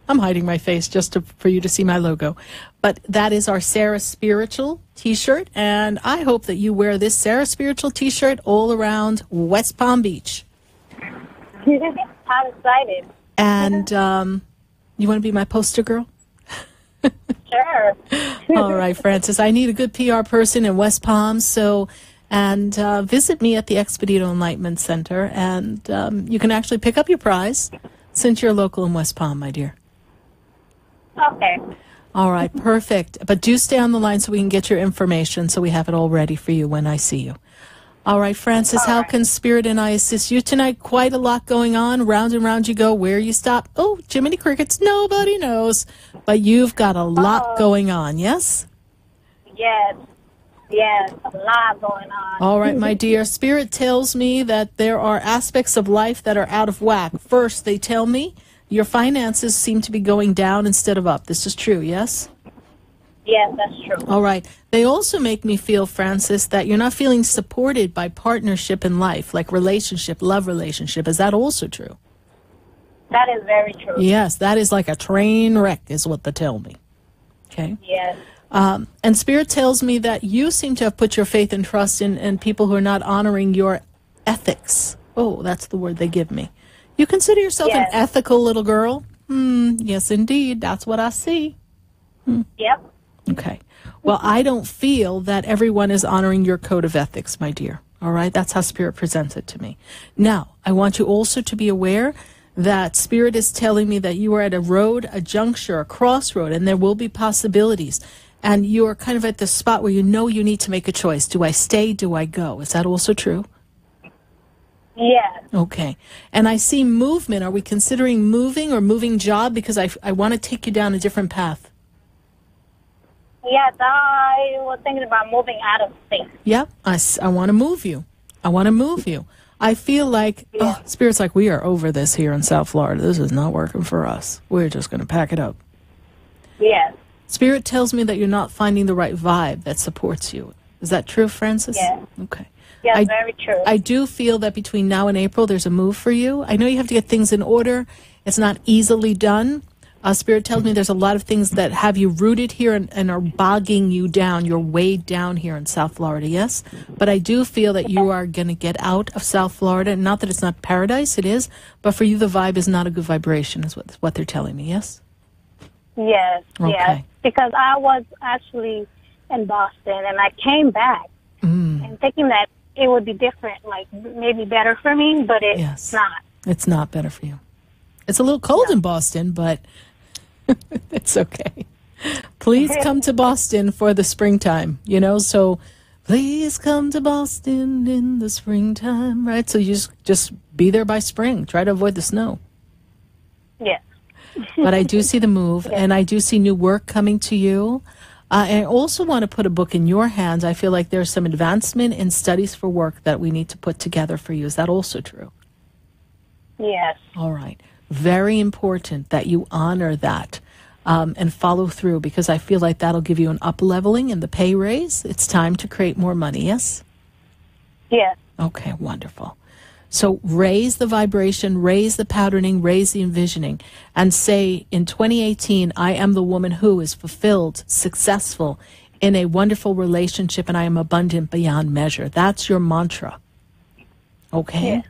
I'm hiding my face just for you to see my logo. But that is our SarahSpiritual t-shirt, and I hope that you wear this SarahSpiritual t-shirt all around West Palm Beach. I'm excited. And you want to be my poster girl? Sure. All right, Francis. I need a good PR person in West Palm, and visit me at the Expedito Enlightenment Center, and you can actually pick up your prize since you're local in West Palm, my dear. Okay. All right, perfect. But do stay on the line so we can get your information so we have it all ready for you when I see you. All right, Francis, how can Spirit and I assist you tonight? Quite a lot going on. Round and round you go. Where you stop? Oh, Jiminy Crickets, nobody knows. But you've got a lot going on, yes? Yes, a lot going on. All right, my dear. Spirit tells me that there are aspects of life that are out of whack. First, they tell me your finances seem to be going down instead of up. This is true, yes? Yes, that's true. All right. They also make me feel, Francis, that you're not feeling supported by partnership in life, like relationship, love relationship. Is that also true? That is very true. Yes, that is like a train wreck is what they tell me. Okay? Yes. And Spirit tells me that you seem to have put your faith and trust in people who are not honoring your ethics. Oh, that's the word they give me. You consider yourself an ethical little girl? Yes, indeed. That's what I see. Yep. Okay. Well, I don't feel that everyone is honoring your code of ethics, my dear. All right? That's how Spirit presents it to me. Now, I want you also to be aware that Spirit is telling me that you are at a road, a juncture, a crossroad, and there will be possibilities. And you are kind of at the spot where you know you need to make a choice. Do I stay? Do I go? Is that also true? Yes. Okay. And I see movement. Are we considering moving or moving job? Because I want to take you down a different path. Yes, I was thinking about moving out of state. Yep. I want to move you. I want to move you. I feel like, Spirit's like, we are over this here in South Florida. This is not working for us. We're just going to pack it up. Yes. Spirit tells me that you're not finding the right vibe that supports you. Is that true, Francis? Yes. Okay. Yes, very true. I do feel that between now and April, there's a move for you. I know you have to get things in order. It's not easily done. Spirit tells me there's a lot of things that have you rooted here and are bogging you down. You're weighed down here in South Florida, yes? But I do feel that you are going to get out of South Florida. Not that it's not paradise, it is. But for you, the vibe is not a good vibration, is what they're telling me, yes? Yes, Okay. yes. Because I was actually in Boston, and I came back and thinking that it would be different, like maybe better for me, but it's not. It's not better for you. It's a little cold in Boston, but it's okay. Please come to Boston for the springtime, so please come to Boston in the springtime, right? So you just be there by spring. Try to avoid the snow. Yes. But I do see the move, and I do see new work coming to you. And I also want to put a book in your hands. I feel like there's some advancement in studies for work that we need to put together for you. Is that also true? Yes. All right. Very important that you honor that and follow through, because I feel like that'll give you an up-leveling in the pay raise. It's time to create more money, yes? Yes. Okay, wonderful. So raise the vibration, raise the patterning, raise the envisioning, and say, in 2018, I am the woman who is fulfilled, successful, in a wonderful relationship, and I am abundant beyond measure. That's your mantra. Okay? Yes.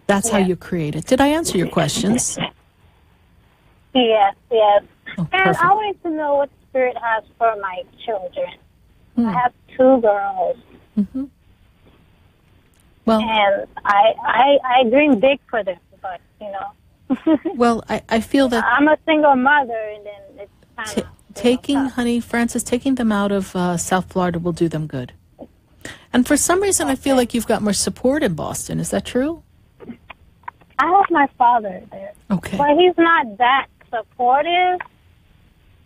That's how you create it. Did I answer your questions? Yes, yes. Oh, and I wanted to know what Spirit has for my children. I have 2 girls. Mm-hmm. Well, and I dream big for them, but, well, I feel that I'm a single mother, and then it's kind of... Taking them out of South Florida will do them good. And for some reason, I feel like you've got more support in Boston. Is that true? I have my father there. Okay. But he's not that supportive.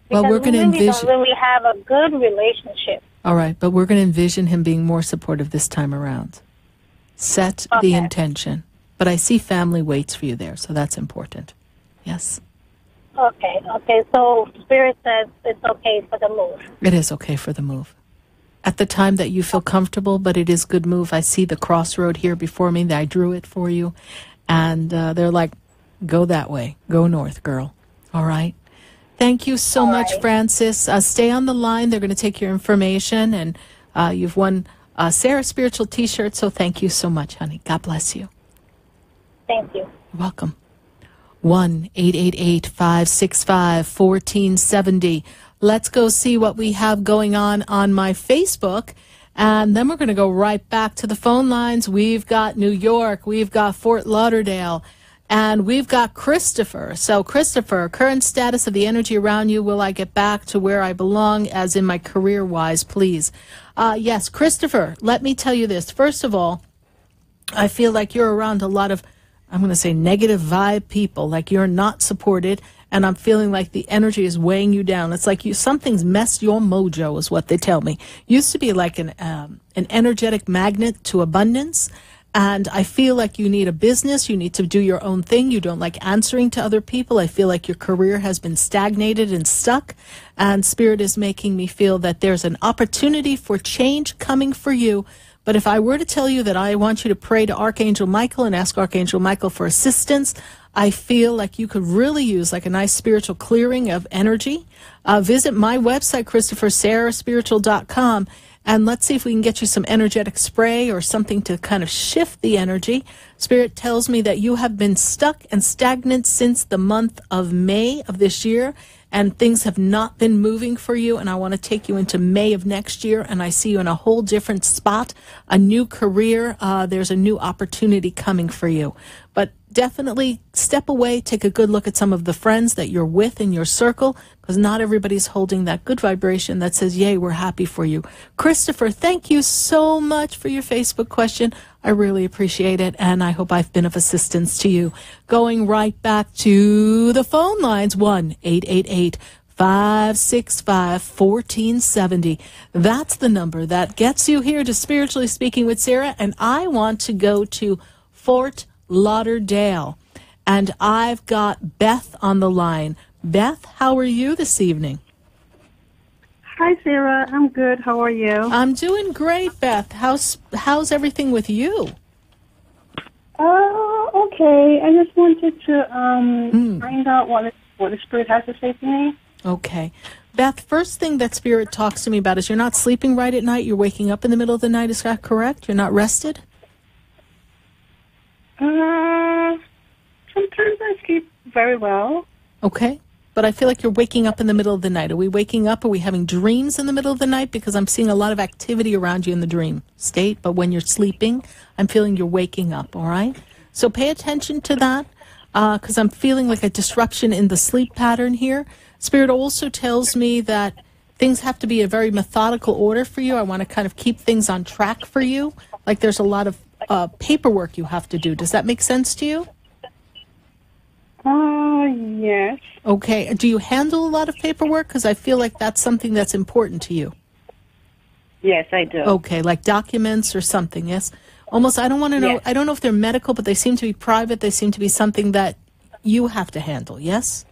Well, we're going to envision... don't really have a good relationship. All right, but we're going to envision him being more supportive this time around. Set the intention. But I see family waits for you there, so that's important. Yes. Okay. So Spirit says it's okay for the move. It is okay for the move. At the time that you feel comfortable, but it is good move. I see the crossroad here before me. I drew it for you. And they're like, go that way. Go north, girl. All right. Thank you so much, Francis. Stay on the line. They're going to take your information. And you've won a Sarah Spiritual T-shirt. So thank you so much, honey. God bless you. Thank you. You're welcome. 1-888-565-1470. Let's go see what we have going on my Facebook. And then we're going to go right back to the phone lines. We've got New York. We've got Fort Lauderdale. And we've got Christopher. So, Christopher, current status of the energy around you. Will I get back to where I belong, as in my career-wise, please? Yes, Christopher, let me tell you this. First of all, I feel like you're around a lot of, I'm going to say, negative vibe people, like you're not supported, and I'm feeling like the energy is weighing you down. It's like something's messed your mojo, is what they tell me. Used to be like an energetic magnet to abundance, and I feel like you need a business. You need to do your own thing. You don't like answering to other people. I feel like your career has been stagnated and stuck, and Spirit is making me feel that there's an opportunity for change coming for you. But if I were to tell you that I want you to pray to Archangel Michael and ask Archangel Michael for assistance, I feel like you could really use like a nice spiritual clearing of energy. Visit my website, SarahSpiritual.com, and let's see if we can get you some energetic spray or something to kind of shift the energy. Spirit tells me that you have been stuck and stagnant since the month of May of this year, and things have not been moving for you, and I want to take you into May of next year, and I see you in a whole different spot, a new career. There's a new opportunity coming for you. But definitely step away, take a good look at some of the friends that you're with in your circle, because not everybody's holding that good vibration that says, yay, we're happy for you. Christopher, thank you so much for your Facebook question. I really appreciate it, and I hope I've been of assistance to you. Going right back to the phone lines, 1-888-565-1470. That's the number that gets you here to Spiritually Speaking with Sarah, and I want to go to Fort Lauderdale, and I've got Beth on the line. Beth, how are you this evening? Hi, Sarah. I'm good. How are you? I'm doing great, Beth. How's everything with you? Okay. I just wanted to find out what the Spirit has to say to me. Okay. Beth, first thing that Spirit talks to me about is you're not sleeping right at night. You're waking up in the middle of the night. Is that correct? You're not rested? Sometimes I sleep very well. Okay. But I feel like you're waking up in the middle of the night. Are we waking up? Are we having dreams in the middle of the night? Because I'm seeing a lot of activity around you in the dream state. But when you're sleeping, I'm feeling you're waking up, all right? So pay attention to that, because I'm feeling like a disruption in the sleep pattern here. Spirit also tells me that things have to be a very methodical order for you. I want to kind of keep things on track for you. Like there's a lot of paperwork you have to do. Does that make sense to you? Yes. Okay. Do you handle a lot of paperwork? Because I feel like that's something that's important to you. Yes, I do. Okay, like documents or something, yes? Almost, I don't want to know, yes. I don't know if they're medical, but they seem to be private. They seem to be something that you have to handle, yes?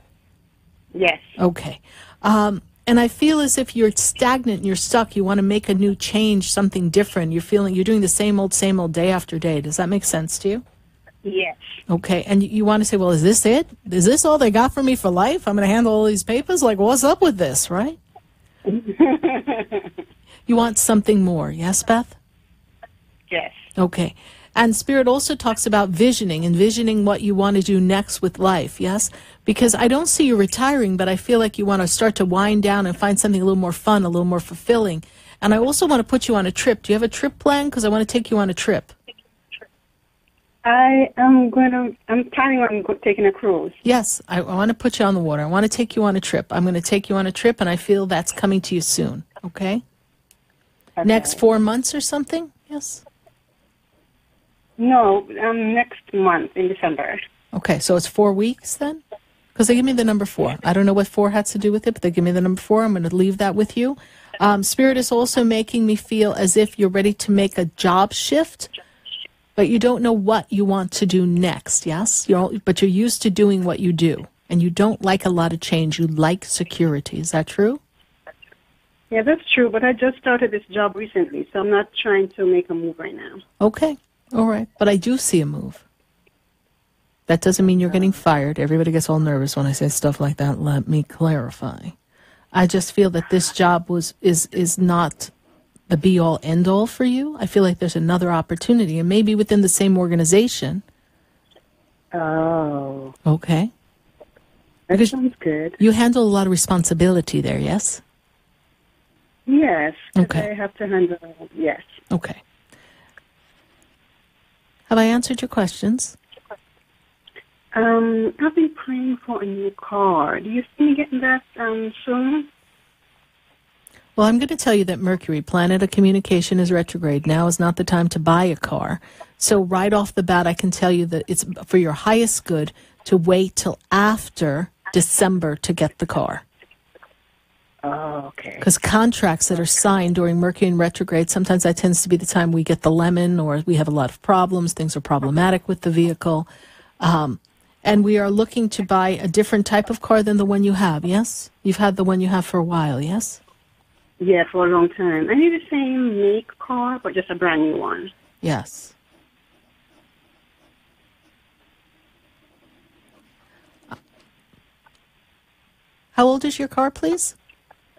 Yes. Okay. And I feel as if you're stagnant and you're stuck. You want to make a new change, something different. You're feeling you're doing the same old day after day. Does that make sense to you? Yes. Okay, and you want to say, well, is this it? Is this all they got for me for life? I'm going to handle all these papers? Like, what's up with this, right? You want something more, yes, Beth? Yes. Okay. And Spirit also talks about envisioning what you want to do next with life, yes? Because I don't see you retiring, but I feel like you want to start to wind down and find something a little more fun, a little more fulfilling. And I also want to put you on a trip. Do you have a trip plan? Because I want to take you on a trip. I'm planning on taking a cruise. Yes, I want to put you on the water. I want to take you on a trip. I'm going to take you on a trip, and I feel that's coming to you soon, okay? Next 4 months or something? Yes? No, next month in December. Okay, so it's 4 weeks then? Because they give me the number 4. I don't know what 4 has to do with it, but they give me the number 4. I'm going to leave that with you. Spirit is also making me feel as if you're ready to make a job shift. But you don't know what you want to do next, yes? But you're used to doing what you do, and you don't like a lot of change. You like security. Is that true? Yeah, that's true, but I just started this job recently, so I'm not trying to make a move right now. Okay. All right. But I do see a move. That doesn't mean you're getting fired. Everybody gets all nervous when I say stuff like that. Let me clarify. I just feel that this job is not the be-all, end-all for you. I feel like there's another opportunity, and maybe within the same organization. Oh. Okay. That sounds good. You handle a lot of responsibility there, yes? Yes. Okay. I have to handle, yes. Okay. Have I answered your questions? I've been praying for a new car. Do you see me getting that soon? Well, I'm going to tell you that Mercury, planet of communication, is retrograde. Now is not the time to buy a car. So right off the bat, I can tell you that it's for your highest good to wait till after December to get the car. Oh, okay. Because contracts that are signed during Mercury in retrograde, sometimes that tends to be the time we get the lemon, or we have a lot of problems. Things are problematic with the vehicle. And we are looking to buy a different type of car than the one you have, yes? You've had the one you have for a while, yes? Yeah, for a long time. I need the same make car, but just a brand new one. Yes. How old is your car, please?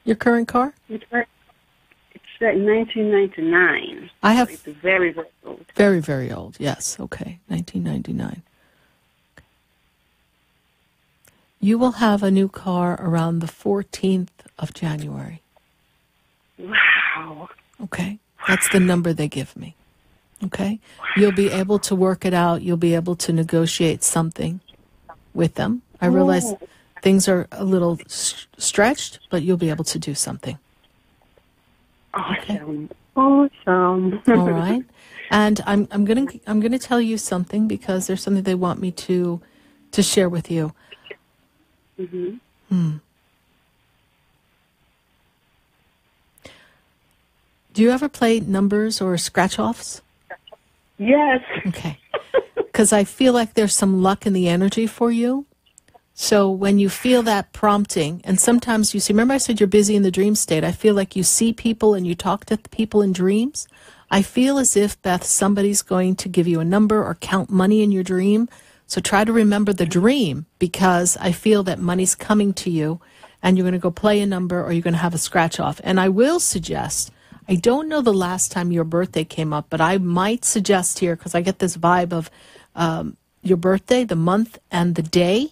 Your current car? It's 1999. I have. So it's very, very old. Very, very old. Yes. Okay. 1999. You will have a new car around the 14th of January. Wow. Okay. That's the number they give me. Okay. You'll be able to work it out. You'll be able to negotiate something with them. I realize things are a little stretched, but you'll be able to do something. Awesome. Okay. Awesome. All right. And I'm gonna tell you something, because there's something they want me to share with you. Mm-hmm. Do you ever play numbers or scratch-offs? Yes. Okay. Because I feel like there's some luck in the energy for you. So when you feel that prompting, and sometimes you see, remember I said you're busy in the dream state. I feel like you see people and you talk to people in dreams. I feel as if, Beth, somebody's going to give you a number or count money in your dream. So try to remember the dream, because I feel that money's coming to you and you're going to go play a number, or you're going to have a scratch off. And I will suggest, I don't know the last time your birthday came up, but I might suggest here, because I get this vibe of your birthday, the month and the day.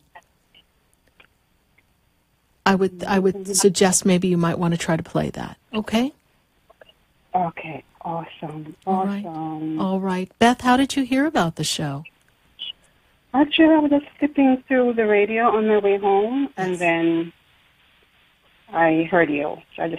I would suggest maybe you might want to try to play that. Okay? Okay. Awesome. Awesome. All right. Beth, how did you hear about the show? Actually, I was just flipping through the radio on my way home, and then I heard you. So I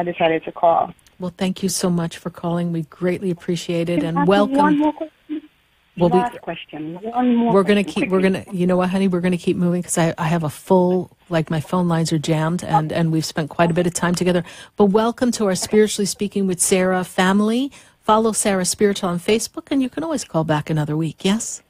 decided to call. Well, thank you so much for calling. We greatly appreciate it, and welcome. One more question. Last question. One more. We're going to keep. We're going to. You know what, honey? We're going to keep moving, because I have a full. Like, my phone lines are jammed, and we've spent quite a bit of time together. But welcome to our Spiritually Speaking with Sarah family. Follow Sarah Spiritual on Facebook, and you can always call back another week. Yes.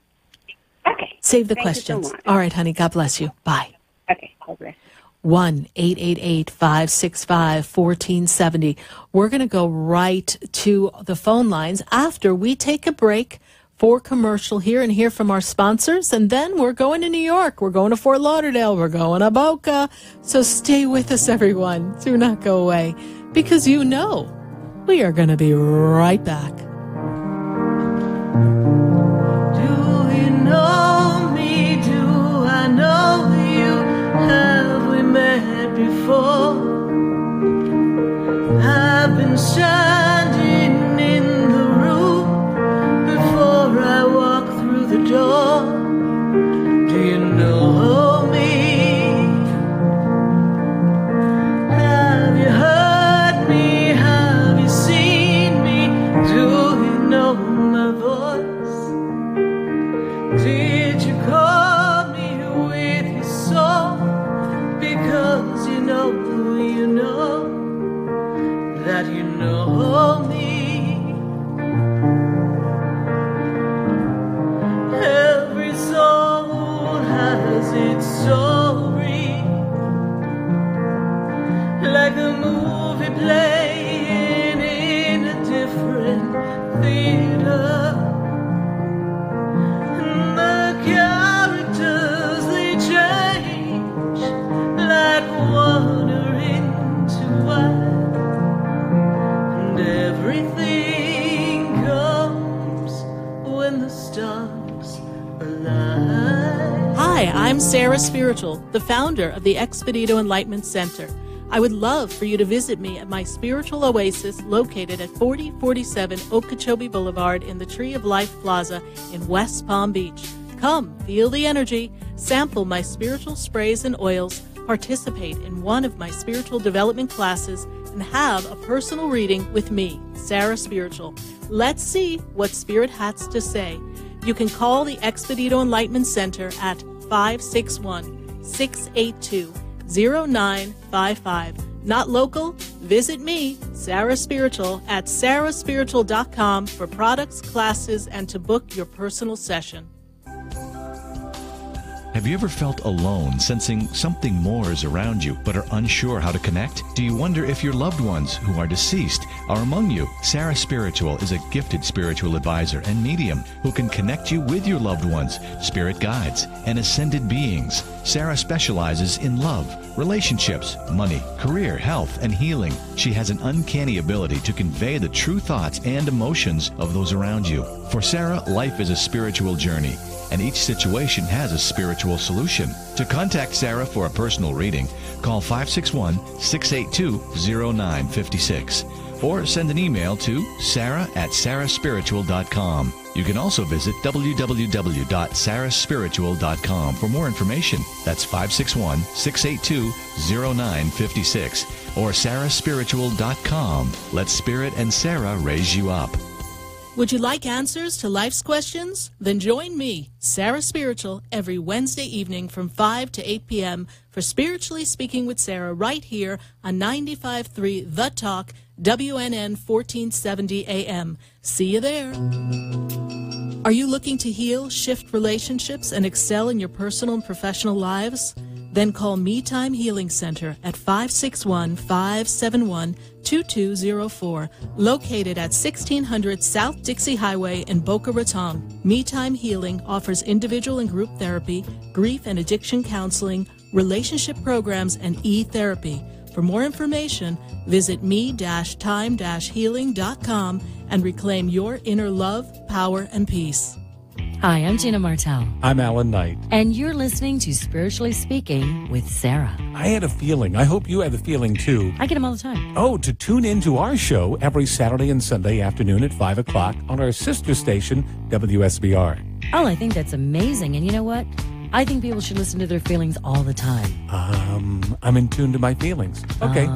Okay. Save the Thank questions. You so much. All right, honey. God bless you. Bye. Okay. God bless. 1-888-565-1470. We're going to go right to the phone lines after we take a break for commercial here and hear from our sponsors. And then we're going to New York. We're going to Fort Lauderdale. We're going to Boca. So stay with us, everyone. Do not go away, because you know we are going to be right back. Do you know me? Do I know you? Have we met before? I've been standing in the room before I walk through the door. Do you know me? Have you heard me? Have you seen me? Do Everything comes when the stars align. Hi, I'm SarahSpiritual, the founder of the Expedito Enlightenment Center. I would love for you to visit me at my spiritual oasis located at 4047 Okeechobee Boulevard in the Tree of Life Plaza in West Palm Beach. Come, feel the energy, sample my spiritual sprays and oils, participate in one of my spiritual development classes, and have a personal reading with me, SarahSpiritual. Let's see what Spirit has to say. You can call the Expedito Enlightenment Center at 561-682-0955. Not local? Visit me, SarahSpiritual, at SarahSpiritual.com for products, classes, and to book your personal session. Have you ever felt alone, sensing something more is around you, but are unsure how to connect? Do you wonder if your loved ones who are deceased are among you? SarahSpiritual is a gifted spiritual advisor and medium who can connect you with your loved ones, spirit guides, and ascended beings. Sarah specializes in love, relationships, money, career, health, and healing. She has an uncanny ability to convey the true thoughts and emotions of those around you. For Sarah, life is a spiritual journey, and each situation has a spiritual solution. To contact Sarah for a personal reading, call 561-682-0956 or send an email to sarah@sarahspiritual.com. You can also visit www.sarahspiritual.com for more information. That's 561-682-0956 or sarahspiritual.com. Let Spirit and Sarah raise you up. Would you like answers to life's questions? Then join me, Sarah Spiritual, every Wednesday evening from 5 to 8 p.m. for Spiritually Speaking with Sarah right here on 95.3 The Talk, WNN 1470 AM. See you there. Are you looking to heal, shift relationships, and excel in your personal and professional lives? Then call Me Time Healing Center at 561-571-2204, located at 1600 South Dixie Highway in Boca Raton. Me Time Healing offers individual and group therapy, grief and addiction counseling, relationship programs, and e-therapy. For more information, visit me-time-healing.com and reclaim your inner love, power, and peace. Hi, I'm Gina Martell. I'm Alan Knight. And you're listening to Spiritually Speaking with Sarah. I had a feeling. I hope you had the feeling, too. I get them all the time. Oh, to tune in to our show every Saturday and Sunday afternoon at 5 o'clock on our sister station, WSBR. Oh, I think that's amazing. And you know what? I think people should listen to their feelings all the time. I'm in tune to my feelings. Okay.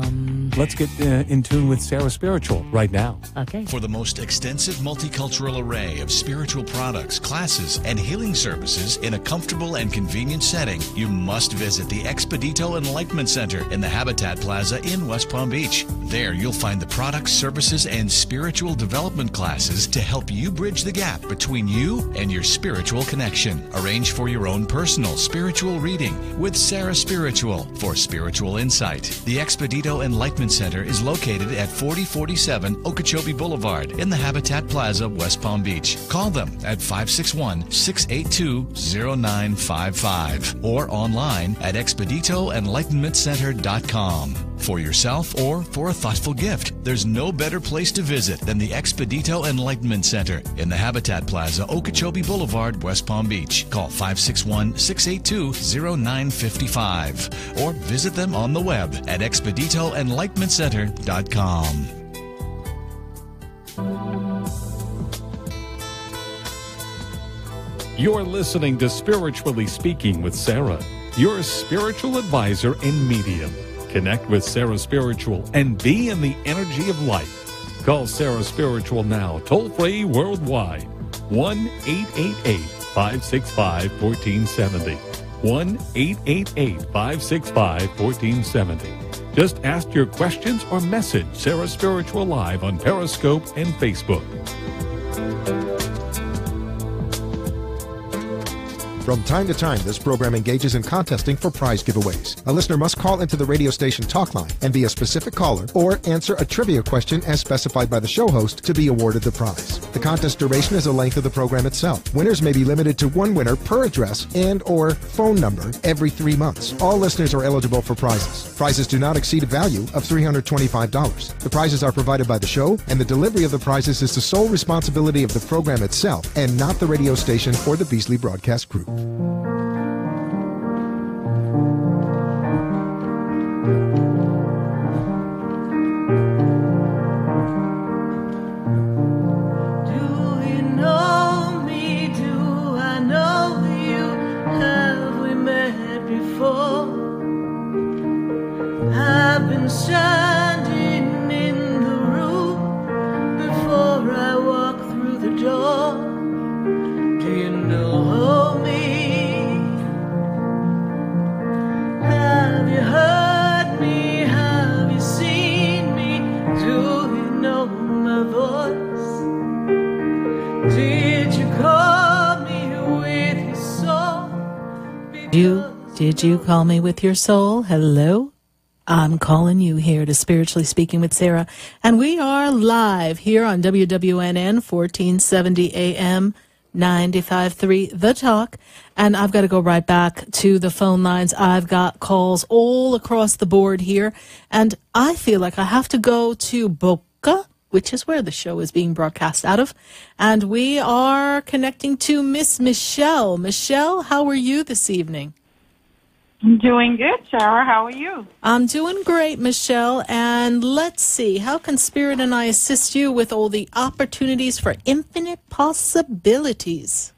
Let's get in tune with Sarah Spiritual right now. Okay. For the most extensive multicultural array of spiritual products, classes, and healing services in a comfortable and convenient setting, you must visit the Expedito Enlightenment Center in the Habitat Plaza in West Palm Beach. There you'll find the products, services, and spiritual development classes to help you bridge the gap between you and your spiritual connection. Arrange for your own personal spiritual reading with Sarah Spiritual for spiritual insight. The Expedito Enlightenment Center is located at 4047 Okeechobee Boulevard in the Habitat Plaza, West Palm Beach. Call them at 561-682-0955 or online at expeditoenlightenmentcenter.com. For yourself or for a thoughtful gift, there's no better place to visit than the Expedito Enlightenment Center in the Habitat Plaza, Okeechobee Boulevard, West Palm Beach. Call 561-682-0955 or visit them on the web at expeditoenlightenmentcenter.com. You're listening to Spiritually Speaking with Sarah, your spiritual advisor and medium. Connect with Sarah Spiritual and be in the energy of life. Call Sarah Spiritual now, toll-free worldwide. 1-888-565-1470. 1-888-565-1470. Just ask your questions or message Sarah Spiritual live on Periscope and Facebook. From time to time, this program engages in contesting for prize giveaways. A listener must call into the radio station talk line and be a specific caller or answer a trivia question as specified by the show host to be awarded the prize. The contest duration is the length of the program itself. Winners may be limited to one winner per address and or phone number every 3 months. All listeners are eligible for prizes. Prizes do not exceed a value of $325. The prizes are provided by the show, and the delivery of the prizes is the sole responsibility of the program itself and not the radio station or the Beasley Broadcast Group. Standing in the room before I walk through the door. Do you know me? Have you heard me? Have you seen me? Do you know my voice? Did you call me with your soul? Did you call me with your soul? Hello? I'm calling you here to Spiritually Speaking with Sarah, and we are live here on WWNN 1470 AM 95.3 The Talk, and I've got to go right back to the phone lines. I've got calls all across the board here, and I feel like I have to go to Boca, which is where the show is being broadcast out of, and we are connecting to Miss Michelle. Michelle, how are you this evening? I'm doing good, Sarah. How are you? I'm doing great, Michelle. And let's see, how can Spirit and I assist you with all the opportunities for infinite possibilities?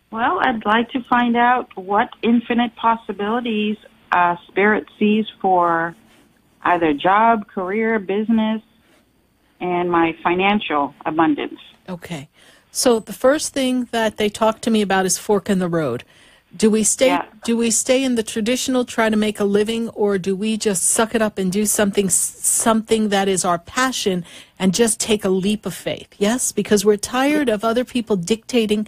Well, I'd like to find out what infinite possibilities Spirit sees for either job, career, business, and my financial abundance. Okay. So the first thing that they talk to me about is fork in the road. Do we stay in the traditional, try to make a living, or do we just suck it up and do something that is our passion and just take a leap of faith? Yes, because we're tired of other people dictating,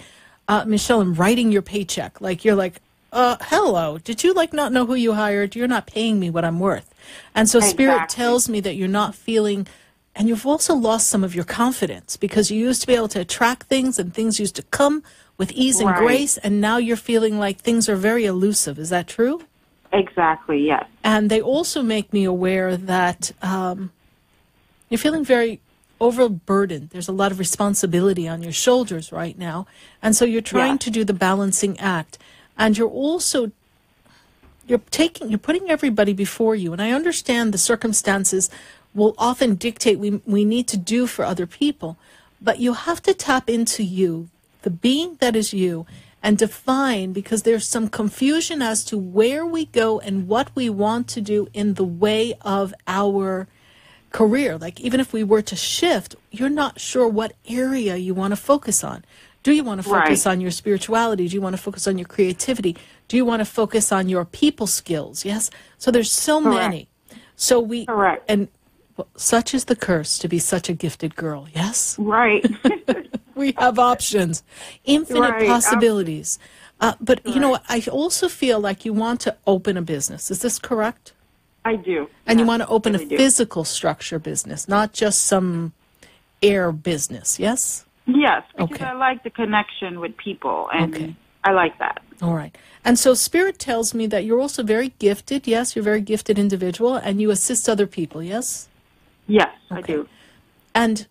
Michelle, and writing your paycheck. Like you're like, hello, did you not know who you hired? You're not paying me what I'm worth. And so Spirit tells me that you're not feeling, and you've also lost some of your confidence because you used to be able to attract things and things used to come with ease and grace, and now you're feeling like things are very elusive. Is that true? Exactly, yes. And they also make me aware that you're feeling very overburdened. There's a lot of responsibility on your shoulders right now, and so you're trying to do the balancing act. And you're also you're putting everybody before you. And I understand the circumstances will often dictate we need to do for other people, but you have to tap into you, the being that is you, and define, because there's some confusion as to where we go and what we want to do in the way of our career. Like even if we were to shift, you're not sure what area you want to focus on. Do you want to focus on your spirituality? Do you want to focus on your creativity? Do you want to focus on your people skills? Yes. So there's so many. So and such is the curse to be such a gifted girl. Yes. Right. We have options, infinite possibilities. But, you know, I also feel like you want to open a business. Is this correct? I do. And you want to open a physical structure business, not just some air business, yes? Yes, because I like the connection with people, and I like that. All right. And so Spirit tells me that you're also very gifted. Yes, you're a very gifted individual, and you assist other people, yes? Yes, I do. And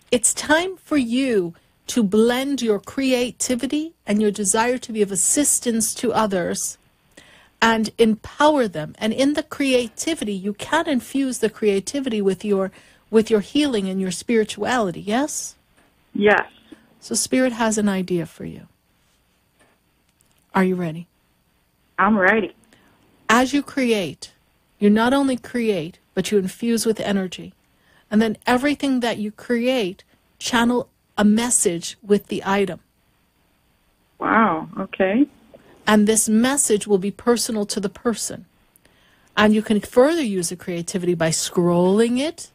it's time for you to blend your creativity and your desire to be of assistance to others and empower them. And in the creativity, you can infuse the creativity with your healing and your spirituality, yes? Yes. So Spirit has an idea for you. Are you ready? I'm ready. As you create, you not only create, but you infuse with energy. And then everything that you create, channel a message with the item. Wow, okay. And this message will be personal to the person. And you can further use the creativity by scrolling it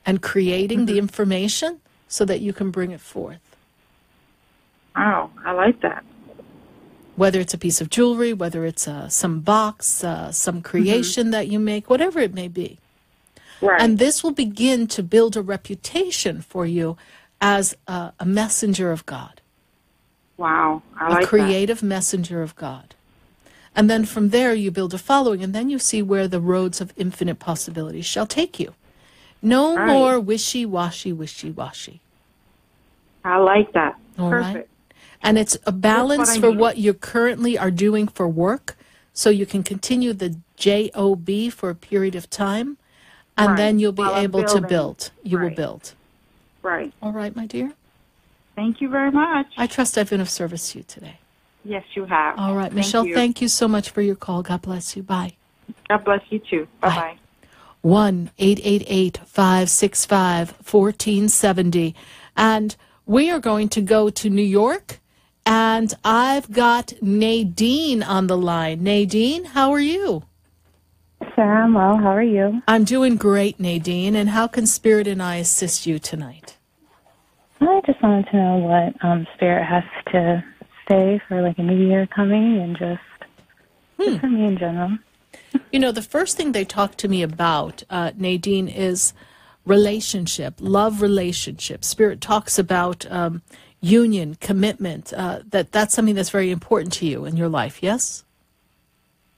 and creating the information so that you can bring it forth. Wow, I like that. Whether it's a piece of jewelry, whether it's some box, some creation that you make, whatever it may be. Right. And this will begin to build a reputation for you as a messenger of God. Wow. I like a creative messenger of God. And then from there you build a following, and then you see where the roads of infinite possibilities shall take you. No more wishy-washy, wishy-washy. I like that. All Perfect. right? And it's a balance for what you currently are doing for work, so you can continue the JOB for a period of time, and then you'll be able to build. You will build. Right. All right, my dear? Thank you very much. I trust I've been of service to you today. Yes, you have. All right, Michelle, thank you so much for your call. God bless you. Bye. God bless you, too. Bye-bye. 1-888-565-1470. And we are going to go to New York, and I've got Nadine on the line. Nadine, how are you? Sarah, I'm well. How are you? I'm doing great, Nadine. And how can Spirit and I assist you tonight? I just wanted to know what Spirit has to say for like a new year coming, and just for me in general. You know, the first thing they talk to me about, Nadine, is relationship, love relationship. Spirit talks about union, commitment. That's something that's very important to you in your life, yes?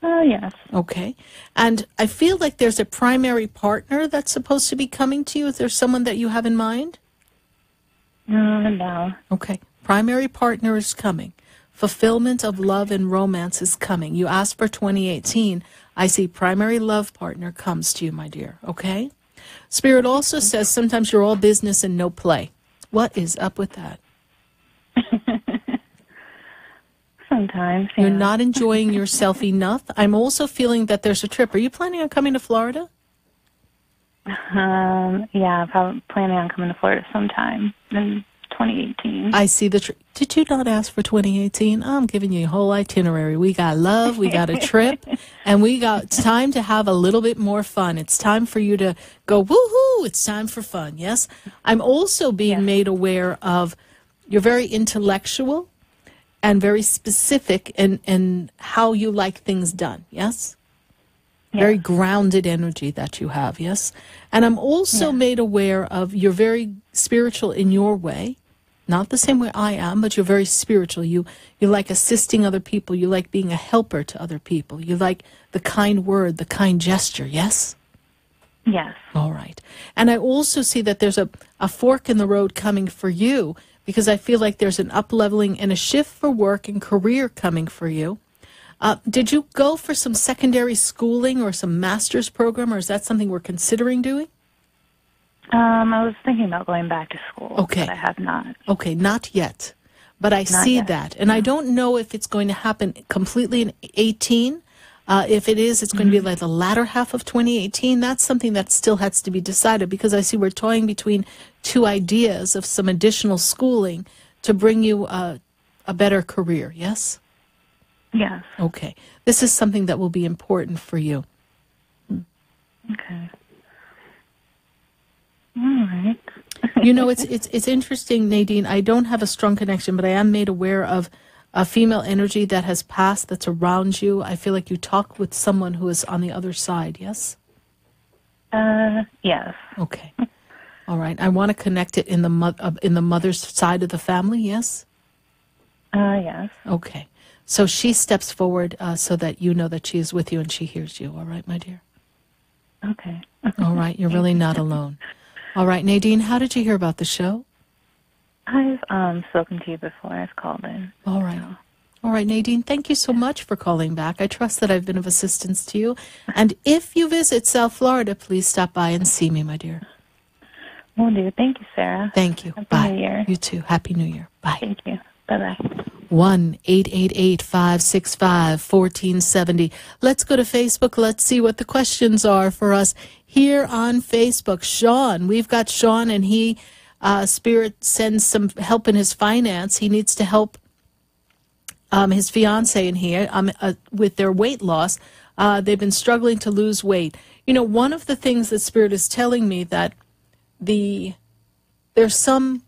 Yes. Okay. And I feel like there's a primary partner that's supposed to be coming to you. Is there someone that you have in mind? No. Okay. Primary partner is coming. Fulfillment of love and romance is coming. You asked for 2018. I see primary love partner comes to you, my dear. Okay? Spirit also says sometimes you're all business and no play. What is up with that? Sometimes. You're not enjoying yourself enough. I'm also feeling that there's a trip. Are you planning on coming to Florida? Yeah, I'm planning on coming to Florida sometime in 2018. I see the trip. Did you not ask for 2018? I'm giving you a whole itinerary. We got love, we got a trip, and we got time to have a little bit more fun. It's time for you to go, woohoo, it's time for fun, yes? I'm also being made aware of you're very intellectual and very specific in how you like things done, yes? Very grounded energy that you have, yes? And I'm also made aware of you're very spiritual in your way. Not the same way I am, but you're very spiritual. You like assisting other people. You like being a helper to other people. You like the kind word, the kind gesture, yes? Yes. All right. And I also see that there's a fork in the road coming for you, because I feel like there's an up-leveling and a shift for work and career coming for you. Did you go for some secondary schooling or some master's program, or is that something we're considering doing? I was thinking about going back to school, okay. But I have not. Okay, not yet. But I see that. And I don't know if it's going to happen completely in 18. If it is, it's going to be like the latter half of 2018. That's something that still has to be decided, because I see we're toying between two ideas of some additional schooling to bring you a better career, yes? Yes. Okay. This is something that will be important for you. Okay. All right. You know, it's interesting, Nadine. I don't have a strong connection, but I am made aware of a female energy that has passed that's around you. I feel like you talk with someone who is on the other side, yes? Yes. Okay. All right. I want to connect it in the mother's side of the family, yes? Yes. Okay. So she steps forward so that you know that she is with you and she hears you. All right, my dear? Okay. All right. You're really not alone. All right, Nadine, how did you hear about the show? I've spoken to you before. I've called in. All right. All right, Nadine, thank you so much for calling back. I trust that I've been of assistance to you. And if you visit South Florida, please stop by and see me, my dear. Will do. Thank you, Sarah. Thank you. Happy Bye. New Year. You too. Happy New Year. Bye. Thank you. Bye-bye. 1-888-565-1470. Let's go to Facebook. Let's see what the questions are for us here on Facebook. Sean, we've got Sean, and he, Spirit sends some help in his finance. He needs to help his fiance in here with their weight loss. They've been struggling to lose weight. You know, one of the things that Spirit is telling me that there's some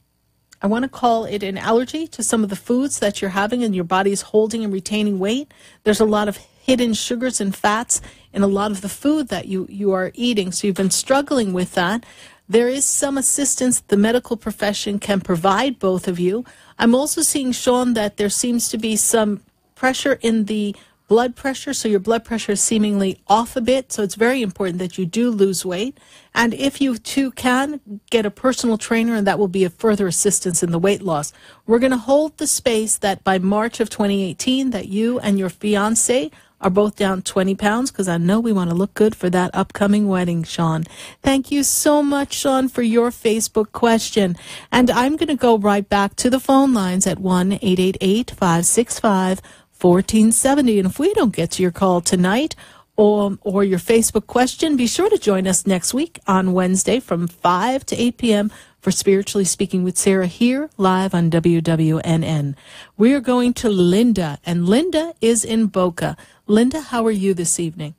I want to call it an allergy to some of the foods that you're having and your body is holding and retaining weight. There's a lot of hidden sugars and fats in a lot of the food that you are eating. So you've been struggling with that. There is some assistance the medical profession can provide both of you. I'm also seeing, Sean, that there seems to be some pressure in the blood pressure, so your blood pressure is seemingly off a bit, so it's very important that you do lose weight. And if you too can, get a personal trainer, and that will be a further assistance in the weight loss. We're going to hold the space that by March of 2018 that you and your fiancé are both down 20 pounds, because I know we want to look good for that upcoming wedding, Sean. Thank you so much, Sean, for your Facebook question. And I'm going to go right back to the phone lines at 1-888-565-1470. And if we don't get to your call tonight or your Facebook question, be sure to join us next week on Wednesday from 5 to 8 p.m. for Spiritually Speaking with Sarah here live on WWNN. We are going to Linda, and Linda is in Boca. Linda, how are you this evening?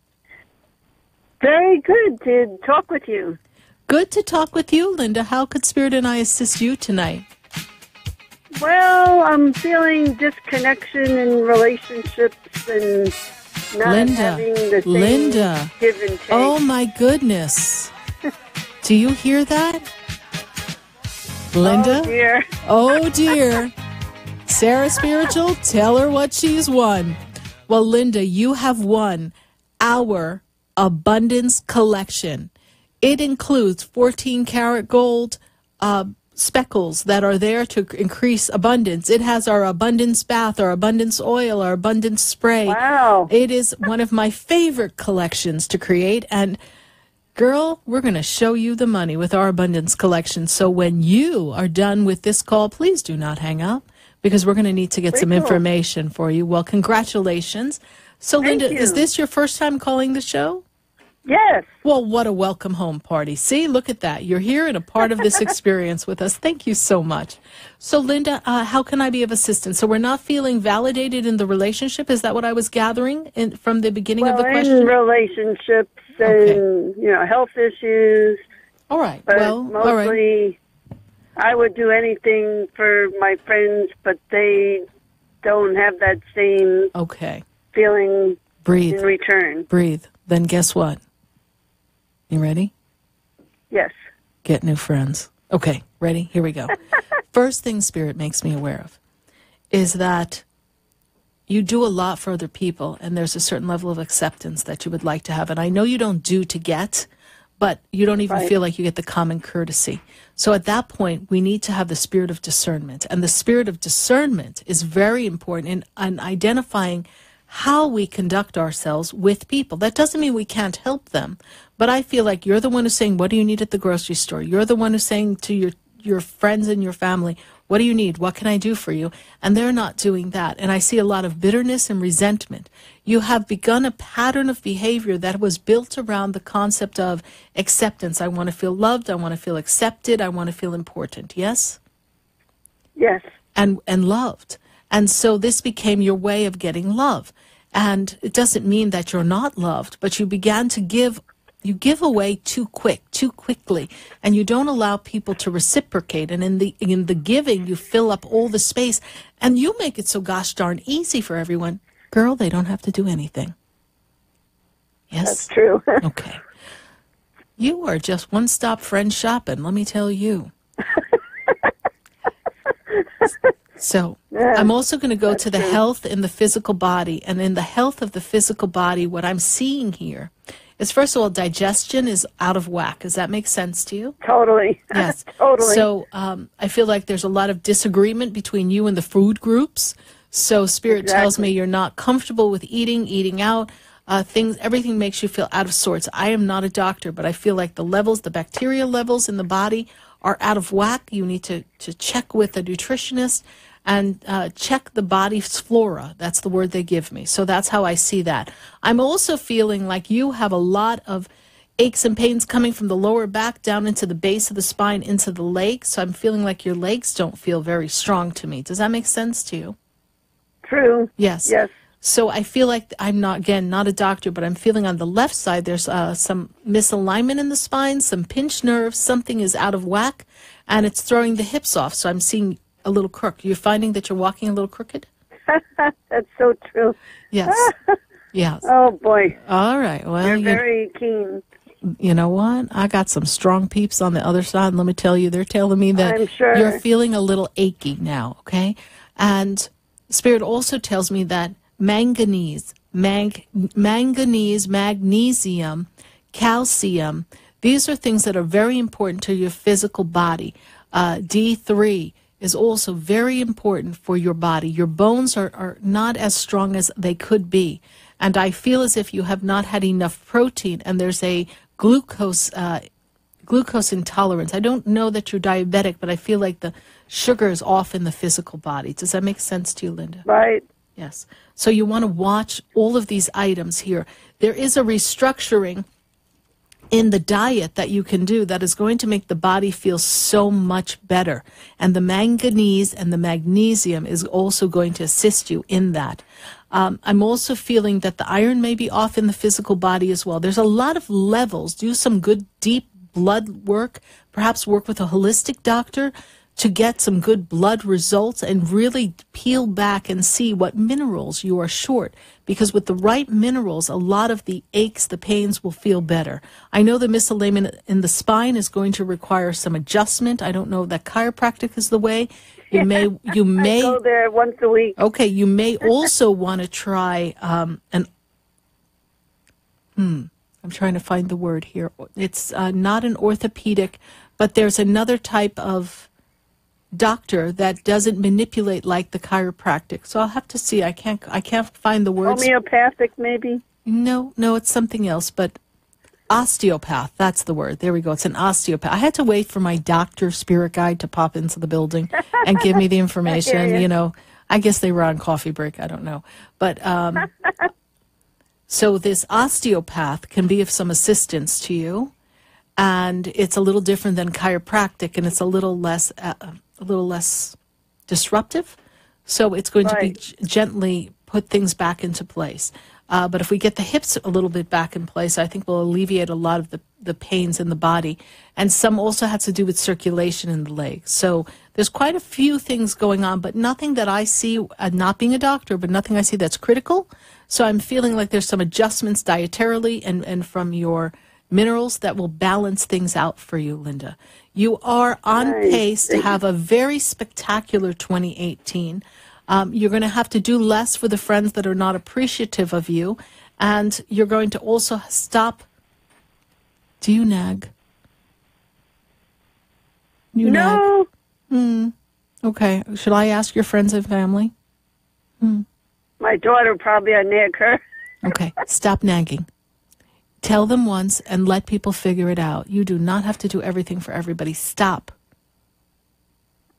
Very good to talk with you. Good to talk with you, Linda. How could Spirit and I assist you tonight? Well, I'm feeling disconnection in relationships and not having the same give and take. Oh my goodness. Do you hear that? Linda? Oh dear. Oh dear. Sarah Spiritual, tell her what she's won. Well, Linda, you have won our Abundance Collection. It includes 14-karat gold speckles that are there to increase abundance. It has our abundance bath, our abundance oil, our abundance spray. Wow. It is one of my favorite collections to create. And girl, we're going to show you the money with our abundance collection. So when you are done with this call, please do not hang up, because we're going to need to get some information for you. Well, congratulations. So, Linda, is this your first time calling the show? Yes. Well, what a welcome home party. See, look at that. You're here and a part of this experience with us. Thank you so much. So, Linda, how can I be of assistance? So we're not feeling validated in the relationship? Is that what I was gathering from the beginning of the question? In relationships and, health issues. All right. But well, mostly, all right. I would do anything for my friends, but they don't have that same feeling in return. Breathe. Then guess what? You ready? Yes. Get new friends. Okay, ready? Here we go. First thing Spirit makes me aware of is that you do a lot for other people, and there's a certain level of acceptance that you would like to have. And I know you don't do to get, but you don't even feel like you get the common courtesy. So at that point, we need to have the spirit of discernment. And the spirit of discernment is very important in identifying how we conduct ourselves with people. That doesn't mean we can't help them, but I feel like you're the one who's saying, what do you need at the grocery store? You're the one who's saying to your friends and your family, what do you need? What can I do for you? And they're not doing that. And I see a lot of bitterness and resentment. You have begun a pattern of behavior that was built around the concept of acceptance. I want to feel loved. I want to feel accepted. I want to feel important. Yes? Yes. And loved. And so this became your way of getting love. And it doesn't mean that you're not loved, but you began to give away too quickly, and you don't allow people to reciprocate. And in the giving, you fill up all the space, and you make it so gosh darn easy for everyone. Girl, they don't have to do anything. Yes? That's true. Okay. You are just one-stop friend shopping, let me tell you. So I'm also going to go to the health in the physical body. And in the health of the physical body, what I'm seeing here is, first of all, digestion is out of whack. Does that make sense to you? Totally. Yes. Totally. So I feel like there's a lot of disagreement between you and the food groups. So Spirit tells me you're not comfortable with eating out. Everything makes you feel out of sorts. I am not a doctor, but I feel like the bacterial levels in the body are out of whack. You need to check with a nutritionist and check the body's flora. That's the word they give me. So that's how I see that. I'm also feeling like you have a lot of aches and pains coming from the lower back down into the base of the spine, into the legs. So I'm feeling like your legs don't feel very strong to me. Does that make sense to you? True. Yes. Yes. So I feel like I'm not a doctor, but I'm feeling on the left side there's some misalignment in the spine, some pinched nerves, something is out of whack. and it's throwing the hips off. So I'm seeing a little crook. You're finding that you're walking a little crooked? That's so true. Yes. Yes. Oh, boy. All right. Well, you're very keen. You know what? I got some strong peeps on the other side. And let me tell you, they're telling me that I'm sure. You're feeling a little achy now, okay? And Spirit also tells me that manganese, magnesium, calcium, these are things that are very important to your physical body. D3 is also very important for your body. Your bones are not as strong as they could be. And I feel as if you have not had enough protein, and there's a glucose intolerance. I don't know that you're diabetic, but I feel like the sugar is off in the physical body. Does that make sense to you, Linda? Right. Yes. So you want to watch all of these items here. There is a restructuring in the diet that you can do that is going to make the body feel so much better. And the manganese and the magnesium is also going to assist you in that. I'm also feeling that the iron may be off in the physical body as well. There's a lot of levels. Do some good deep blood work. Perhaps work with a holistic doctor to get some good blood results and really peel back and see what minerals you are short. Because with the right minerals, a lot of the aches, the pains will feel better. I know the misalignment in the spine is going to require some adjustment. I don't know that chiropractic is the way. You may I go there once a week. Okay, you may also want to try I'm trying to find the word here. It's not an orthopedic, but there's another type of doctor that doesn't manipulate like the chiropractic. So I'll have to see. I can't find the words. Homeopathic, maybe? No, it's something else, but osteopath, that's the word. There we go. It's an osteopath. I had to wait for my doctor spirit guide to pop into the building and give me the information. You know, I guess they were on coffee break. I don't know. But so this osteopath can be of some assistance to you, and it's a little different than chiropractic, and it's a little less disruptive. So it's going to be gently put things back into place. But if we get the hips a little bit back in place, I think we'll alleviate a lot of the pains in the body. And some also has to do with circulation in the legs. So there's quite a few things going on, but nothing that I see, not being a doctor, but nothing I see that's critical. So I'm feeling like there's some adjustments dietarily and from your minerals that will balance things out for you, Linda. You are on pace to have a very spectacular 2018. You're going to have to do less for the friends that are not appreciative of you. And you're going to also stop. Do you nag? No. Nag? Okay. Should I ask your friends and family? My daughter probably, I nag her. Okay. Stop nagging. Tell them once and let people figure it out. You do not have to do everything for everybody. Stop.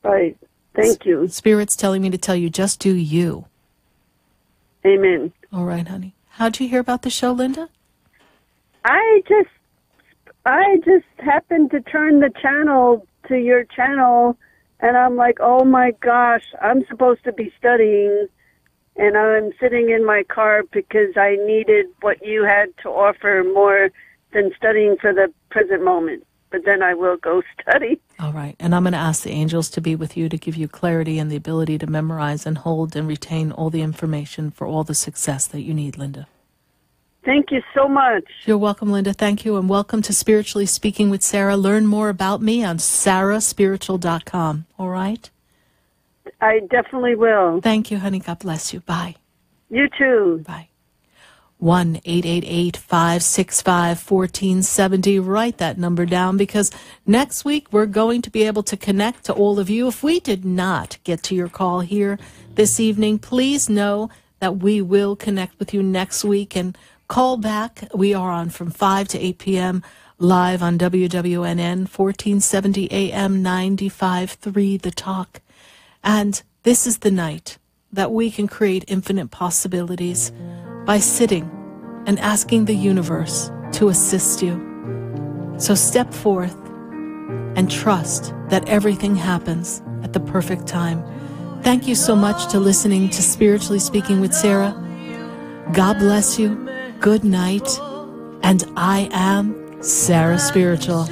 Right. Thank you. Spirit's telling me to tell you, just do you. Amen. All right, honey. How'd you hear about the show, Linda? I just happened to turn the channel to your channel, and I'm like, oh my gosh, I'm supposed to be studying, and I'm sitting in my car because I needed what you had to offer more than studying for the present moment. But then I will go study. All right. And I'm going to ask the angels to be with you to give you clarity and the ability to memorize and hold and retain all the information for all the success that you need, Linda. Thank you so much. You're welcome, Linda. Thank you. And welcome to Spiritually Speaking with Sarah. Learn more about me on SarahSpiritual.com. All right? I definitely will. Thank you, honey. God bless you. Bye. You too. Bye. 1-888-565-1470. Write that number down, because next week we're going to be able to connect to all of you. If we did not get to your call here this evening, please know that we will connect with you next week and call back. We are on from 5 to 8 p.m. live on WWNN 1470 AM 95.3 The Talk. And this is the night that we can create infinite possibilities by sitting and asking the universe to assist you. So step forth and trust that everything happens at the perfect time. Thank you so much to listening to Spiritually Speaking with Sarah. God bless you. Good night. And I am Sarah Spiritual.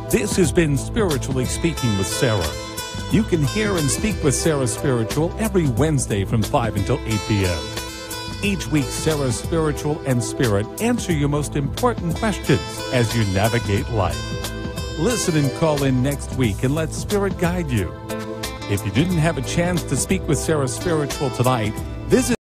This has been Spiritually Speaking with Sarah. You can hear and speak with Sarah Spiritual every Wednesday from 5 until 8 p.m. Each week, Sarah Spiritual and Spirit answer your most important questions as you navigate life. Listen and call in next week and let Spirit guide you. If you didn't have a chance to speak with Sarah Spiritual tonight, visit